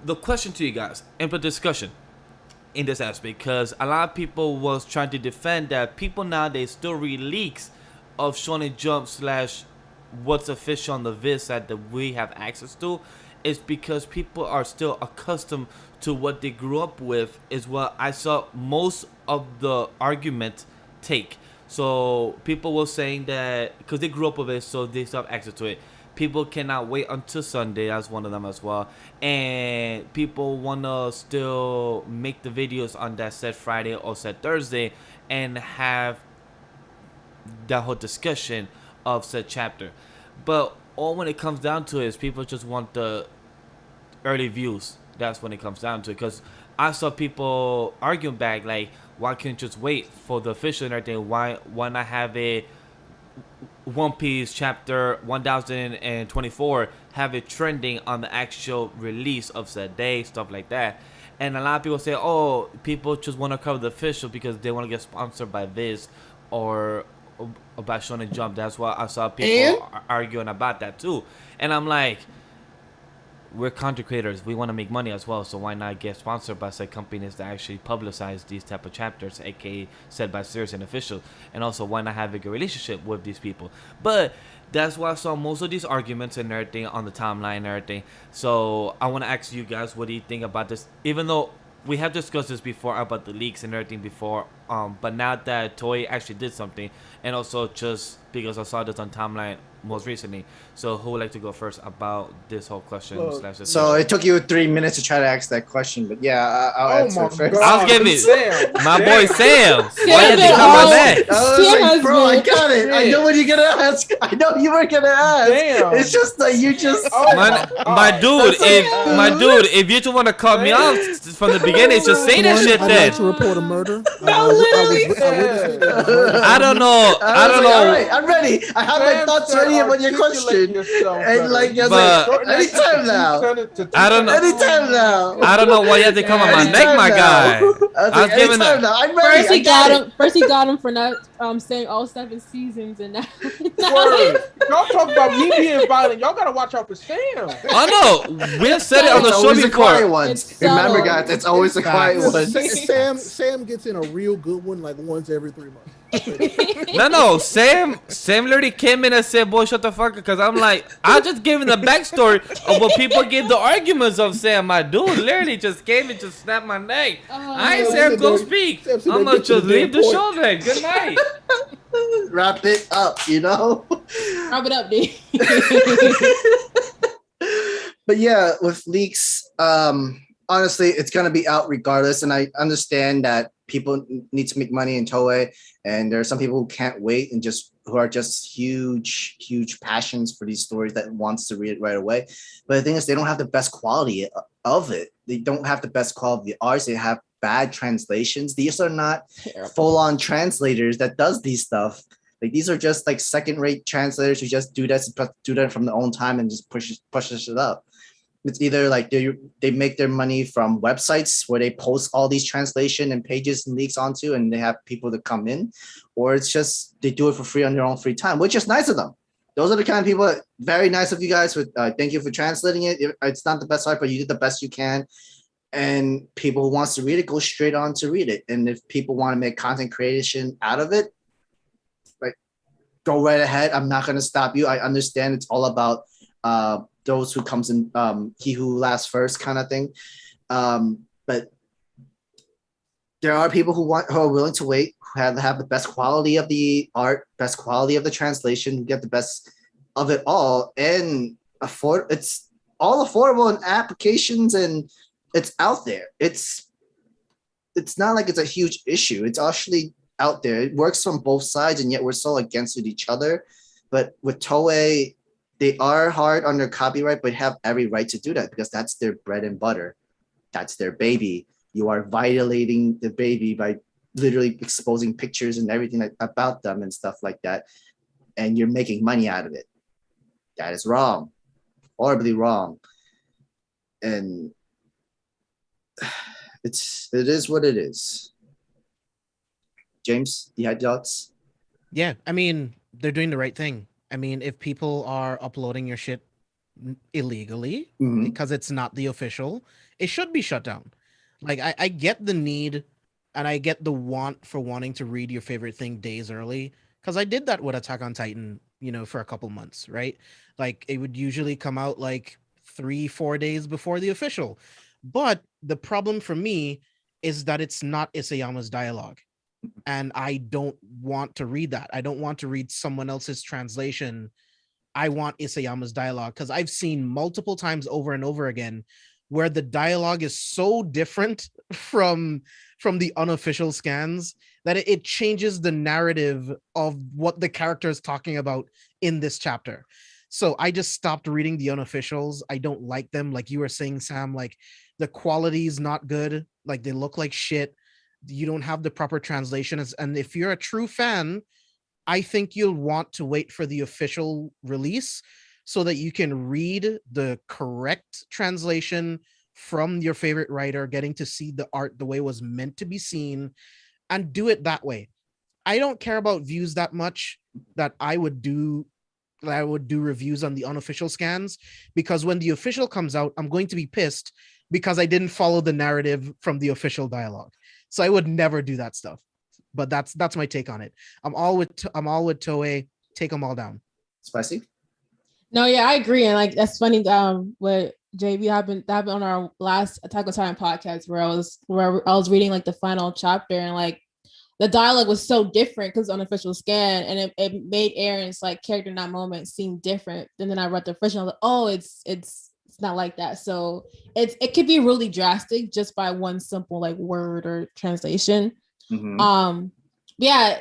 D: the question to you guys and the discussion in this aspect, because a lot of people was trying to defend that people nowadays still read leaks of Shonen Jump / what's official on the Viz side that we have access to, is because people are still accustomed to what they grew up with, is what I saw most of the argument take. So people were saying that because they grew up with it, so they still have access to it. People cannot wait until Sunday. That's one of them as well. And people want to still make the videos on that said Friday or said Thursday and have that whole discussion of said chapter. But all when it comes down to it is people just want the early views. That's when it comes down to it. Because I saw people arguing back, like, why can't you just wait for the official and everything? Why not have a One Piece chapter 1024, have it trending on the actual release of said day, stuff like that. And a lot of people say, oh, people just want to cover the official because they want to get sponsored by Viz or by Shonen Jump. That's why I saw people arguing about that too. And I'm like, we're content creators. We want to make money as well. So why not get sponsored by said companies that actually publicize these type of chapters, aka said by series and official. And also, why not have a good relationship with these people? But that's why I saw most of these arguments and everything on the timeline and everything. So I want to ask you guys, what do you think about this? Even though we have discussed this before about the leaks and everything before, but now that Toei actually did something, and also just because I saw this on timeline most recently. So who would like to go first about this whole question?
C: So it took you 3 minutes to try to ask that question, but yeah, I'll answer it first.
D: I was giving
F: Sam.
D: my boy Sam. Why you have to
E: Sam
D: come on
E: been
D: that?
C: I was
E: Sam
C: like,
E: has
C: bro, I
E: been-
C: got it. I know what you're gonna ask. I know you were gonna ask.
F: Damn.
C: It's just that you just.
F: Oh
D: My dude, if you just want to cut me off from the beginning, just say that shit
A: I'd
D: then.
A: like to report a murder.
E: literally.
D: I don't know. I don't
C: All
D: know.
C: right, I'm ready. I have my thoughts ready about your question. And like, I was
D: But-
C: like, anytime now.
D: I don't know.
C: Anytime now.
D: I don't know why you have to come on my
C: Anytime
D: neck, my
C: now.
D: guy.
C: I was
D: I
C: like,
D: was giving
C: anytime
D: a-
C: now. I'm ready.
E: First he
C: I got
E: got
C: it.
E: him. First he got him for not saying all 7 seasons, and now.
F: Word. Y'all talk about me being violent. Y'all gotta watch out for Sam.
D: I know. We have said it on the
C: It's
D: show
C: always the quiet
D: before.
C: ones.
E: It's
C: Remember,
E: subtle.
C: guys, it's always the quiet ones.
A: Sam gets in a real good one like once every 3 months.
D: No. Sam literally came in and said, boy, shut the fuck up. Because I'm like, I just gave him the backstory of what people give the arguments of Sam. My dude literally just came and just snapped my neck. I ain't Sam, go speak.
A: Sam said
D: I'm
A: they
D: going
A: get
D: to
A: to
D: just
A: the
D: leave the
A: damn
D: show then. Good night.
C: Wrap it up, you know?
E: Wrap it up, D.
C: But yeah, with leaks, honestly, it's gonna be out regardless. And I understand that people need to make money in Toei, and there are some people who can't wait and who are just huge passions for these stories that wants to read it right away. But the thing is, they don't have the best quality of it. They don't have the best quality of the arts. They have bad translations. These are not full-on translators that does these stuff. Like these are just like second-rate translators who just do that from their own time and just pushes it up. It's either like they make their money from websites where they post all these translation and pages and leaks onto, and they have people to come in, or it's just they do it for free on their own free time, which is nice of them. Those are the kind of people. Very nice of you guys. Thank you for translating it. It's not the best art, but you did the best you can. And people who wants to read it, go straight on to read it. And if people want to make content creation out of it, like go right ahead. I'm not going to stop you. I understand it's all about those who comes in, he who laughs first kind of thing. But there are people who are willing to wait, who have the best quality of the art, best quality of the translation, get the best of it all, and it's all affordable in applications, and it's out there. It's not like it's a huge issue. It's actually out there. It works from both sides, and yet we're so against each other. But with Toei, they are hard on their copyright, but have every right to do that because that's their bread and butter. That's their baby. You are violating the baby by literally exposing pictures and everything about them and stuff like that. And you're making money out of it. That is wrong. Horribly wrong. And it is what it is. James, you had thoughts?
B: Yeah, I mean, they're doing the right thing. I mean, if people are uploading your shit illegally because it's not the official, it should be shut down. Like, I get the need and I get the want for wanting to read your favorite thing days early, because I did that with Attack on Titan, for a couple months, right? Like, it would usually come out like 3-4 days before the official. But the problem for me is that it's not Isayama's dialogue. And I don't want to read that. I don't want to read someone else's translation. I want Isayama's dialogue, because I've seen multiple times over and over again where the dialogue is so different from the unofficial scans that it changes the narrative of what the character is talking about in this chapter. So I just stopped reading the unofficials. I don't like them. Like you were saying, Sam, like the quality is not good. Like they look like shit. You don't have the proper translations. And if you're a true fan, I think you'll want to wait for the official release so that you can read the correct translation from your favorite writer, getting to see the art the way it was meant to be seen, and do it that way. I don't care about views that much that I would do reviews on the unofficial scans, because when the official comes out, I'm going to be pissed because I didn't follow the narrative from the official dialogue. So I would never do that stuff. But that's my take on it. I'm all with Toei. Take them all down.
C: Spicy?
E: No, yeah, I agree. And like that's funny. What JB happened on our last Attack on Titan podcast where I was reading like the final chapter, and like the dialogue was so different because unofficial scan, and it made Aaron's like character in that moment seem different. And then I read the official, I was like, oh, it's not like that. So it could be really drastic just by one simple like word or translation. Yeah,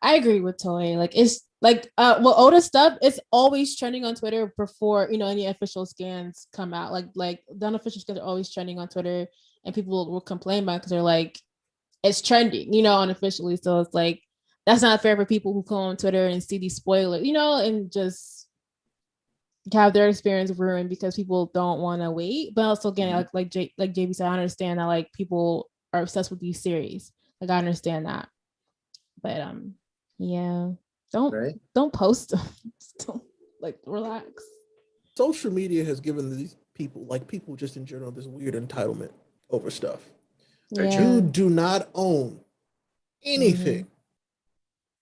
E: I agree with Toei. Like it's like Oda stuff, it's always trending on Twitter before any official scans come out. Like the unofficial scans are always trending on Twitter, and people will complain about it because they're like, it's trending, unofficially. So it's like that's not fair for people who come on Twitter and see these spoilers, and just have their experience ruined because people don't want to wait. But also again, like JB said, I understand that like people are obsessed with these series. Like I understand that, but yeah, don't post them. Don't, like, relax.
A: Social media has given these people just in general this weird entitlement over stuff.
E: Yeah.
A: You do not own anything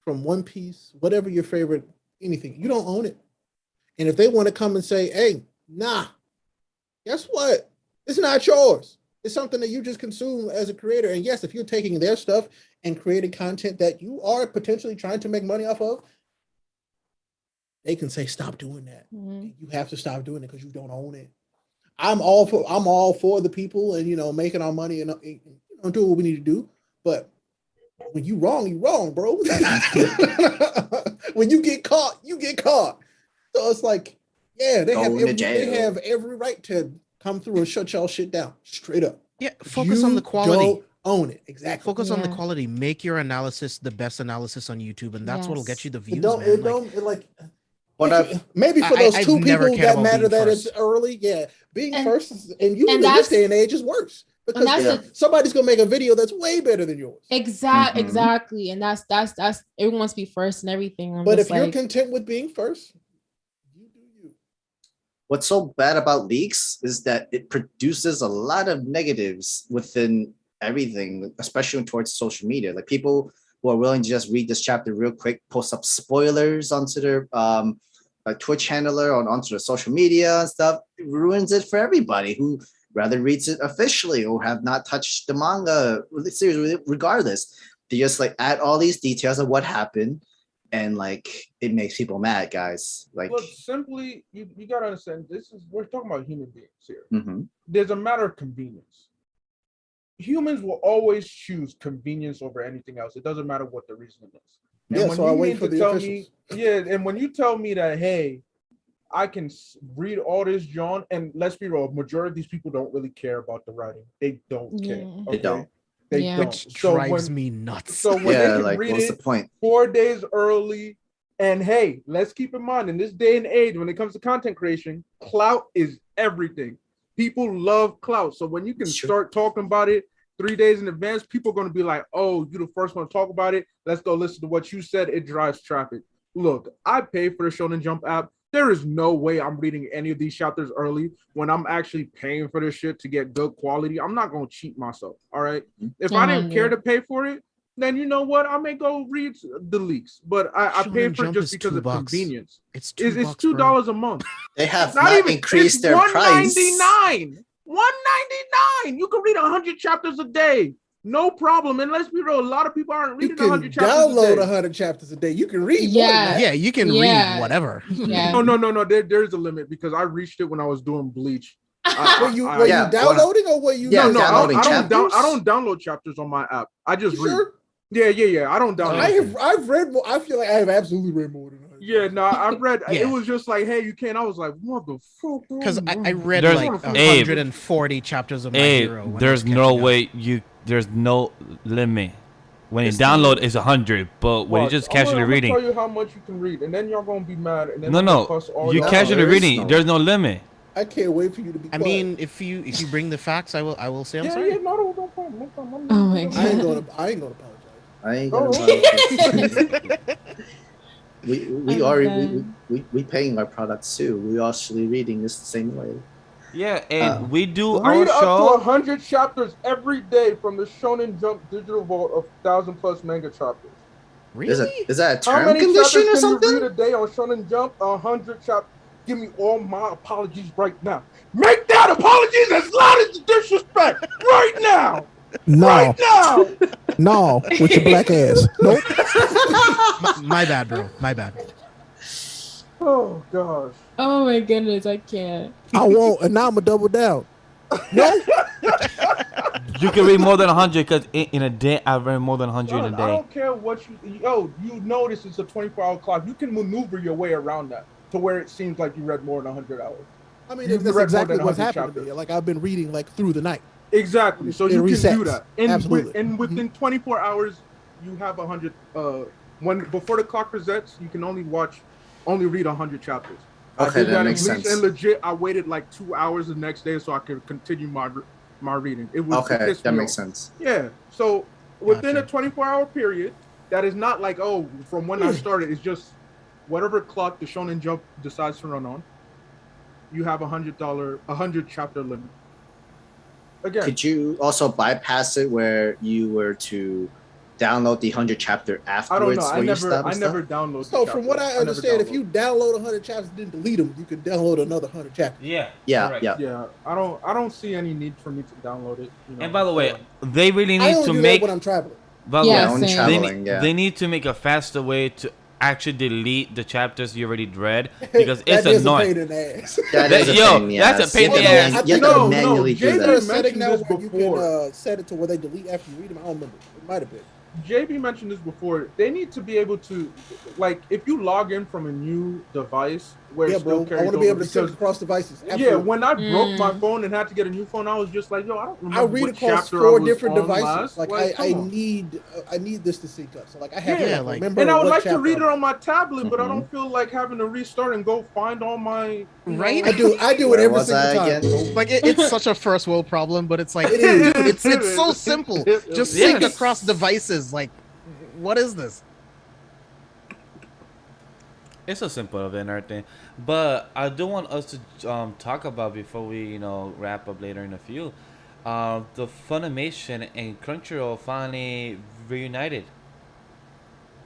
A: from One Piece, whatever your favorite anything. You don't own it. And if they want to come and say, "Hey, nah," guess what? It's not yours. It's something that you just consume as a creator. And yes, if you're taking their stuff and creating content that you are potentially trying to make money off of, they can say, stop doing that. You have to stop doing it because you don't own it. I'm all for the people and making our money and doing what we need to do. But when you wrong, bro. When you get caught, you get caught. So it's like, yeah, they have every right to come through and shut y'all shit down straight up.
B: Yeah, focus on the quality.
A: Own it. Exactly.
B: Focus on the
E: Yeah.
B: quality. Make your analysis the best analysis on YouTube, and that's what'll get you the views.
A: It don't.
B: Man.
A: It don't. It like.
C: What
A: Maybe for those
B: I've
A: two
B: never
A: people
B: cared
A: that
B: about
A: matter
B: being
A: that
B: first.
A: it's early, yeah, being
E: And-
A: first, and usually in
E: that's-
A: this day and age is worse because
E: that's
A: somebody's gonna make a video that's way better than yours.
C: Mhm.
E: Exactly, and that's everyone wants to be first and everything. I'm
A: But
E: just
A: if you're
E: like,
A: content with being first, you do you.
C: What's so bad about leaks is that it produces a lot of negatives within everything, especially towards social media. Like people who are willing to just read this chapter real quick, post up spoilers onto their Twitch handler or onto the social media and stuff. It ruins it for everybody who rather reads it officially or have not touched the manga series regardless. They just like add all these details of what happened, and like it makes people mad, guys. Like,
F: Look, simply, you gotta understand. We're talking about human beings here.
C: mhm.
F: There's a matter of convenience. Humans will always choose convenience over anything else. It doesn't matter what the reason is. And
A: Yeah,
F: when
A: so I
F: you
A: wait
F: mean
A: for
F: to
A: the
F: tell
A: officials.
F: me, yeah, and when you tell me that, hey, I can read all this, John, and let's be real, majority of these people don't really care about the writing. They don't care.
E: Yeah.
C: They don't.
F: They
E: Yeah.
F: don't.
B: Which
F: So
B: drives
F: when,
B: me nuts.
F: so when
C: Yeah,
F: they can
C: like
F: read
C: what's the
F: it
C: point?
F: 4 days early, and hey, let's keep in mind, in this day and age, when it comes to content creation, clout is everything. People love clout. So when you can
C: Sure.
F: start talking about it 3 days in advance, people are going to be like, oh, you the first one to talk about it. Let's go listen to what you said. It drives traffic. Look, I pay for the Shonen Jump app. There is no way I'm reading any of these chapters early when I'm actually paying for this shit to get good quality. I'm not going to cheat myself. All right. If I didn't care to pay for it, then you know what? I may go read the leaks, but I pay
B: Shonen
F: for it
B: Jump
F: just
B: is
F: because of
B: $2.
F: convenience.
B: It's
F: It's
B: $2.
F: $2 a month.
C: They have
F: Not
C: not
F: even
C: increased
F: it's
C: their price.
F: $1.99. $1.99. You can read 100 chapters a day. No problem. And let's be real, a lot of people aren't
A: You
F: reading
A: can
F: 100 chapters a
A: download
F: day.
A: 100 chapters a day. You can read more than
E: Yeah.
A: that.
B: Yeah, you can
E: Yeah.
B: read whatever.
E: Yeah.
F: No. There's a limit because I reached it when I was doing Bleach.
A: Were you
C: Yeah,
A: downloading or were you?
C: Yeah,
F: No,
C: downloading
F: I
C: chapters?
F: don't download chapters on my app. I just
A: You
F: read.
A: sure?
F: Yeah. I don't download.
A: I've read more. I feel like I have absolutely read more than 100.
F: Yeah, no, I've read.
B: Yeah.
F: It was just like, hey, you can't. I was like, what the fuck?
B: Because I read
D: There's-
B: like
D: Abe.
B: 140 chapters of My
D: Hey,
B: Hero. when I
D: there's
B: was
D: no
B: catching up.
D: way there's no limit. When you
C: It's
D: download, it's 100, but when you're
F: Watch,
D: just
F: I'm gonna
D: casually reading,
F: tell you how much you can read, and then y'all gonna be mad. And then
D: no,
F: I'm gonna cuss all
D: you
F: y'all
D: casually
C: there is
D: reading.
C: no-
D: There's no limit.
A: I can't wait for you to be.
B: I
A: quiet.
B: mean, if you bring the facts, I will say I'm
F: Yeah,
B: sorry.
F: no problem.
E: Oh my
A: I ain't
E: God.
A: gonna apologize.
C: I ain't
F: Oh.
C: gonna we
E: Oh,
C: are
E: God.
C: we paying our products too. We actually reading this the same way.
D: Yeah, and we do our
F: Read up to
D: show.
F: 100 chapters every day from the Shonen Jump digital vault of 1,000+ manga chapters.
B: Really?
C: Is that a
F: How
C: term
F: many
C: condition
F: chapters
C: or
F: can you
C: something?
F: read a day on Shonen Jump? 100 chapters. Give me all my apologies right now. Make that apologies as loud as the disrespect right now.
A: No,
F: Right now.
A: no, with your black ass. Nope.
B: My bad, bro. My bad.
F: Oh gosh.
E: Oh my goodness, I can't.
A: I won't, and now I'm gonna double down. No,
D: You can read more than 100 because in a day I've read more than 100 in
F: Son,
D: a
F: I
D: day.
F: don't care what you notice it's a 24-hour clock. You can maneuver your way around that to where it seems like you read more than 100 hours.
A: I mean
F: You've
A: that's
F: read
A: exactly
F: more than
A: what's
F: 100
A: happened to me.
F: chapters.
A: Like I've been reading like through the night.
F: Exactly. So
A: It
F: you can do
A: resets.
F: that.
A: Absolutely.
F: And within 24 hours, you have 100. When before the clock resets, you can only read 100 chapters. I
C: Okay,
F: did
C: that
F: in
C: makes
F: Bleach,
C: sense.
F: And legit, I waited like 2 hours the next day so I could continue my reading. It was it
C: Okay,
F: pissed
C: that
F: me
C: makes
F: off.
C: sense.
F: Yeah. So within
B: Gotcha.
F: a 24-hour period, that is not like, oh, from when I started, it's just whatever clock the Shonen Jump decides to run on. You have $100 chapter limit. Again,
C: Could you also bypass it where you were to download the 100 chapter
F: I don't
C: afterwards?
F: know.
C: where you stop
F: I
C: and
F: never
C: stuff?
F: download.
A: So
F: the
A: from what I
F: chapters. never
A: understand, if
F: download.
A: you download 100 chapters and didn't delete them, you could download another 100 chapters.
D: Yeah.
C: Yeah,
D: correct.
C: yeah.
F: Yeah, I don't see any need for me to download it. You know,
D: And by the way,
F: so-
D: they really
A: I
D: need
A: only
D: to
A: do
D: make.
A: that when I'm traveling.
D: By the
E: Yeah,
D: way,
C: Yeah, only
E: same.
C: traveling, yeah.
D: they need to make a faster way to actually delete the chapters you already read because it's
A: That is a
D: annoying.
A: pain in the ass.
C: That
D: That-
C: is a
D: yo,
C: pain, yeah.
D: that's a pain in the
C: You have
D: ass.
C: to you have
F: No,
C: to manually
F: Jay
C: do
A: Is there
F: did
C: that.
A: a setting now
F: mentioned
A: where
F: this
A: you can
F: before.
A: set it to where they delete after you read them? I don't remember. It might have been.
F: JB mentioned this before. They need to be able to, like, if you log in from a new device, where
A: Yeah,
F: it still
A: bro. I
F: carries
A: want to be able
F: over
A: to sync
F: because
A: across devices.
F: yeah,
A: Absolutely.
F: when I broke my phone and had to get a new phone, I was just like, yo, I don't remember
A: I read
F: what
A: across
F: chapter I
A: 4
F: was
A: different
F: on
A: devices.
F: last.
A: Like I need this to sync up. So like I have
F: Yeah,
A: to
B: like-
A: remember.
F: And I would
A: what
F: like to
A: chapter
F: read it
A: I'm
F: on my tablet, but I don't feel like having to restart and go find all my
B: Right?
A: I do it
C: Where
A: every
C: was
A: single
C: I
A: time.
C: again?
A: bro.
B: Like it's such a first world problem, but it's like,
A: It is.
B: dude, it's so simple. Just
D: Yes.
B: sync across devices. Like, what is this?
D: It's so simple of it and everything. But I do want us to talk about before we wrap up later in a few. The Funimation and Crunchyroll finally reunited.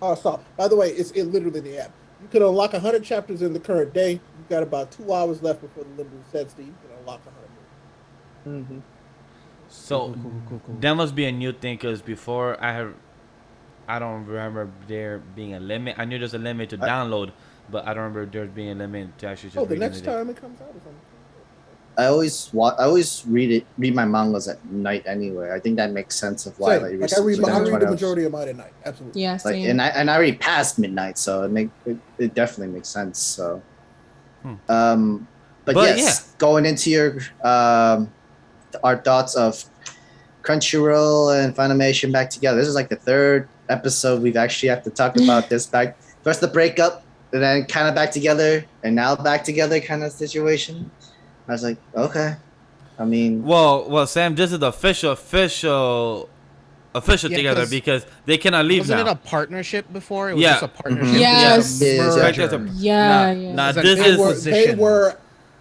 A: Oh, stop. By the way, it's literally in the app. You can unlock 100 chapters in the current day. You've got about 2 hours left before the limit sets. You can unlock 100 more.
D: So
B: Cool.
D: that must be a new thing because before I don't remember there being a limit. I knew there's a limit to download, but I don't remember there being a limit to actually just
A: Oh, the
D: read
A: next
D: it.
A: time it comes out or something.
C: I always read my mangas at night anyway. I think that makes sense of why
A: Same.
C: like,
A: Like I read
C: 20
A: the
C: hours.
A: majority of mine at night. Absolutely.
E: Yeah,
C: Like
E: same.
C: and I read past midnight, so it definitely makes sense. So, but
D: But
C: yes, going into your our thoughts of Crunchyroll and Funimation back together. This is like the third episode we've actually have to talk about this back. First the breakup, and then kind of back together, and now back together kind of situation. I was like, okay. I mean,
D: Well, Sam, this is the official
B: Yeah,
D: together
B: 'cause
D: because they cannot leave
B: Wasn't
D: now.
B: it a partnership before? It was
D: Yeah.
B: just a partnership.
E: Yes.
B: It was a
C: Yes.
D: Right,
B: merger.
D: there's a-
E: Yeah,
D: Nah,
E: yeah.
D: nah,
B: It's an
D: this
A: They
D: is
A: were
B: acquisition.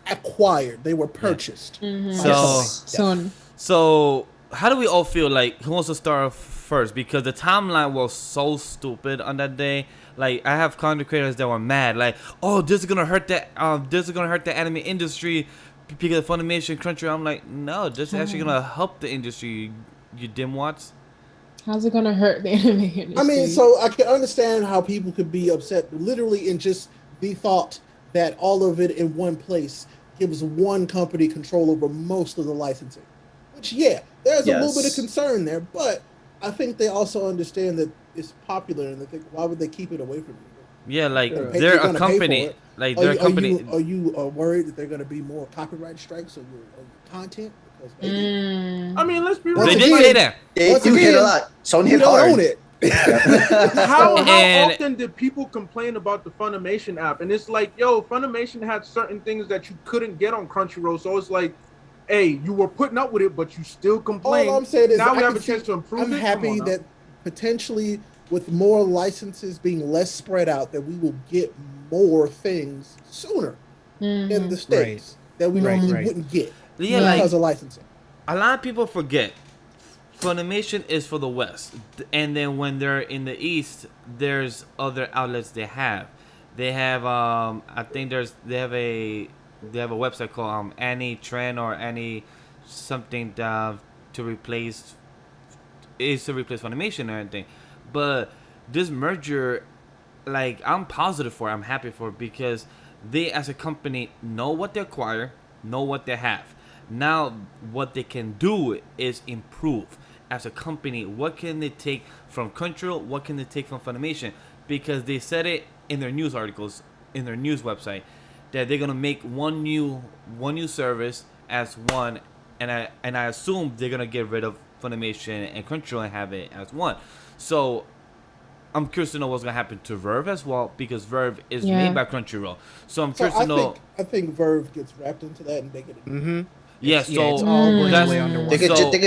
A: acquired. They were purchased.
E: Mhm.
A: by
C: So-
A: Sony.
E: Soon.
D: So how do we all feel? Like, who wants to start first? Because the timeline was so stupid on that day. Like, I have content creators that were mad. Like, oh, this is gonna hurt the anime industry because of Funimation, Crunchyroll. I'm like, no, this is actually gonna help the industry. You dimwats.
E: How's it gonna hurt the anime industry?
A: I mean, so I can understand how people could be upset literally in just the thought that all of it in one place gives one company control over most of the licensing. Which, yeah, there's a little bit of
C: Yes.
A: concern there, but I think they also understand that it's popular and they think, why would they keep it away from you?
D: Yeah, like
A: You're
D: they're
A: gonna
D: a
A: pay for
D: company.
A: it.
D: Like
A: Are
D: they're a
A: you,
D: company.
A: are you worried that they're going to be more copyright strikes on your content? Because maybe
F: I mean, let's be
A: Once
D: They
F: real.
D: did
A: again-
D: say that.
C: they
A: Once
C: do hit a
A: again,
C: lot. Sony
A: you
C: hit
A: don't
C: hard.
A: own it.
F: How
D: And-
F: often did people complain about the Funimation app? And it's like, yo, Funimation had certain things that you couldn't get on Crunchyroll. So it's like, hey, you were putting up with it, but you still complain.
A: All I'm saying is
F: now
A: I
F: we have a
A: can see-
F: chance to improve
A: I'm
F: it. Come
A: happy
F: on now.
A: that potentially with more licenses being less spread out, that we will get more things sooner in the States that we normally
B: Right.
A: wouldn't get
D: Yeah, like
A: because of licensing.
D: a lot of people forget Funimation is for the West, and then when they're in the East, there's other outlets they have. They have I think they have a website called Any Trend or Any something to replace Funimation and everything. But this merger, like, I'm positive for it, I'm happy for it because they as a company know what they acquire, know what they have. Now what they can do is improve as a company. What can they take from Crunchyroll? What can they take from Funimation? Because they said it in their news articles, in their news website, that they're gonna make one new service as one, and I assume they're gonna get rid of Funimation and Crunchyroll and have it as one. So I'm curious to know what's gonna happen to Verve as well, because Verve is made by Crunchyroll. So I'm
A: So
D: curious to know.
A: I think Verve gets wrapped into that and they get it.
B: Mm-hmm.
D: Yeah,
B: Yeah, it's
D: so
B: all going
D: that's-
B: away under one.
C: They could,
D: So-
C: they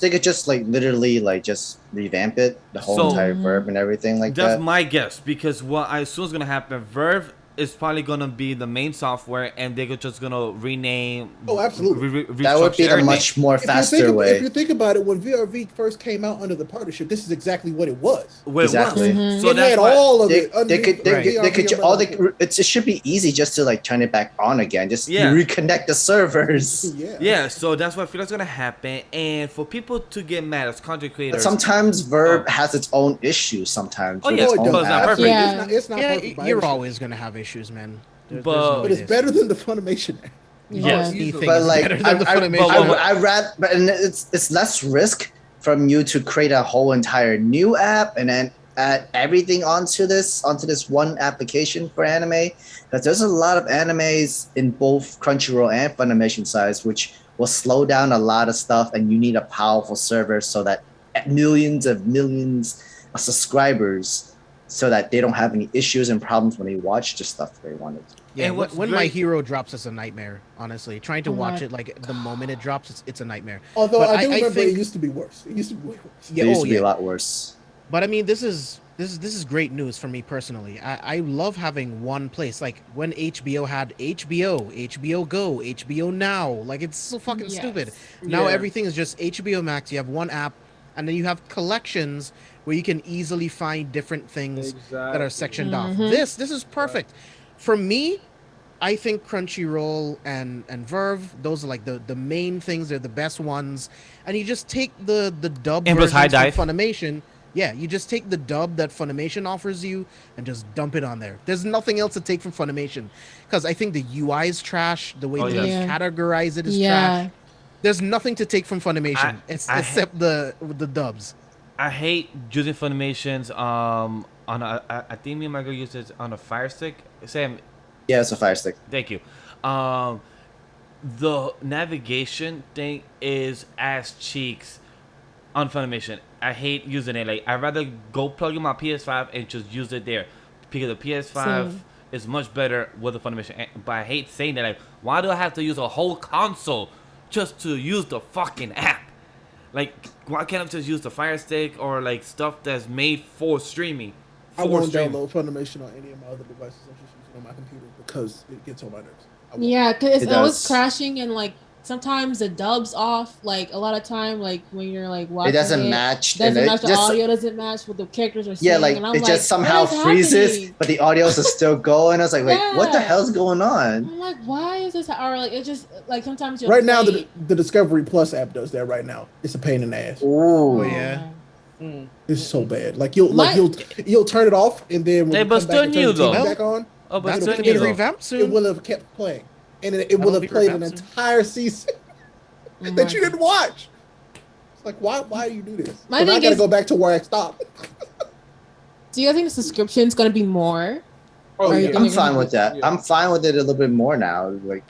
C: could just like literally like just revamp it, the whole
D: So-
C: entire Verb and everything like
D: That's
C: that.
D: my guess, because what I assume is gonna happen, Verve is probably gonna be the main software, and they're just gonna rename.
A: Oh, absolutely.
C: That would be
D: restructure
C: the
D: everything.
C: much more
A: If
C: faster way.
A: you think about it, when VRV first came out under the partnership, this is exactly what it was.
D: Well,
C: Exactly.
D: So
A: It
D: that's
A: had
D: why,
A: all of
C: They,
A: it.
C: they
A: underneath
C: could,
A: the
C: they,
A: VRV
C: they could,
A: umbrella.
C: all they, it should be easy just to like turn it back on again. Just
D: Yeah.
C: reconnect the servers.
A: Yeah.
D: so that's what I feel that's gonna happen, and for people to get mad as content
C: But
D: creators.
C: sometimes Verb has its own issues. Sometimes.
D: Oh,
C: with
D: yeah,
C: its
A: No, it
C: own
D: but
A: doesn't.
D: it's not
C: app.
D: perfect.
E: Yeah.
A: It's not
B: Yeah,
A: perfect. by
B: you're
A: any
B: always gonna have issues, man.
D: But-
A: But it's better than the Funimation.
D: Yes.
B: Anything
C: But
B: is
C: like,
B: better than the Funimation.
C: I rather, but and it's less risk from you to create a whole entire new app, and then add everything onto this one application for anime, because there's a lot of animes in both Crunchyroll and Funimation sides, which will slow down a lot of stuff, and you need a powerful server so that millions of subscribers, so that they don't have any issues and problems when they watch the stuff they wanted.
B: Yeah,
D: And
B: when My Hero drops, it's a nightmare. Honestly, trying to watch it like the moment it drops, it's a nightmare.
A: Although
B: But
A: I do remember
B: think-
A: it used to be worse. It used to be way worse.
B: Yeah,
C: It used to be a lot worse.
B: But I mean, this is great news for me personally. I love having one place. Like when HBO had HBO Go, HBO Now. Like it's so fucking stupid. Now everything is just HBO Max. You have one app, and then you have collections where you can easily find different things that are sectioned off. This is perfect. For me, I think Crunchyroll and Verve, those are like the main things. They're the best ones. And you just take the dub
D: Amber's High
B: versions
D: Dive.
B: from Funimation. Yeah, you just take the dub that Funimation offers you and just dump it on there. There's nothing else to take from Funimation, because I think the UI is trash. The way they categorize it is trash. There's nothing to take from Funimation except the dubs.
D: I hate using Funimation's on I think me and my girl used it on a Fire Stick. Sam.
C: Yeah, it's a Fire Stick.
D: Thank you. The navigation thing is ass cheeks on Funimation. I hate using it. Like, I'd rather go plug in my PS5 and just use it there, because the PS5 is much better with the Funimation. But I hate saying that. Like, why do I have to use a whole console just to use the fucking app? Like, why can't I just use the Fire Stick or like stuff that's made for streaming?
A: I won't download Funimation on any of my other devices. I'm just using it on my computer because it gets on my nerves.
E: Yeah, because it's always crashing, and like sometimes the dub's off. Like a lot of time, like when you're like watching,
C: it doesn't match.
E: The audio doesn't match what the characters are saying.
C: Yeah, like
E: and I'm
C: it just somehow freezes, but the audios are still going. I was like, wait, what the hell's going on?
E: I'm like, why is this? Or like it just like sometimes you're
A: right now the Discovery Plus app does that right now. It's a pain in the ass.
C: Oh
B: yeah.
A: It's so bad. Like you'll turn it off, and then when
D: but still new though.
A: Back on,
D: Oh, but
B: it'll get revamped soon.
A: It will have kept playing, and it will have played an entire season that you didn't watch. It's like, why do you do this? I gotta go back to where I stopped.
E: Do you think the subscription's gonna be more?
F: Oh,
C: I'm fine with that.
F: Yeah.
C: I'm fine with it a little bit more now. Like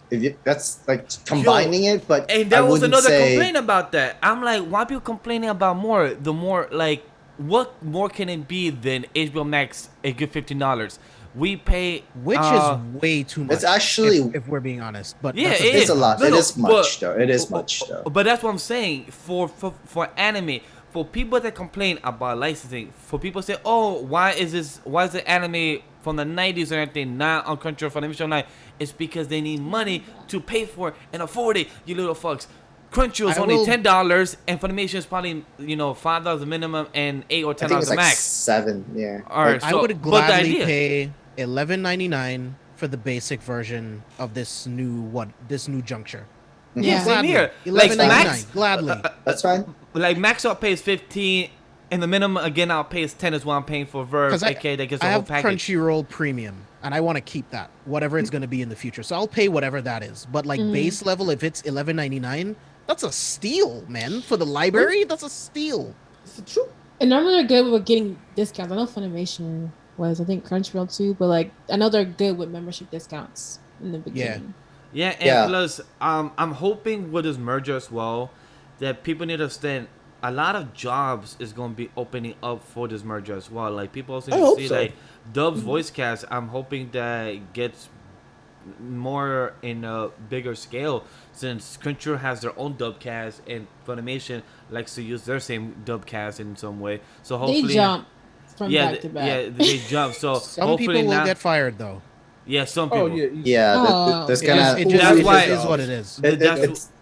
C: that's like combining it, but
D: and that was another
C: say...
D: complaint about that. I'm like, why people complaining about more? The more like, what more can it be than HBO Max? A good $15. We pay,
B: which is way too much.
C: It's actually,
B: if we're being honest, but
D: yeah,
C: it's a lot. It is much though. It is much though.
D: But that's what I'm saying for anime. For people that complain about licensing, for people say, oh, why is the anime from the 90s or anything not on Crunchyroll Funimation Online? It's because they need money to pay for it and afford it, you little fucks. Crunchyroll is only $10, and Funimation is probably $5 minimum and $8 or $10
C: like
D: max.
C: $7, yeah.
D: All right,
B: I would gladly pay $11.99 for the basic version of this new juncture.
D: Yeah, same here.
B: Like Max, gladly.
C: That's fine.
D: Like Max out pays $15, and the minimum again out pays $10 is what I'm paying for Verve. AK that gets the whole package.
B: I have Crunchyroll Premium, and I want to keep that, whatever it's going to be in the future. So I'll pay whatever that is. But like base level, if it's $11.99, that's a steal, man. For the library, that's a steal.
A: It's true.
E: And normally they're good with getting discounts. I know Funimation was, I think Crunchyroll too, but like I know they're good with membership discounts in the beginning.
D: Yeah, and plus, I'm hoping with this merger as well that people need to understand a lot of jobs is going to be opening up for this merger as well. Like people also need to see like Dub's voice cast. I'm hoping that gets more in a bigger scale, since Crunchyroll has their own dub cast and Funimation likes to use their same dub cast in some way. So hopefully
E: they jump from back to back.
D: Yeah, they jump. So
B: some
D: hopefully
B: people will get fired though.
D: Yeah, some people.
C: That's gonna.
B: That's why it is what it is.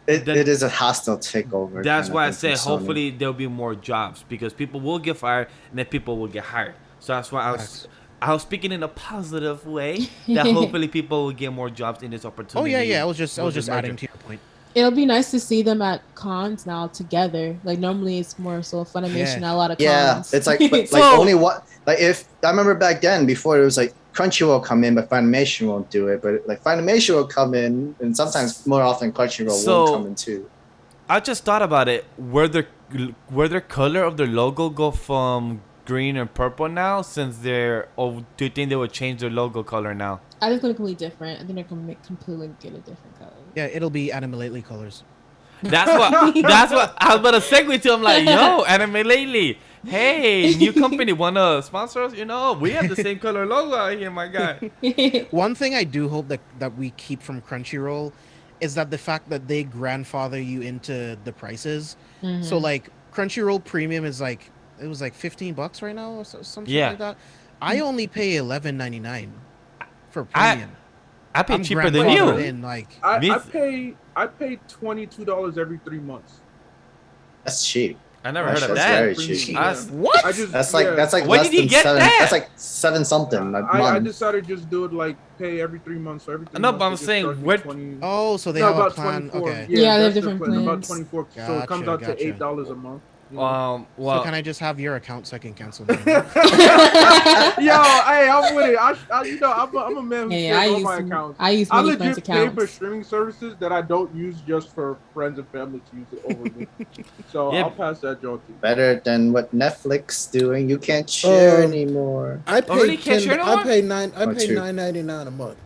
C: It is a hostile takeover.
D: That's why I said hopefully there'll be more jobs, because people will get fired and then people will get hired. So that's why I was speaking in a positive way that hopefully people will get more jobs in this opportunity.
B: Oh yeah. I was just adding to your point.
E: It'll be nice to see them at cons now together. Like normally it's more so Funimation at a lot of cons.
C: Yeah, it's like only what, like if I remember back then before it was like Crunchyroll will come in, but Funimation won't do it. But like Funimation will come in, and sometimes more often Crunchyroll will come in too.
D: I just thought about it. Where their color of their logo go from green and purple now since they're? Or do you think they would change their logo color now?
E: I think it's completely different. I think they're gonna completely get a different color.
B: Yeah, it'll be Anime Lately colors.
D: That's what I was about to segue to. I'm like, yo, Anime Lately. Hey, new company wanna sponsor us? You know, we have the same color logo out here, my guy.
B: One thing I do hope that we keep from Crunchyroll is that the fact that they grandfather you into the prices.
E: Mm-hmm.
B: So like Crunchyroll Premium is like it was like $15 right now or something like that. I only pay $11.99 for premium.
D: I pay cheaper than you.
F: I pay $22 every 3 months.
C: That's cheap.
D: I never heard of
C: That's
D: that.
C: very cheap.
D: What?
C: That's like
D: When
C: less
D: did you
C: than
D: get
C: 7.
D: that?
C: That's like 7 something a month.
F: I decided just do it like pay every 3 months. So every 3
D: No,
F: months
D: but I'm
F: they just
D: saying
F: charge me
D: what?
F: 20.
B: Oh, so they
F: No,
B: have a
F: about
B: plan.
F: 24.
B: Okay.
E: Yeah, they have
F: that's the
E: different
F: plan. About
E: plans.
F: 24. So it comes out to $8 a month.
D: Well,
B: so can I just have your account so I can cancel mine?
F: Yo, hey, I'm with it. I'm a man who shares all my accounts.
E: I use
F: I
E: many friends'
F: legit pay for
E: accounts.
F: streaming services that I don't use just for friends and family to use it over me. So
D: Yeah.
F: I'll pass that joke to you.
C: Better than what Netflix doing. You can't share anymore.
A: I
D: really
A: pay
D: can't share no more?
A: I pay
C: $2.
A: $9.99 a month.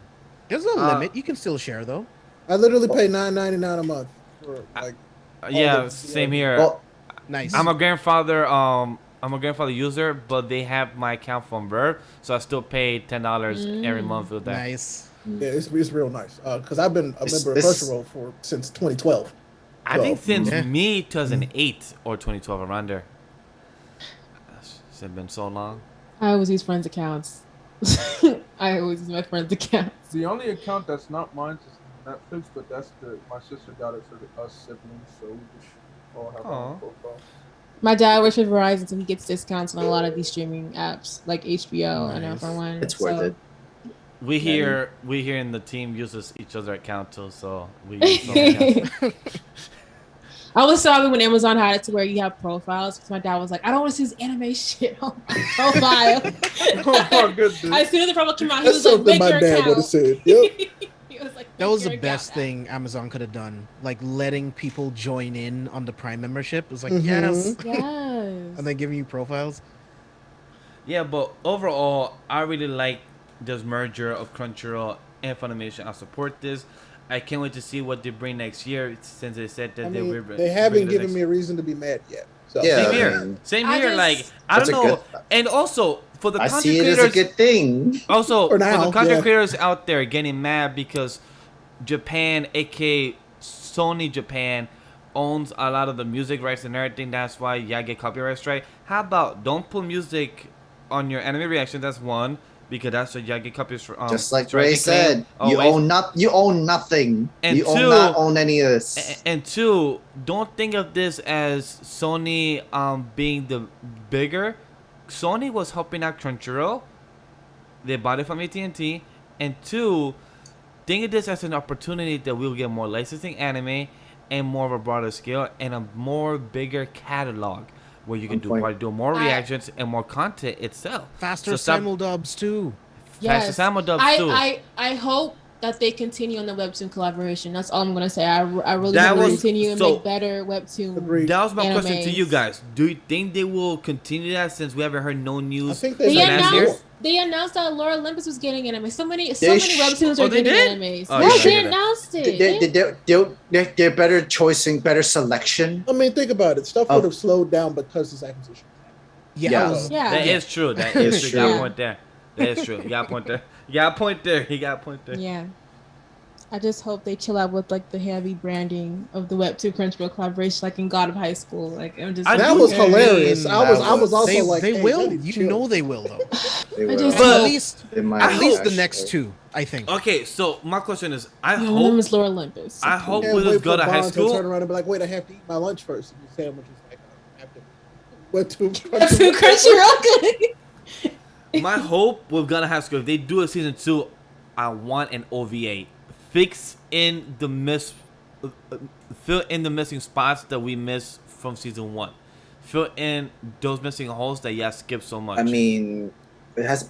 B: There's no limit. You can still share though.
A: I literally pay $9.99 a month for like.
D: yeah, same here.
C: Well,
B: Nice.
D: I'm a grandfather. I'm a grandfather user, but they have my account from Verve, so I still pay $10 every month with that.
B: Nice.
A: Yeah, it's real nice. Because I've been a member of
C: this-
A: Crunchyroll since 2012.
D: I think since
B: Yeah.
D: me 2008 or 2012 around there. It's been so long.
E: I always use friends' accounts. I always use my friends' accounts.
F: The only account that's not mine is Netflix, but that's my sister got it for us siblings, so we just all have our own profile.
E: My dad works for Verizon, so he gets discounts on a lot of these streaming apps, like HBO. I know for one.
C: it's worth it.
D: We here in the team uses each other account too, so we use some accounts.
E: I was sorry when Amazon had it to where you have profiles, because my dad was like, I don't want to see this anime shit on my profile.
F: Oh my goodness.
E: As soon as the profile came out, he
A: That's
E: was like,
A: something
E: make
A: my
E: your
A: dad would have
E: account.
A: said. Yep.
E: He was like,
B: That was
E: "Make
B: the
E: your
B: best
E: account
B: thing Amazon could have done. Like letting people join in on the Prime membership. It was like,
A: Mhm.
B: yes.
E: now." Yes.
B: And then giving you profiles.
D: Yeah, but overall, I really like this merger of Crunchyroll and Funimation. I support this. I can't wait to see what they bring next year, since they said that
A: I
D: they
A: mean,
D: will.
A: they haven't given me a reason to be mad yet. So.
C: Yeah.
D: Same here.
C: I mean,
D: Same
E: I
D: here.
E: just-
D: Like I
C: That's
D: don't
C: a
D: know.
C: good-
D: And also for the
C: I
D: content
C: see it
D: creators,
C: as a good thing.
D: also
A: For
D: for
A: now,
D: the content
A: yeah.
D: creators out there getting mad because Japan, aka Sony Japan, owns a lot of the music rights and everything. That's why y'all get copyright strike. How about don't put music on your anime reaction? That's one, because that's what y'all get copyright.
C: Just like
D: strike
C: Ray
D: and claim.
C: said, you
D: Always.
C: own nothing.
D: And
C: you
D: two-
C: own not own any of this.
D: And two, don't think of this as Sony being the bigger. Sony was helping out Crunchyroll. They bought it from AT&T. And two, think of this as an opportunity that we'll get more licensing anime and more of a broader scale and a more bigger catalog where you can probably do more reactions and more content itself.
B: Faster
D: So stop-
B: simuldubs too.
D: Faster simuldubs too.
E: I hope that they continue on the webtoon collaboration. That's all I'm gonna say. I really
D: That
E: hope they
D: was-
E: continue and
D: so-
E: make better webtoon.
A: Agreed.
D: That was my question to
E: animes.
D: you guys. Do you think they will continue that, since we haven't heard no news?
A: I think
E: They
A: they
D: last year?
E: announced that Laura Olympus was getting anime. So many
C: They
E: webtoons
D: Oh,
E: are
D: they
E: getting
D: did?
E: animes.
D: Oh,
E: Yeah,
D: yeah,
E: they
D: yeah.
E: announced it.
C: They're better choicing, better selection.
A: I mean, think about it. Stuff would have slowed down because this acquisition.
B: Yeah.
C: Yeah.
B: I was-
E: Yeah.
D: That is true. That is true. You got
E: Yeah.
D: a point there. That is true. You got a point there. You got a point there. You got a point there.
E: Yeah. I just hope they chill out with like the heavy branding of the Webtoon Crunchyroll collaboration, like in God of High School. Like I'm just.
A: That was hilarious. I was also
B: they,
A: like,
B: they
A: hey,
B: will.
A: y'all need to
B: You
A: chill.
B: know they will though.
C: They
E: I
C: will.
E: just
D: But-
B: at least
C: They might
B: at least the
C: actually.
B: next two, I think.
D: Okay, so my question is, I
E: Her name
D: hope
E: is Laura Olympus.
D: I hope
A: Can't
D: with
A: wait
D: us
A: for
D: go to high
A: Bond to turn
D: school.
A: around and be like, wait, I have to eat my lunch first. And the sandwich is like, I have to. What to?
E: Webtoon Crunchyroll.
D: My hope with Gonna High School, if they do a season 2, I want an OVA. Fix in the fill in the missing spots that we missed from season 1. Fill in those missing holes that y'all skipped so much.
C: I mean, it has to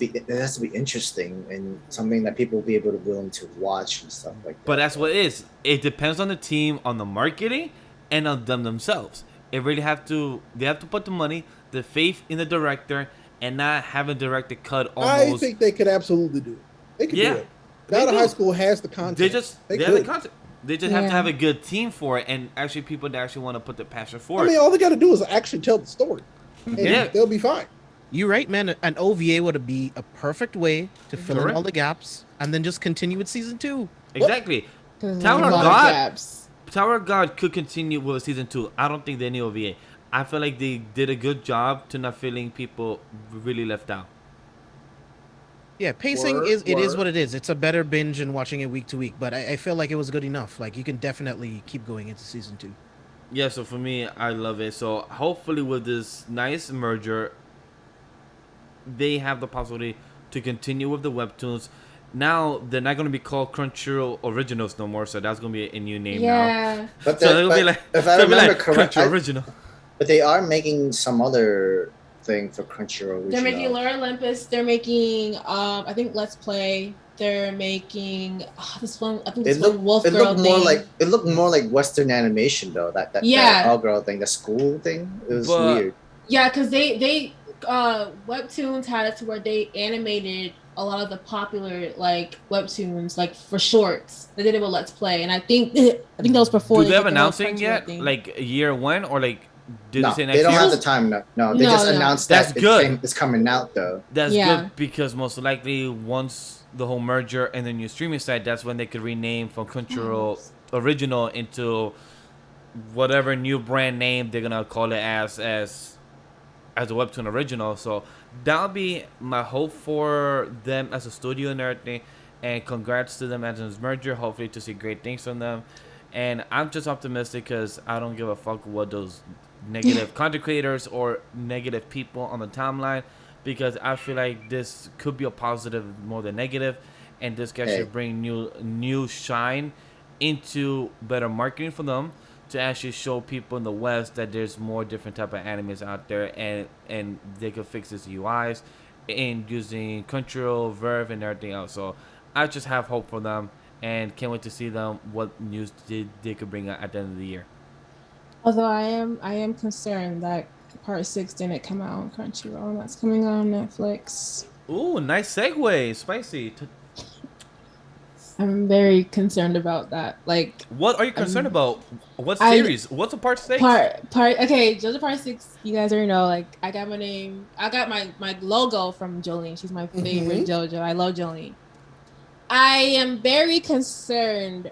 C: be interesting and something that people will be able to willing to watch and stuff like that.
D: But that's what it is. It depends on the team, on the marketing, and on them themselves. They have to put the money. the faith in the director and not have a director cut
A: I
D: almost.
A: think they could absolutely do it. They could do it.
D: They
A: Now the
D: do.
A: high school has the content.
D: They have the content. They just have to have a good team for it, and actually people that actually want to put the passion for it.
A: I mean, all they got to do is actually tell the story, and they'll be fine.
B: You're right, man. An OVA would be a perfect way to fill in all the gaps, and then just continue with season 2.
D: Exactly. Tower of God could continue with season 2. I don't think they need OVA. I feel like they did a good job to not feeling people really left out.
B: Yeah, pacing is what it is. It's a better binge than watching it week to week, but I feel like it was good enough. Like, you can definitely keep going into season 2.
D: Yeah, so for me, I love it. So hopefully with this nice merger, they have the possibility to continue with the webtoons. Now they're not going to be called Crunchyroll Originals no more, so that's going to be a new name now.
C: But,
D: so it'll be like,
C: if I remember correctly,
D: Crunchyroll Original.
C: But they are making some other thing for Crunchyroll Original.
E: They're making Lore Olympus. They're making, I think Let's Play. They're making this one. I think this one Wolf Girl thing.
C: It looked more like Western animation though. That all girl thing, the school thing. It was weird.
E: Yeah, because they Webtoons had it to where they animated a lot of the popular like webtoons like for shorts. They did it with Let's Play, and I think that was before.
D: Do they have announcing yet? Like year when or like? Did
C: no,
D: they say next
C: they don't
D: year?
C: have the time. No, they just announced
D: that's
C: that
D: good.
C: It's coming out though.
D: That's good because most likely once the whole merger and the new streaming site, that's when they could rename from Crunchyroll Original into whatever new brand name they're gonna call it as a webtoon original. So that'll be my hope for them as a studio and everything. And congrats to them as this merger. Hopefully to see great things from them. And I'm just optimistic because I don't give a fuck what those negative content creators or negative people on the timeline, because I feel like this could be a positive more than negative, and this guy should bring new shine into better marketing for them to actually show people in the West that there's more different type of animes out there, and they could fix these UIs in using Crunchyroll, Verve, and everything else. So I just have hope for them and can't wait to see them what news they could bring out at the end of the year.
E: Although I am concerned that Part 6 didn't come out on Crunchyroll, and that's coming out on Netflix.
D: Ooh, nice segue, spicy.
E: I'm very concerned about that. Like,
D: what are you concerned about? What series? What's a Part 6?
E: Okay, JoJo Part 6. You guys already know. Like, I got my logo from Jolene. She's my favorite JoJo. I love Jolene. I am very concerned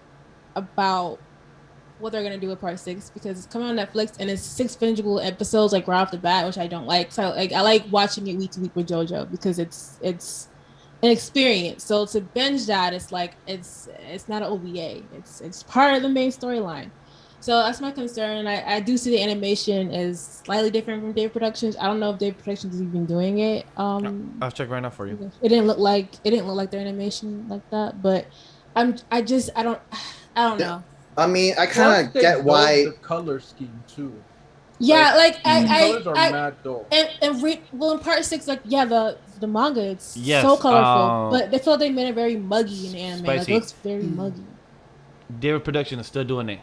E: about what they're gonna do with Part 6 because it's coming on Netflix and it's 6 bingeable episodes like right off the bat, which I don't like. So I like watching it week to week with JoJo because it's an experience. So to binge that, it's like it's not an OVA. It's part of the main storyline. So that's my concern. I do see the animation is slightly different from Dave Productions. I don't know if Dave Productions is even doing it.
D: I'll check right now for you.
E: It didn't look like their animation like that, but I don't know.
C: I mean, I kind of get why
F: the color scheme too.
E: Yeah, like
F: colors are mad dull.
E: Well, in Part 6, like the manga, it's so colorful, but they feel they made it very muggy in the anime. Like, it looks very muggy.
D: David Production is still doing it.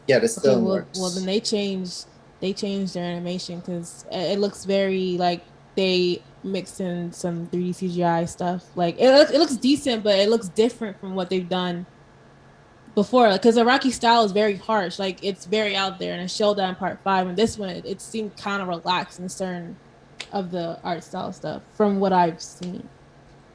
C: Yeah, it still works.
E: Well, then they changed their animation because it looks very like they mixed in some 3D CGI stuff. Like it looks decent, but it looks different from what they've done before. Because Iraqi style is very harsh, like it's very out there, and it showed that in Part 5. And this one, it seemed kind of relaxed in certain of the art style stuff from what I've seen.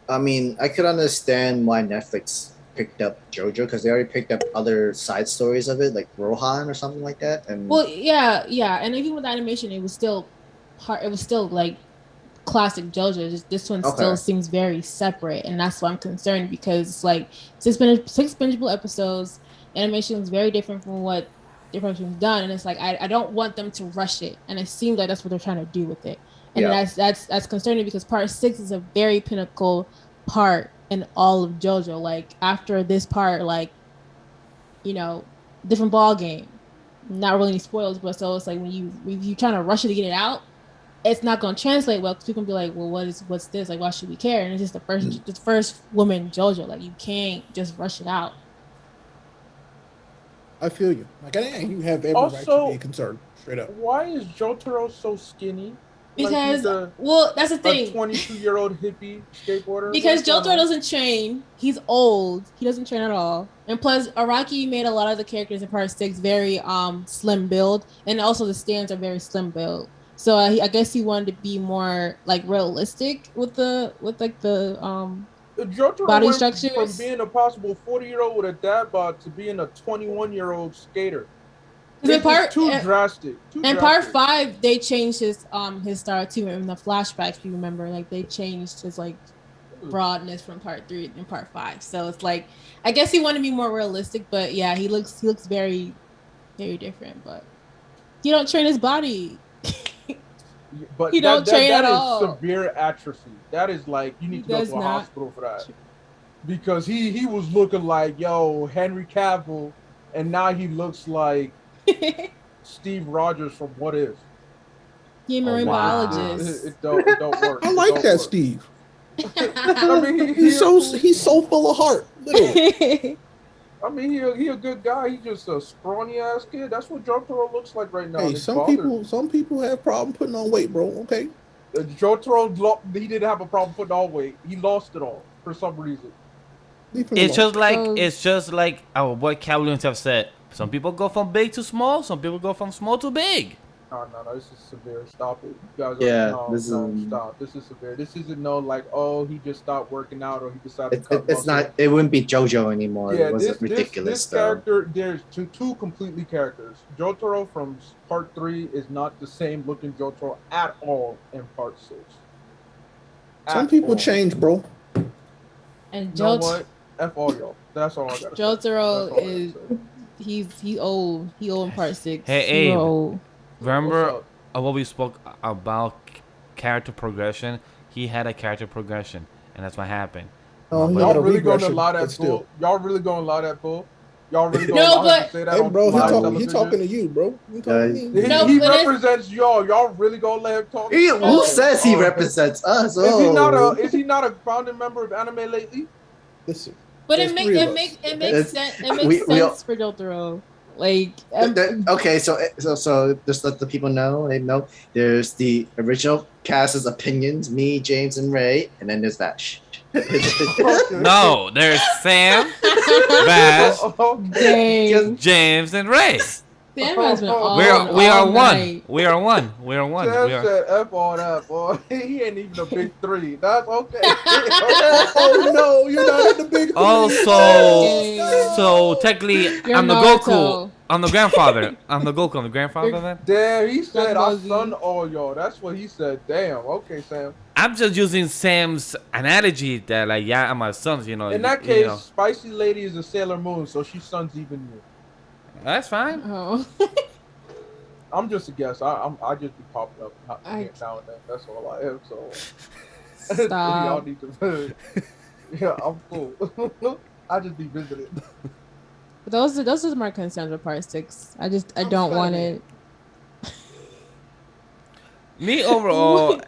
C: I mean, I could understand why Netflix picked up JoJo because they already picked up other side stories of it, like Rohan or something like that. And
E: well, yeah, and even with the animation, it was still like classic JoJo. Just this one still seems very separate, and that's why I'm concerned because it's like six bingeable episodes. Animation is very different from what Differential's done, and it's like I don't want them to rush it, and it seems like that's what they're trying to do with it, and that's concerning because Part 6 is a very pinnacle part in all of JoJo. Like after this part, like different ball game. Not really any spoilers, but so it's like when you trying to rush it to get it out, it's not going to translate well because people can be like, well, what's this? Like, why should we care? And it's just the first woman JoJo. Like, you can't just rush it out.
A: I feel you. Like, you have every right to be concerned. Straight up.
F: Why is Jotaro so skinny?
E: Because
F: like
E: that's the thing.
F: A 22-year-old hippie skateboarder.
E: Because Jotaro doesn't train. He's old. He doesn't train at all. And plus, Araki made a lot of the characters in Part 6 very slim build, and also the stands are very slim build. So I guess he wanted to be more like realistic with the
F: Jotaro
E: body
F: went
E: structures.
F: from being a possible 40-year-old with a dad bod to being a 21-year-old skater. It's too drastic.
E: In Part 5, they changed his style too. In the flashbacks, if you remember, like they changed his like broadness from Part 3 and Part 5. So it's like, I guess he wanted to be more realistic, but yeah, he looks very, very different. But he don't train his body.
F: But
E: he don't train at
F: all.
E: all.
F: Severe atrophy. That is like you need to go to a hospital for that. Because he was looking like Henry Cavill, and now he looks like Steve Rogers from What If.
E: He a marine biologist.
F: It don't work.
A: I like that Steve.
F: I mean,
A: he's so full of heart. Literally.
F: I mean, he a good guy. He just a scrawny ass kid. That's what Jotaro looks like right now.
A: Hey, some people have problem putting on weight, bro. Okay.
F: Jotaro, he didn't have a problem putting on weight. He lost it all for some reason.
D: It's just like what Cal Williams have said. Some people go from big to small. Some people go from small to big.
F: No, this is severe. Stop it. You guys stop. This is severe. This isn't he just stopped working out or he decided to cut
C: it's not, it wouldn't be JoJo anymore.
F: Yeah,
C: it wasn't ridiculous.
F: This character, there's two completely characters. Jotaro from Part 3 is not the same looking Jotaro at all in Part 6.
A: Some people change, bro.
E: And
F: you know what? F all y'all. That's all I got.
E: Jotaro is he's old. He old in Part 6.
D: Hey, Abe. Remember what we spoke about character progression? He had a character progression, and that's what happened.
A: Oh,
F: y'all really gonna allow that bull? Y'all really gonna allow that bull? Y'all really gonna allow him to say that?
A: Hey, bro, he talking to you, bro.
F: He represents y'all. Y'all really gonna let him talk?
C: Who says he represents us?
F: Is he not a founding member of Anime Lately?
A: Listen.
E: But it makes sense. It makes sense for Jotaro. Like
C: okay, so just let the people know. They know there's the original cast's opinions, me, James, and Ray, and then there's that.
D: No, there's Sam, Bash, James, and Ray.
E: Sam has been
D: we are one. We are one.
F: Sam said F all that, boy. He ain't even a big three. That's okay.
A: Oh no, you're not in the big three.
D: Oh, so technically, I'm the Goku. I'm the grandfather. I'm the Goku. I'm the grandfather then.
F: Damn, he said I son all y'all. That's what he said. Damn. Okay, Sam.
D: I'm just using Sam's analogy that I'm my sons. In
F: that case, Spicy Lady is a Sailor Moon, so she sons even you.
D: That's fine.
E: Oh.
F: I'm just a guess. I just be popping up now and then. That's all I am. So
E: stop.
F: Y'all need to. Yeah, I'm cool. I just be visiting.
E: Those are my concerns with Part 6. I don't want it.
D: Me overall,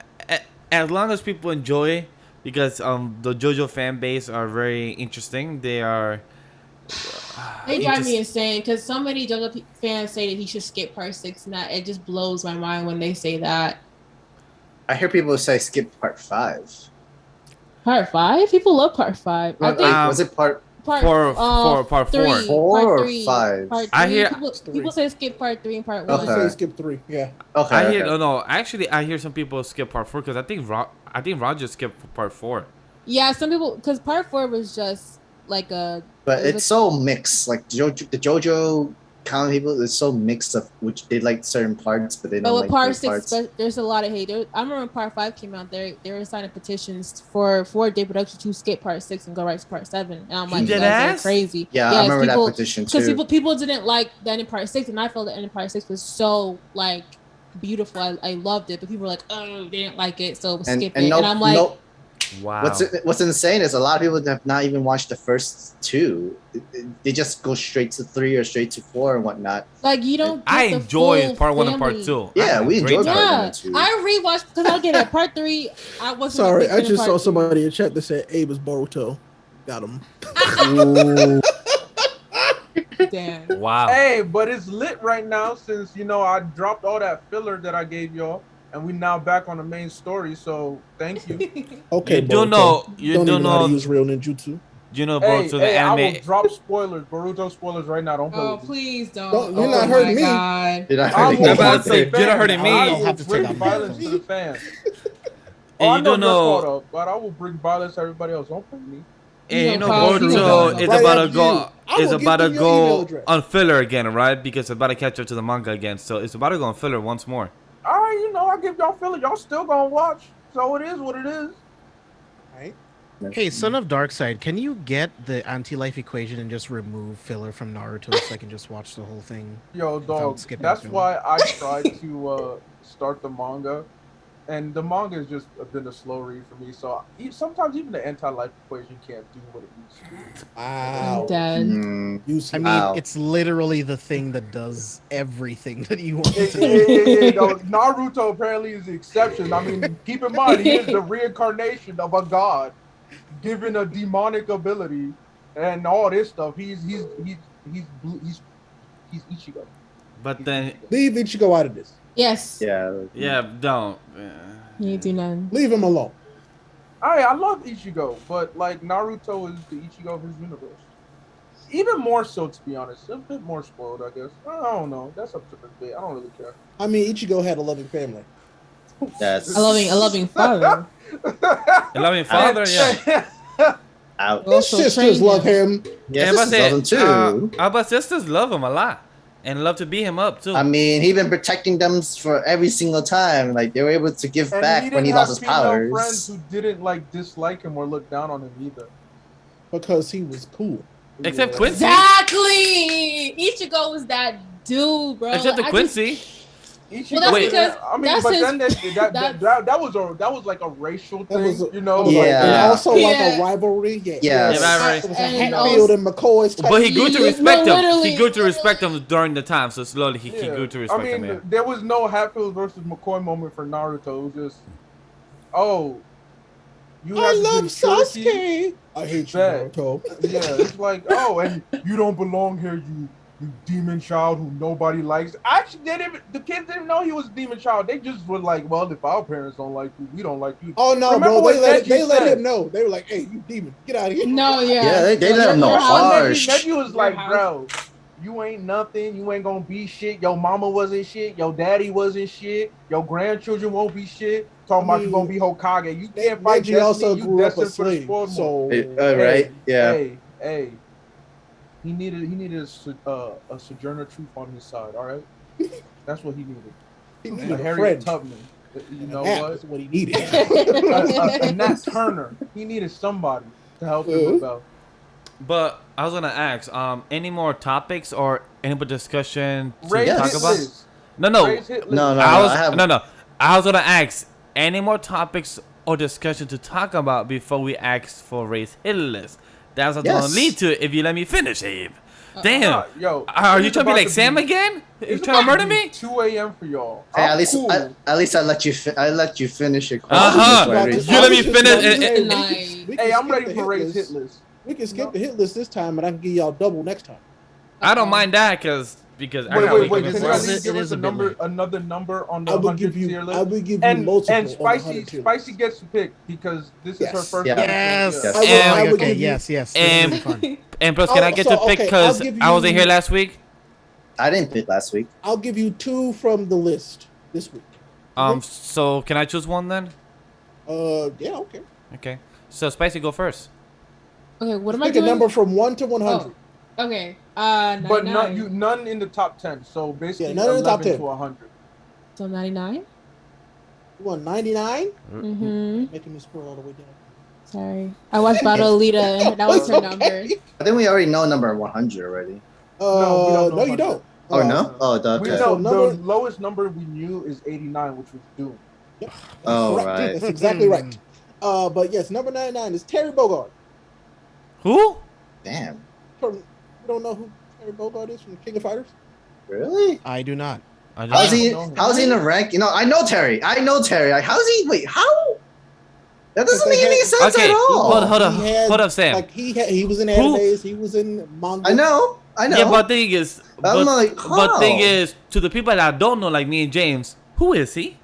D: as long as people enjoy, because the JoJo fan base are very interesting. They are.
E: They drive me insane because so many JoJo fans say that he should skip Part 6, and it just blows my mind when they say that.
C: I hear people say skip Part 5.
E: Part 5? People love Part 5. I think
C: was it Part
D: 4?
C: Part 4 or 5?
E: Part 3.
D: I hear
E: people say skip Part 3 and Part 1.
A: Okay. Say skip 3. Yeah.
C: Okay.
D: I hear no. Actually, I hear some people skip Part 4 because I think Roger skipped Part 4.
E: Yeah, some people because Part 4 was just like a.
C: But it's so mixed. Like the JoJo common people is so mixed of which they like certain parts, but they don't like
E: Part 6,
C: parts.
E: there's a lot of hate. I remember when Part 5 came out, they were signing petitions for Day Production to skip Part 6 and go right to Part 7. And I'm like, you guys are crazy.
C: Yeah, I remember that petition too.
E: Because people didn't like the end of Part 6, and I felt the end of Part 6 was so like beautiful. I loved it, but people were like, oh, they didn't like it, so skip it. And I'm like.
C: Wow. What's insane is a lot of people have not even watched the first 2. They just go straight to 3 or straight to 4 and whatnot.
E: Like you don't.
D: I enjoy Part 1 and Part 2.
C: Yeah, we enjoyed Part 1 and 2.
E: I rewatched because I get it. Part 3, I wasn't.
A: Sorry, I just saw somebody in chat that said Abe is Boruto. Got him.
E: Damn.
D: Wow.
F: Hey, but it's lit right now since I dropped all that filler that I gave y'all. and we now back on the main story. So thank you.
A: Okay,
D: You do know. You
A: don't
D: do
A: even know how
D: know.
A: to use real ninjutsu.
D: You know,
F: Hey,
D: Boruto, the
F: hey, I will
D: anime.
F: drop spoilers, Boruto spoilers right now. Don't play
E: Oh,
F: with me.
E: please don't.
A: Don't- you're
E: oh
A: not
E: my
A: hurting me.
E: God.
C: You're not
F: I
C: hurting
F: will
D: I'm about to
F: hurt
D: say,
F: the
D: you're not
F: fans.
D: hurting me.
F: I
B: I'll
F: will
B: have to
F: bring
B: take out
F: violence
B: my
F: to the fans.
D: And
F: I
D: you
F: know
D: do
F: you're caught
D: know.
F: up, but I will bring violence to everybody else. Don't play me.
D: And you know,
E: Call you
D: Boruto is
A: Right
D: about to
A: after
D: go.
A: you. I will
D: Is
A: give
D: about to
A: them your email
D: go
A: address.
D: on filler again, right? Because it's about to catch up to the manga again. So it's about to go on filler once more.
F: All right, you know, I give y'all filler. Y'all still gonna watch. So it is what it is.
A: Right?
B: Hey, Son of Darkseid, can you get the anti-life equation and just remove filler from Naruto so I can just watch the whole thing?
F: Yo, dog.
B: skipping
F: That's
B: filler.
F: why I tried to start the manga, and the manga has just been a slow read for me. So sometimes even the anti-life equation can't do what it needs to do.
E: I'm
A: Wow.
E: dead.
A: Useless.
B: I mean,
C: Wow.
B: it's literally the thing that does everything that you want
F: Yeah,
B: to
F: yeah,
B: do.
F: no, Naruto apparently is the exception. I mean, keep in mind he is the reincarnation of a god, given a demonic ability and all this stuff. He's Ichigo.
D: But then,
A: Leave Ichigo out of this.
E: Yes.
D: yeah, don't.
E: You do none.
A: Leave him alone.
F: I love Ichigo, but like Naruto is the Ichigo of his universe. Even more so, to be honest. A bit more spoiled, I guess. I don't know. That's up to the debate. I don't really care.
A: I mean, Ichigo had a loving family.
C: That's
E: A loving father.
D: A loving father, yeah.
C: out.
A: His
E: Also
A: sisters
E: train
A: love him.
C: Yes,
D: And
C: this is love him too.
D: But sisters love him a lot and love to beat him up too.
C: I mean, he been protecting them for every single time. Like they were able to give
F: And
C: back when he
F: didn't
C: lost
F: have
C: his
F: female
C: powers.
F: friends who didn't like dislike him or look down on him either.
A: Because he was cool.
D: Except
F: Yeah.
D: Quincy.
E: Exactly. Ichigo was that dude, bro.
D: Except the
E: I
D: Quincy.
F: Ichigo,
E: Well, that's
D: Wait.
E: because
F: I mean,
E: that's
F: but
E: his-
F: then that was like a racial
A: That
F: thing,
A: was a-
F: you know?
C: Yeah.
F: Like,
A: And also like
E: Yeah.
A: a rivalry. Yeah.
C: Yes.
D: Yeah, rivalry.
A: It was a
E: And
A: Hatfield and McCoy's type.
D: But he grew to
E: Yeah,
D: respect
E: no,
D: him. He
E: literally,
D: grew to respect him during the time. So slowly he
F: yeah.
D: grew to respect him. Yeah.
F: There was no Hatfield versus McCoy moment for Naruto. It was just, oh, you
A: I
F: have
A: love
F: this impurity?
A: Sasuke. I hate you,
F: Bet.
A: Naruto.
F: Yeah, it's like, oh, and you don't belong here, you demon child who nobody likes. Actually, the kids didn't know he was a demon child. They just were like, well, if our parents don't like you, we don't like you.
A: Oh no,
F: Remember
A: bro!
F: what
A: They
F: Neji
A: let
F: said?
A: him know. They were like, "Hey, you demon, get out of here!"
E: No, yeah.
C: Yeah, they let him know
E: Your house-
C: harsh.
F: Neji was like,
E: house.
F: bro, you ain't nothing. You ain't gonna be shit. Your mama wasn't shit. Your daddy wasn't shit. Your grandchildren won't be shit. Talking about you gonna be Hokage. You can't fight
A: Neji also
F: destiny. You
A: grew up a
F: destined for the
A: slave,
F: spoiled one.
A: so
C: Right? Yeah.
F: Hey. He needed a Sojourner Truth on his side. All right, that's what he needed.
A: he
F: A
A: needed a
F: Harriet
A: friend.
F: Tubman. You know
A: Nap
F: what?
A: is what he needed.
F: a Nat Turner. He needed somebody to help him rebel.
D: But I was gonna ask, any more topics or any more discussion to
F: Raise
D: talk
F: hit
D: about?
F: list.
D: No.
F: Raise hit list.
C: No,
D: I was gonna ask any more topics or discussion to talk about before we ask for raise hit list. That's what I'm gonna
C: Yes.
D: lead to it if you let me finish, Abe. Damn.
F: Yo,
D: Are you
F: it's
D: trying to be
F: about
D: like Sam again? You
F: it's
D: trying to
F: about
D: murder me?
F: 2 a.m. for y'all.
C: Hey,
F: I'm
C: at least
F: cool.
C: at least I let you finish your question.
D: Uh-huh.
C: before I read-
D: You let me finish.
F: Hey, I'm ready for raise hit list.
A: We can skip the hit list this time, and I can give y'all double next time.
D: I don't mind that because I got
F: Wait.
D: weekend
F: Can
B: It
F: you
B: is-
F: at
D: before.
F: least give
B: it
F: us
B: is
F: a
B: a bit
F: number,
B: late.
F: another number on the
A: I will
F: 100
A: give you.
F: tier
A: I
F: list?
A: will give you
F: And
A: multiple. on the 100 tier list.
F: Spicy gets to pick because this is her
A: Yes.
F: first.
C: Yeah.
F: episode.
B: Yes.
C: Yes.
A: I will
B: Okay.
A: give you-
B: Yes. This
D: And-
B: will be fun.
D: And plus, can
A: Oh,
D: I get
A: so,
D: to pick
A: okay,
D: because
A: I'll give
D: I wasn't
A: you-
D: here last week?
C: I didn't pick last week.
A: I'll give you 2 from the list this week.
D: So can I choose one then?
A: Yeah, okay.
D: Okay. So Spicy, go first.
E: Okay, what am I
A: Pick a
E: doing?
A: number from 1 to 100.
E: Oh, okay.
F: But
E: 99.
F: none in the top 10. So basically,
A: Yeah, none in the top
F: 11
A: 10.
F: to 100.
E: So 99?
A: You want 99?
E: Mm-hmm.
A: Making me scroll all the way down.
E: Sorry. I watched Battle Alita and that was her
A: Okay.
E: number.
C: I think we already know number 100 already.
F: No, we don't know
A: No, you
F: about
A: don't.
C: Oh no? Oh,
F: We
C: okay.
F: know
A: So
F: the lowest number we knew is 89, which was Doom.
C: Oh,
A: correct.
C: right.
A: That's exactly right. But yes, number 99 is Terry Bogard.
D: Who?
C: Damn.
A: You don't know who Terry Bogard is from King of Fighters?
C: Really?
B: I do not.
D: I
C: How's
D: don't
C: he?
D: know.
F: know him.
C: How's he in the rank? You know, I know Terry. Like, how's he? Wait, how? That doesn't
A: Because
C: make any
A: they
C: sense
D: Okay,
C: at all.
D: hold up.
A: He had,
D: Hold up, Sam.
A: Like he was in
D: Who?
A: animes, he was in manga.
C: I know.
D: Yeah, but thing is,
C: I'm like,
D: but
C: how?
D: thing is, to the people that don't know, like me and James, who is he?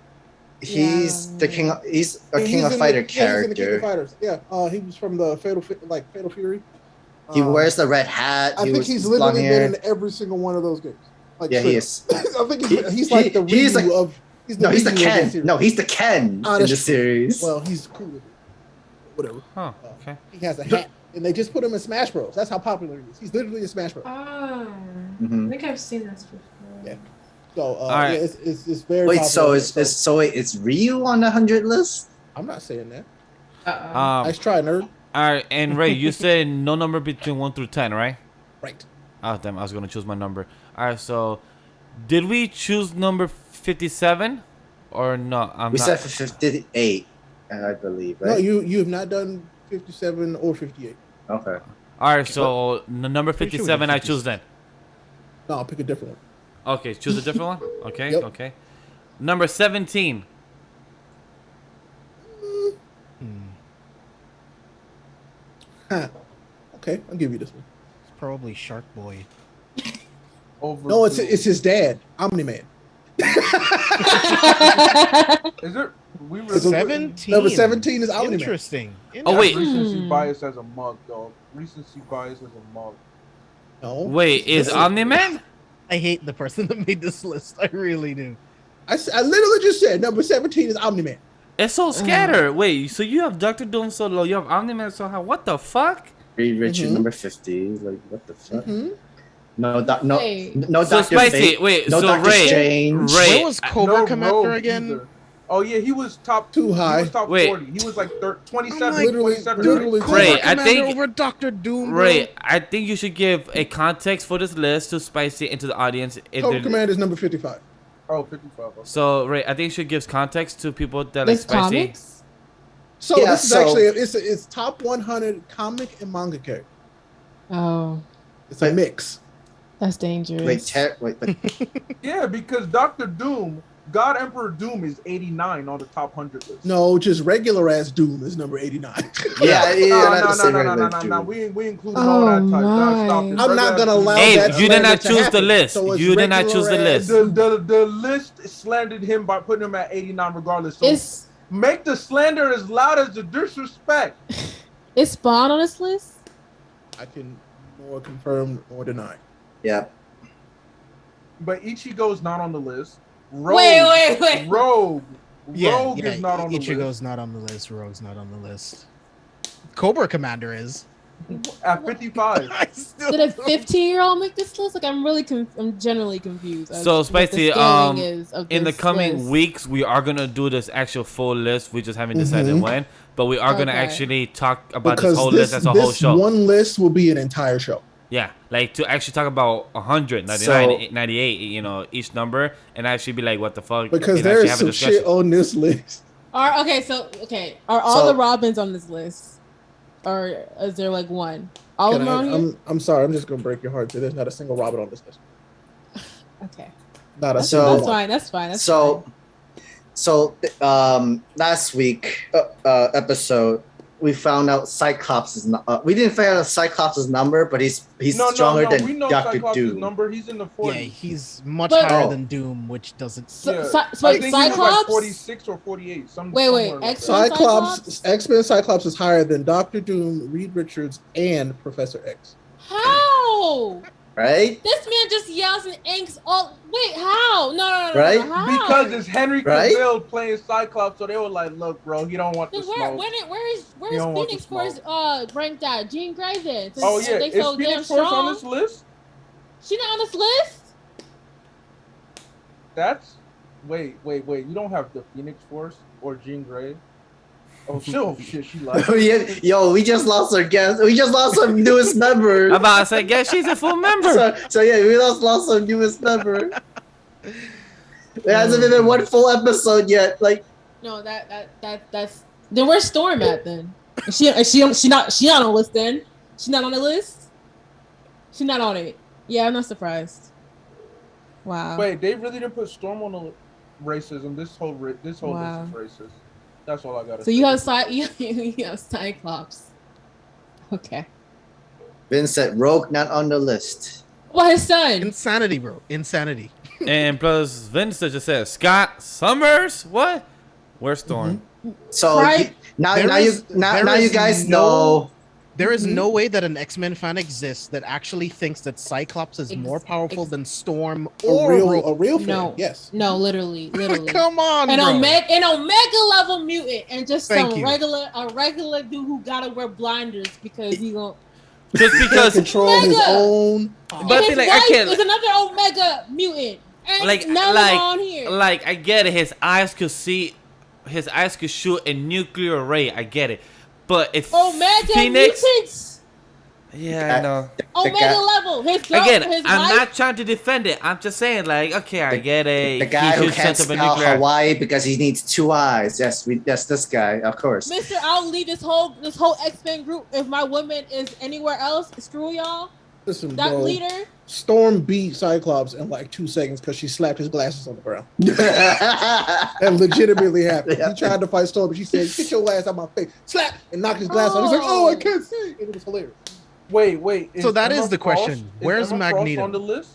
C: He's the king. He's a
A: Yeah,
C: King of
A: in
C: Fighter
A: the, yeah, he's in the King of
C: character.
A: Fighters. Yeah, he was from the Fatal Fury.
C: He wears the red hat.
A: I think he's literally been in every single one of those games. Like,
C: yeah, he is.
A: I think he's like the Ryu of. He's the
C: Ken.
A: series.
C: No, he's the Ken in the series.
A: Well, he's cool. Whatever.
D: Huh. Okay.
A: He has a hat, and they just put him in Smash Bros. That's how popular he is. He's literally in Smash Bros.
E: I think I've seen this before.
A: Yeah. So
D: right.
A: yeah, it's very.
C: Wait,
A: popular.
C: so it's Ryu on the 100 list?
A: I'm not saying that.
E: Uh-oh.
A: Nice try, nerd.
D: All right, and Ray, you said no number between 1 through 10, right?
A: Right.
D: Oh damn, I was gonna choose my number. All right, so did we choose number 57 or no?
C: We said for 58, I believe, right?
A: No, you have not done 57 or 58.
C: Okay.
D: All right, so number 57, I choose then.
A: No, I'll pick a different one.
D: Okay, choose a different one. Okay,
A: Yep.
D: okay. Number 17.
A: Okay, I'll give you this one.
B: It's probably Shark Boy.
A: No, it's his dad, Omni Man.
F: Is it? We were
B: 17.
A: Number 17 is Omni Man.
B: Interesting.
D: Oh, wait.
F: Recency bias as a mug, dog. Recency bias as a mug.
A: No.
D: Wait, is Omni-Man?
B: I hate the person that made this list. I really do.
A: I literally just said number 17 is Omni Man.
D: It's so scattered. Wait, so you have Dr. Doom so low, you have Omni-Man so high. What the fuck?
C: Reed Richard number 50. Like, what the fuck?
A: Mm-hmm.
C: No,
E: Wait.
C: no
D: So
C: Dr.
D: Spicy,
C: Fate.
D: wait,
C: No
D: so
C: Dr.
D: Ray,
C: Strange.
D: Ray,
B: Where was Cobra Commander
F: Rogue
B: again?
F: either. Oh yeah, he was top
A: Too high.
F: He was top
D: Wait.
F: 40. He was like 27,
B: I'm like,
F: 27.
A: literally-
B: Cobra
D: Ray, I
B: Commander
D: think-
B: over Dr. Doom. bro.
D: Ray, I think you should give a context for this list to Spicy and to the audience. If
A: Cobra
D: they're-
A: Command is number 55.
F: Oh, 55. Okay.
D: So Ray, I think you should give context to people that like
E: This
D: Spicy.
E: comics?
A: So
C: Yeah,
A: this is
C: so-
A: actually it's top 100 comic and manga character.
E: Oh,
A: It's a mix.
E: that's dangerous.
C: Wait,
F: Yeah, because Doctor Doom, God Emperor Doom is 89 on the top 100 list.
A: No, just regular ass Doom is number 89.
C: yeah,
F: No. We included all that type.
E: my.
F: Stop it.
A: I'm not gonna allow
D: Hey,
A: that.
D: you did
A: slander
D: not
A: to
D: choose the
A: happen.
D: list.
A: So it's
D: You did not choose the
A: regular
D: list.
A: ass-
F: The list slandered him by putting him at 89 regardless. So
E: Is
F: make the slander as loud as the disrespect.
E: is Spawn on this list?
A: I can nor confirm nor deny.
C: yeah.
F: But Ichigo's not on the list. Rogue,
E: Wait.
F: Rogue
B: Yeah,
F: is not on the list.
B: Ichigo's not on the list. Rogue's not on the list. Cobra Commander is.
F: At 55.
B: I still
E: Did a 15-year-old make this list? Like, I'm generally confused. as
D: So,
E: to what the
D: Spicy,
E: scaling is of
D: in the
E: this
D: coming
E: list.
D: weeks, we are gonna do this actual full list. We just haven't decided
A: Mhm.
D: when, but we are gonna
E: Okay.
D: actually talk about
A: Because
D: this whole list as a whole show.
A: one list will be an entire show.
D: Yeah, like to actually talk about 100, 99, 98, you know, each number, and actually be like, what the fuck?
A: Because
D: and
A: there
D: actually
A: is
D: have a
A: some
D: discussion.
A: shit on this list.
E: Are all
C: So-
E: the Robins on this list? Or is there like one? All of them are on here?
A: I'm sorry, I'm just gonna break your heart. There's not a single Robin on this list.
E: Okay.
A: Not a
E: That's,
A: single
E: that's
A: one.
E: fine. That's fine. That's
C: So,
E: fine.
C: last week episode, we found out Cyclops is not. We didn't find out Cyclops' number, but he's stronger
F: We
C: than
F: know
C: Doctor
F: Cyclops'
C: Doom.
F: number. He's in the 40s.
B: Yeah, he's much
E: But-
B: higher
C: Oh.
B: than Doom, which doesn't.
E: So,
F: Yeah.
E: so,
F: I
E: wait,
F: think he was like
E: Cyclops?
F: 46 or 48.
E: Wait,
F: somewhere like
E: X-Men?
F: that.
A: Cyclops, X-Men Cyclops is higher than Doctor Doom, Reed Richards, and Professor X.
E: How?
C: Right?
E: This man just yells and inks all. Wait, how? No.
C: Right?
E: How?
F: Because it's Henry
C: Right?
F: Cavill playing Cyclops, so they were like, "Look, bro, he don't want the
E: Then
F: smoke."
E: where is
F: You don't want
E: Phoenix
F: the
E: Force ranked at? Jean Grey then? Since
F: Oh yeah,
E: they
F: is
E: so damn
F: Phoenix Force
E: strong.
F: on this list?
E: She not on this list?
F: That's wait. You don't have the Phoenix Force or Jean Grey? Oh shit, she lied.
C: Yo, we just lost our guest. We just lost our newest member.
D: I'm about to say, guess she's a full member.
C: So yeah, we lost our newest member. There hasn't been one full episode yet. Like,
E: No, that's. Then where's Storm at then? She not on the list then? She not on the list? She not on it. Yeah, I'm not surprised. Wow.
F: Wait, they really didn't put Storm on the racism. This whole
E: Wow.
F: list is racist. That's all I gotta
E: So
F: say.
E: you have Cyclops. Okay.
C: Vince said, Rogue not on the list.
E: Well, his son.
B: Insanity, bro. Insanity.
D: And plus, Vince just said, Scott Summers? What? Where's Storm?
C: So
E: Right.
C: now
B: There
C: you
B: is-
C: now
B: there
C: you
B: is
C: guys
B: no-
C: know.
B: There is no way that an X-Men fan exists that actually thinks that Cyclops is more powerful than Storm or
A: a real fan.
E: No.
A: Yes.
E: No, literally.
B: Come on,
E: An
B: bro.
E: Omega level mutant and just
B: Thank
E: some
B: you.
E: regular dude who gotta wear blinders because he gon'
D: Just
A: He
D: because,
A: control his
E: Omega.
A: own.
D: But
E: and his
D: like, I
E: wife
D: can't-
E: is another Omega mutant. And
D: like,
E: none of them on here.
D: like I get it. His eyes could see, his eyes could shoot a nuclear ray. I get it. But if
E: Omega
D: Phoenix,
E: mutants,
D: yeah, I know.
E: Omega
C: guy-
E: level. His girl,
D: Again,
E: his
D: I'm
E: wife.
D: not trying to defend it. I'm just saying, like, okay, I get it.
C: The guy
D: He
C: who
D: should
C: can't
D: set up a
C: spell
D: nuclear-
C: Hawaii because he needs 2 eyes. Yes, that's this guy, of course.
E: Mister, I'll leave this whole X-Men group if my woman is anywhere else. Screw y'all.
A: Listen,
E: That
A: bro.
E: leader.
A: Storm beat Cyclops in like 2 seconds because she slapped his glasses on the ground. That legitimately happened.
C: Yeah.
A: He tried to fight Storm, but she said, "Get your ass out my face!" Slap and knocked his glasses off. He's like, "Oh, I can't see." And it was hilarious.
F: Wait.
B: So that
F: Emma
B: is the
F: Frost-
B: question.
F: is
B: Where's
F: Emma Frost
B: Magneto?
F: on the list?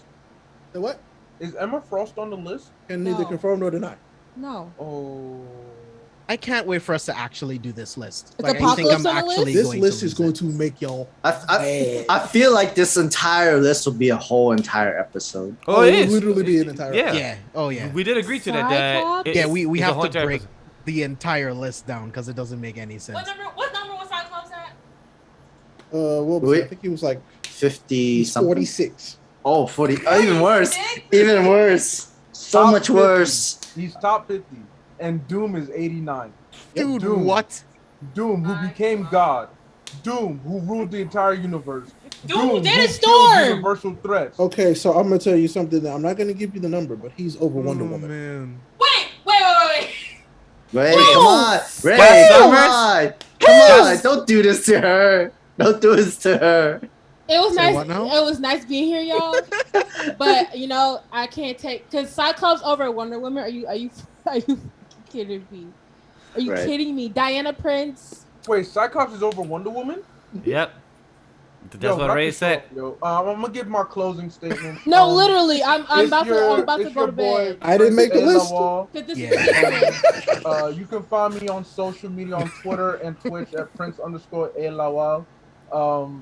A: The what?
F: Is Emma Frost on the list?
A: Can neither
E: No.
A: confirm nor deny.
E: No.
F: Oh.
B: I can't wait for us to actually do this list.
E: Is
B: Like, I think
E: Apocalypse
B: I'm
E: on the list?
B: actually
A: This
B: going
A: list
B: to
A: is
B: lose
A: going
B: it.
A: to make y'all.
C: I feel like this entire list will be a whole entire episode.
D: Oh, it
A: it
D: is.
A: will literally be an entire.
D: Yeah.
B: Yeah. Oh yeah.
D: We did agree to that.
E: Cyclops?
D: That
B: Yeah. We
D: it's a
B: have
D: whole
B: to
D: entire
B: break
D: episode.
B: the entire list down because it doesn't make any sense.
E: What number was Cyclops at?
A: What was
C: Wait.
A: it? I think he was like
C: 50 something.
A: 46.
C: Oh, 40. Oh, even worse. Even worse. So
F: Top
C: much
F: 50.
C: worse.
F: He's top 50. And Doom is 89.
B: Dude,
F: Doom.
B: what?
F: Doom, who became God. Doom, who ruled the entire universe.
E: Doom did
F: who
E: a
F: killed
E: storm.
F: universal threats.
A: Okay, so I'm gonna tell you something. That I'm not gonna give you the number, but he's over Wonder Woman.
B: Man.
E: Wait.
C: Ray,
E: Woo!
C: come on. Ray,
D: Scott
C: come
D: Summers?
C: on. Come on. Don't do this to her. Don't do this to her.
E: It was
B: Say
E: nice.
B: what now?
E: It was nice being here, y'all. But you know, I can't take because Cyclops over Wonder Woman. Are you kidding me? Are you
C: Right.
E: kidding me? Diana Prince.
F: Wait, Cyclops is over Wonder Woman?
D: Yep. That's
F: Yo,
D: what
F: knock
D: Ray
F: this
D: said.
F: off, yo. I'm gonna give my closing statement.
E: No, literally, I'm
F: it's
E: about to
F: it's
E: go
F: your
E: to
F: boy,
E: bed.
A: I didn't make the
F: Prince
A: list.
F: Lawal.
E: 'Cause this
B: Yeah.
E: is
F: You can find me on social media on Twitter and Twitch at Prince_A_Lawal.
A: I love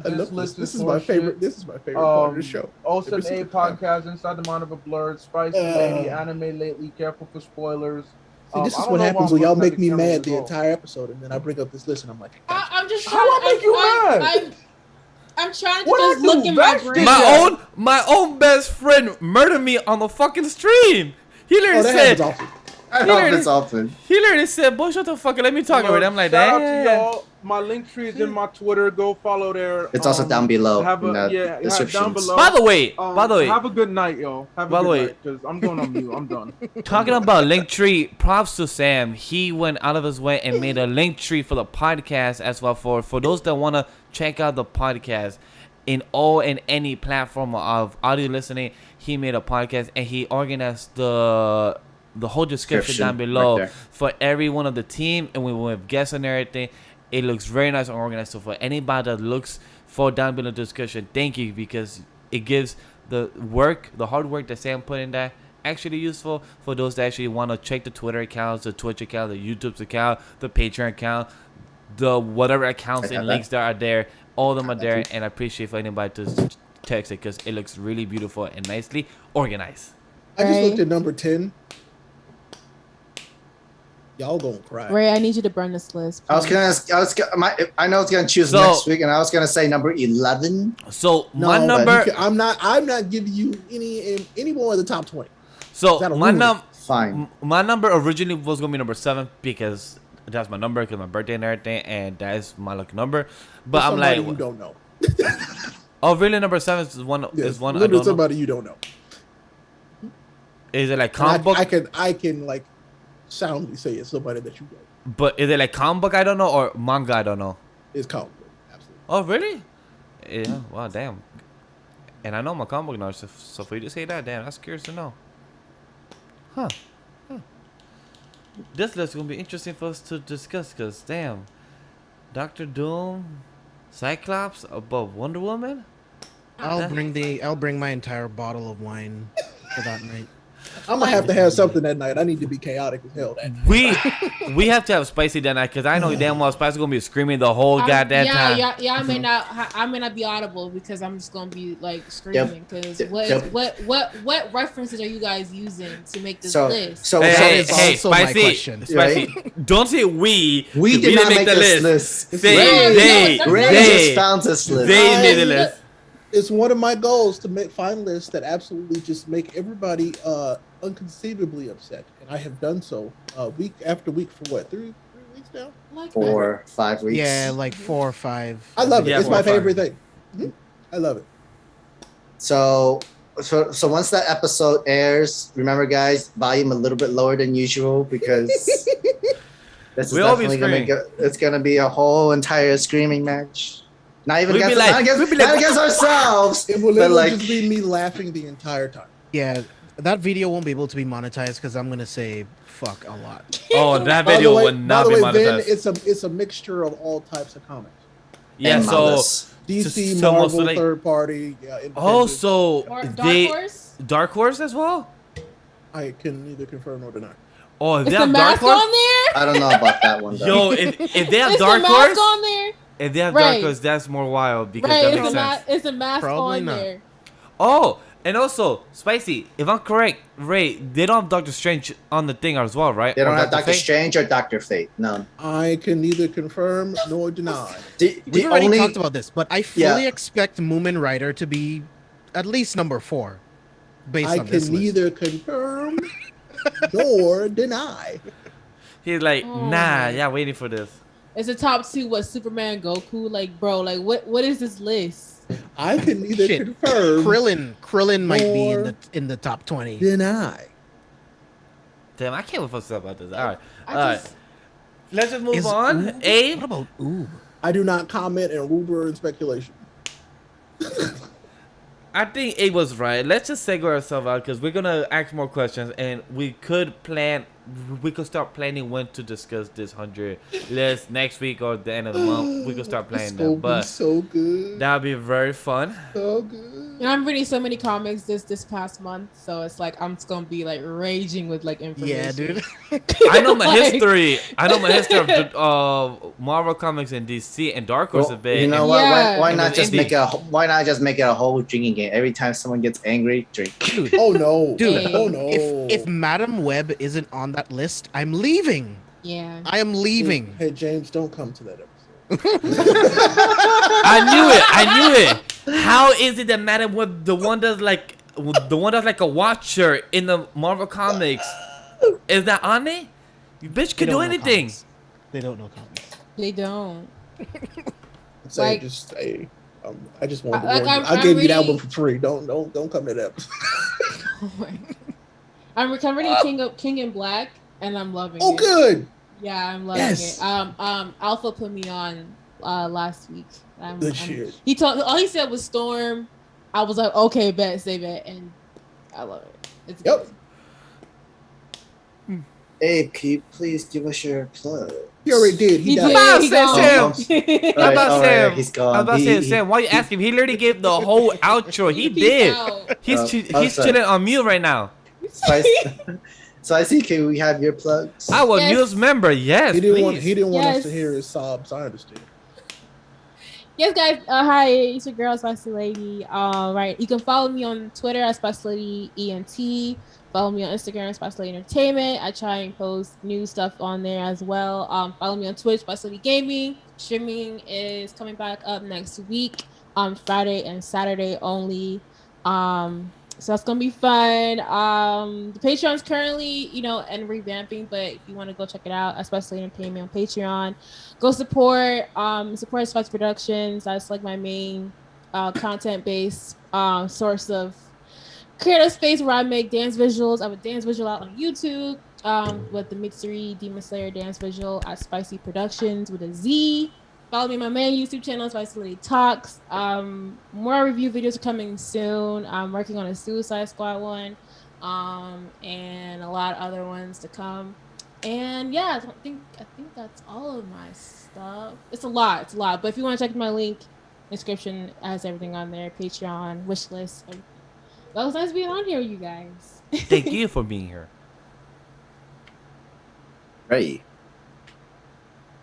A: this.
F: list
A: This
F: is
A: is my
F: horseshit.
A: favorite. This is my favorite part of the
F: Um,
A: show.
F: Ocean
A: Every
F: A
A: single time.
F: podcast, Inside the Mind of a Blurred, Spicy Lady, Anime Lately, Careful for Spoilers.
A: See, this
F: I
A: is
F: don't
A: what
F: know why
A: happens
F: I'm
A: when y'all
F: looking at
A: make me
F: camera
A: mad
F: as
A: the
F: well.
A: entire episode, and then I bring up this list, and I'm like, gotcha.
E: I'm just
F: How
E: trying.
F: I make you mad?
E: I'm trying to
F: What I
E: just
F: do?
E: look in my
F: Vax
E: brain.
F: did
D: My own best friend murdered me on the fucking stream. He
A: Oh,
D: literally
A: that
D: said,
A: happens often.
C: I
D: He
C: hope
D: literally-
C: it's often.
D: he literally said, boy, shut the fuck up, let me talk
F: Look,
D: about it. I'm like,
F: shout out to
D: damn.
F: y'all. My link tree is in my Twitter. Go follow there.
C: It's also down below
F: Have
C: in
F: a,
C: the
F: yeah, down
C: descriptions.
F: below.
D: By the way,
F: Have a good night, y'all. Have a
D: By the
F: good
D: way-
F: night, because I'm going on mute. I'm done.
D: talking about LinkTree, props to Sam. He went out of his way and made a LinkTree for the podcast as well for those that want to check out the podcast in all and any platform of audio listening. He made a podcast and he organized the whole description down below
C: right there.
D: for every one of the team, and we have guests and everything. It looks very nice and organized. So for anybody that looks for down below description, thank you, because it gives the hard work that Sam put in there actually useful for those that actually want to check the Twitter accounts, the Twitch account, the YouTube account, the Patreon account, the whatever accounts and links that are there. All of them are there, and I appreciate for anybody to text it because it looks really beautiful and nicely organized.
A: I just
E: Ray.
A: looked at number 10. Y'all gonna cry.
E: Ray, I need you to burn this list.
C: I know it's gonna choose
D: So-
C: next week, and I was gonna say number 11.
D: So
A: No,
D: my
A: but
D: number,
A: I'm not giving you any more of the top 20.
D: so
A: that'll
D: my
A: ruin it.
C: Fine.
D: my number originally was gonna be number 7 because that's my number, because my birthday and everything, and that is my lucky number. But I'm
A: Somebody
D: like,
A: you don't know.
D: oh really? Number 7 is one.
A: Yes,
D: Is one I
A: literally
D: don't know.
A: somebody you don't know.
D: Is it like
A: And
D: comic book?
A: I can like soundly say it's somebody that you know.
D: But is it like comic book? I don't know, or manga? I don't know.
A: It's comic book, absolutely.
D: Oh really? Yeah. Wow. Damn. And I know my comic book knowledge, so for you to say that, damn, that's curious to know. Huh. This list is gonna be interesting for us to discuss, cause damn, Doctor Doom, Cyclops above Wonder Woman.
B: I'll bring my entire bottle of wine for that night.
A: I'm gonna have to have something that night. I need to be chaotic as hell. That night.
D: We have to have Spicy that night because I know damn well Spicy gonna be screaming the whole goddamn time.
E: Yeah. I may not be audible because I'm just gonna be like screaming. Because what references are you guys using to make this list?
D: Hey,
B: Spicy.
D: Right? Don't say we.
C: We did not make this list.
D: They
C: just found this list.
D: They made the list.
A: It's one of my goals to make finalists that absolutely just make everybody unconceivably upset, and I have done so week after week for what 3 weeks now,
E: Like
C: 4, 5 weeks.
B: Yeah, like 4 or 5.
A: I love it.
D: Yeah,
A: It's
D: 4 or
A: my
D: 5.
A: favorite thing. I love it.
C: So once that episode airs, remember guys, volume a little bit lower than usual because this is definitely gonna be a whole entire screaming match. Not even against ourselves.
A: It will literally just be me laughing the entire time.
B: Yeah, that video won't be able to be monetized because I'm gonna say fuck a lot.
D: Oh, that video would not be monetized.
A: Then it's a mixture of all types of comments.
D: Yeah, so
A: DC,
D: so
A: Marvel,
D: like,
A: third party. Yeah.
D: Oh, so
E: Dark Horse?
D: as well.
A: I can neither confirm nor deny.
D: Oh,
E: Is
D: they
E: the
D: have
E: mask
D: Dark Horse
E: on there?
C: I don't know about that one though.
D: Yo, if they have
E: Is
D: Dark
E: the mask
D: Horse
E: on there?
D: if they have Dark Horse, that's more wild because that makes sense.
E: It's a mask
B: Probably
E: on
B: not.
E: there.
D: Oh, and also, Spicy, if I'm correct, Ray, they don't have Doctor Strange on the thing as well, right?
C: They don't
D: Or
C: have Doctor
D: Fate?
C: Strange or Doctor Fate. No.
A: I can neither confirm nor deny.
B: We've already talked about this, but I fully expect Moomin Rider to be at least number 4. Based
A: I
B: on
A: can
B: this list.
A: neither confirm nor deny.
D: He's like, nah, yeah, waiting for this.
E: It's the top 2. What Superman, Goku? Like, bro, like what is this list?
A: I can neither confirm
B: Krillin might be in the top 20.
A: deny.
D: Damn, I can't wait for stuff about this. All right,
E: I
D: let's just move on.
B: What
D: Abe,
B: about Oob?
A: I do not comment in rumor and speculation.
D: I think Abe was right. Let's just segue ourselves out because we're gonna ask more questions, and we could start planning when to discuss this 100 list next week or the end of the month. We could start planning that, but
A: so good,
D: that'll be very fun.
A: so good.
E: You know, I'm reading so many comics this past month, so it's like I'm just gonna be like raging with like information.
B: Yeah, dude.
D: I know my history. I know my history of the, Marvel comics and DC and Dark Horse a bit.
C: You know what?
E: Yeah.
C: Why not
D: It
C: just
D: was
C: make it a whole drinking game? Every time someone gets angry, drink.
B: Dude,
A: Oh no,
B: dude.
E: Hey.
A: Oh no.
B: If Madam Web isn't on that list, I'm leaving.
E: Yeah.
B: I am leaving.
A: Hey James, don't come to that episode.
D: I knew it. How is it that Madam Web, the one that's like a watcher in the Marvel comics, is that on it? You bitch
B: They
D: could do
B: don't know
D: anything.
B: comics. They don't know comics.
E: They don't.
A: Say,
E: Like-
A: I just want to
E: Like,
A: warn you.
E: I'm
A: I gave you that
E: reading-
A: one for free. Don't come to that episode.
E: Oh my God. I'm recovering King in Black, and I'm loving
A: Oh,
E: it.
A: good.
E: Yeah, I'm loving
A: Yes.
E: it. Alpha put me on last week.
A: Good shit.
E: He told all he said was Storm. I was like, okay, bet, save it, and I love it. It's
A: Yep.
E: good.
C: Abe, can you please give us your plug?
A: He already did.
E: He
A: died.
E: did.
D: About
E: He
D: Sam.
E: gone.
D: How about
C: All
D: Sam?
C: he's gone.
D: How about Sam? Why you asking? He literally gave the whole outro. He
E: Peace
D: did.
E: out.
D: He's
C: sorry.
D: chilling on mute right now.
C: So I see. Can we have your plugs?
D: I was
E: Yes.
D: news member. Yes,
A: He didn't
D: please.
A: want us
E: Yes.
A: to hear his sobs. I understand.
E: Yes, guys. Hi, it's your girl, SpicyLady. Right, you can follow me on Twitter at SpicyLadyENT. Follow me on Instagram, SpicyLady Entertainment. I try and post new stuff on there as well. Follow me on Twitch, SpicyLady Gaming. Streaming is coming back up next week on Friday and Saturday only. So that's gonna be fun. The Patreon's currently, and revamping, but if you want to go check it out, especially in paying me on Patreon, go support Spice Productions. That's like my main content-based source of creative space where I make dance visuals. I have a dance visual out on YouTube with the Mystery Demon Slayer dance visual at Spicy Productions with a Z. Follow me on my main YouTube channel, SpicyLady Talks. More review videos are coming soon. I'm working on a Suicide Squad one, and a lot of other ones to come. And yeah, I think that's all of my stuff. It's a lot. But if you want to check my link, description has everything on there. Patreon, wishlist, Well, it was nice being on here with you guys.
D: Thank you for being here.
C: Right.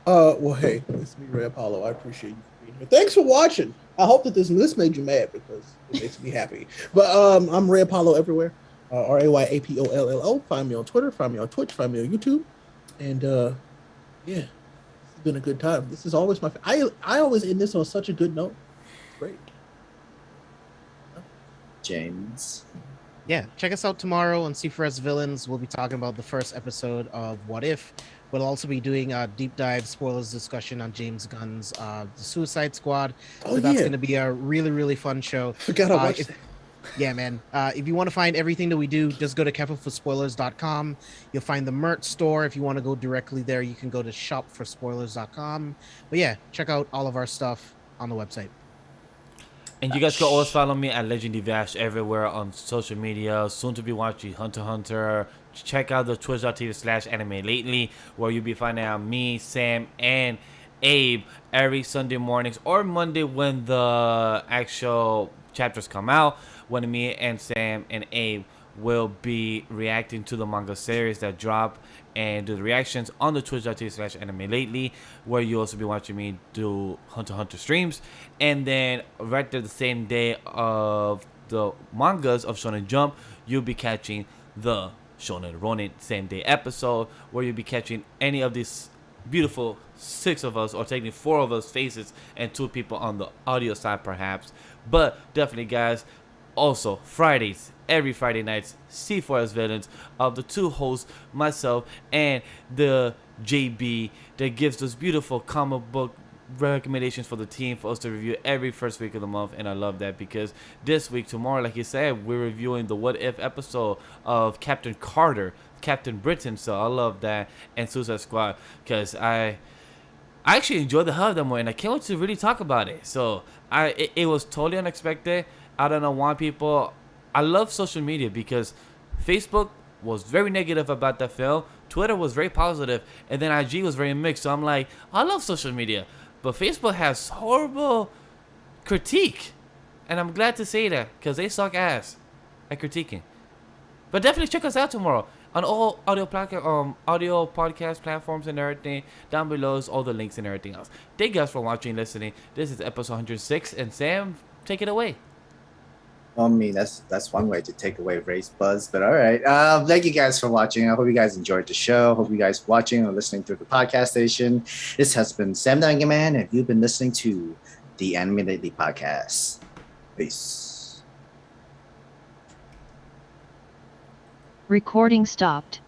A: Well, hey, it's me, Ray Apollo. I appreciate you being here. Thanks for watching. I hope that this made you mad because it makes me happy. But I'm Ray Apollo everywhere. RayAPOLLO. Find me on Twitter. Find me on Twitch. Find me on YouTube. And yeah, it's been a good time. This is always I always end this on such a good note. Great.
C: James.
B: Yeah, check us out tomorrow on C4S Villains. We'll be talking about the first episode of What If. We'll also be doing a deep dive spoilers discussion on James Gunn's The Suicide Squad.
A: Oh,
B: So that's
A: yeah.
B: going to be a really, really fun show.
A: Forgot I watched that.
B: Yeah, man. If you want to find everything that we do, just go to carefulforspoilers.com. You'll find the merch store. If you want to go directly there, you can go to shopforspoilers.com. But yeah, check out all of our stuff on the website.
D: And you guys can always follow me at Legendary Vash everywhere on social media. Soon to be watching Hunter x Hunter. Check out the twitch.tv/anime lately, where you'll be finding out me, Sam, and Abe every Sunday mornings or Monday when the actual chapters come out. When me and Sam and Abe will be reacting to the manga series that drop and do the reactions on the twitch.tv/anime lately, where you also be watching me do Hunter x Hunter streams. And then right there the same day of the mangas of Shonen Jump, you'll be catching the Shonen Ronin same day episode, where you'll be catching any of these beautiful 6 of us, or technically 4 of us faces and 2 people on the audio side perhaps. But definitely, guys, also Fridays, every Friday nights, C4S Villains of the 2 hosts, myself and the JB, that gives us beautiful comic book recommendations for the team for us to review every first week of the month. And I love that, because this week, tomorrow, like you said, we're reviewing the What If episode of Captain Carter, Captain Britain. So I love that, and Suicide Squad, because I actually enjoyed the hell out of them, and I can't wait to really talk about it. So it was totally unexpected. I don't know why people. I love social media, because Facebook was very negative about that film, Twitter was very positive, and then IG was very mixed. So I'm like, I love social media, but Facebook has horrible critique, and I'm glad to say that, because they suck ass at critiquing. But definitely check us out tomorrow on all audio podcast platforms and everything. Down below is all the links and everything else. Thank you guys for watching and listening. This is episode 106, and Sam, take it away.
C: I mean, that's one way to take away race buzz, but all right. Thank you guys for watching. I hope you guys enjoyed the show. Hope you guys watching or listening through the podcast station. This has been Sam the Manga Man, and you've been listening to the Anime Lately podcast. Peace.
G: Recording stopped.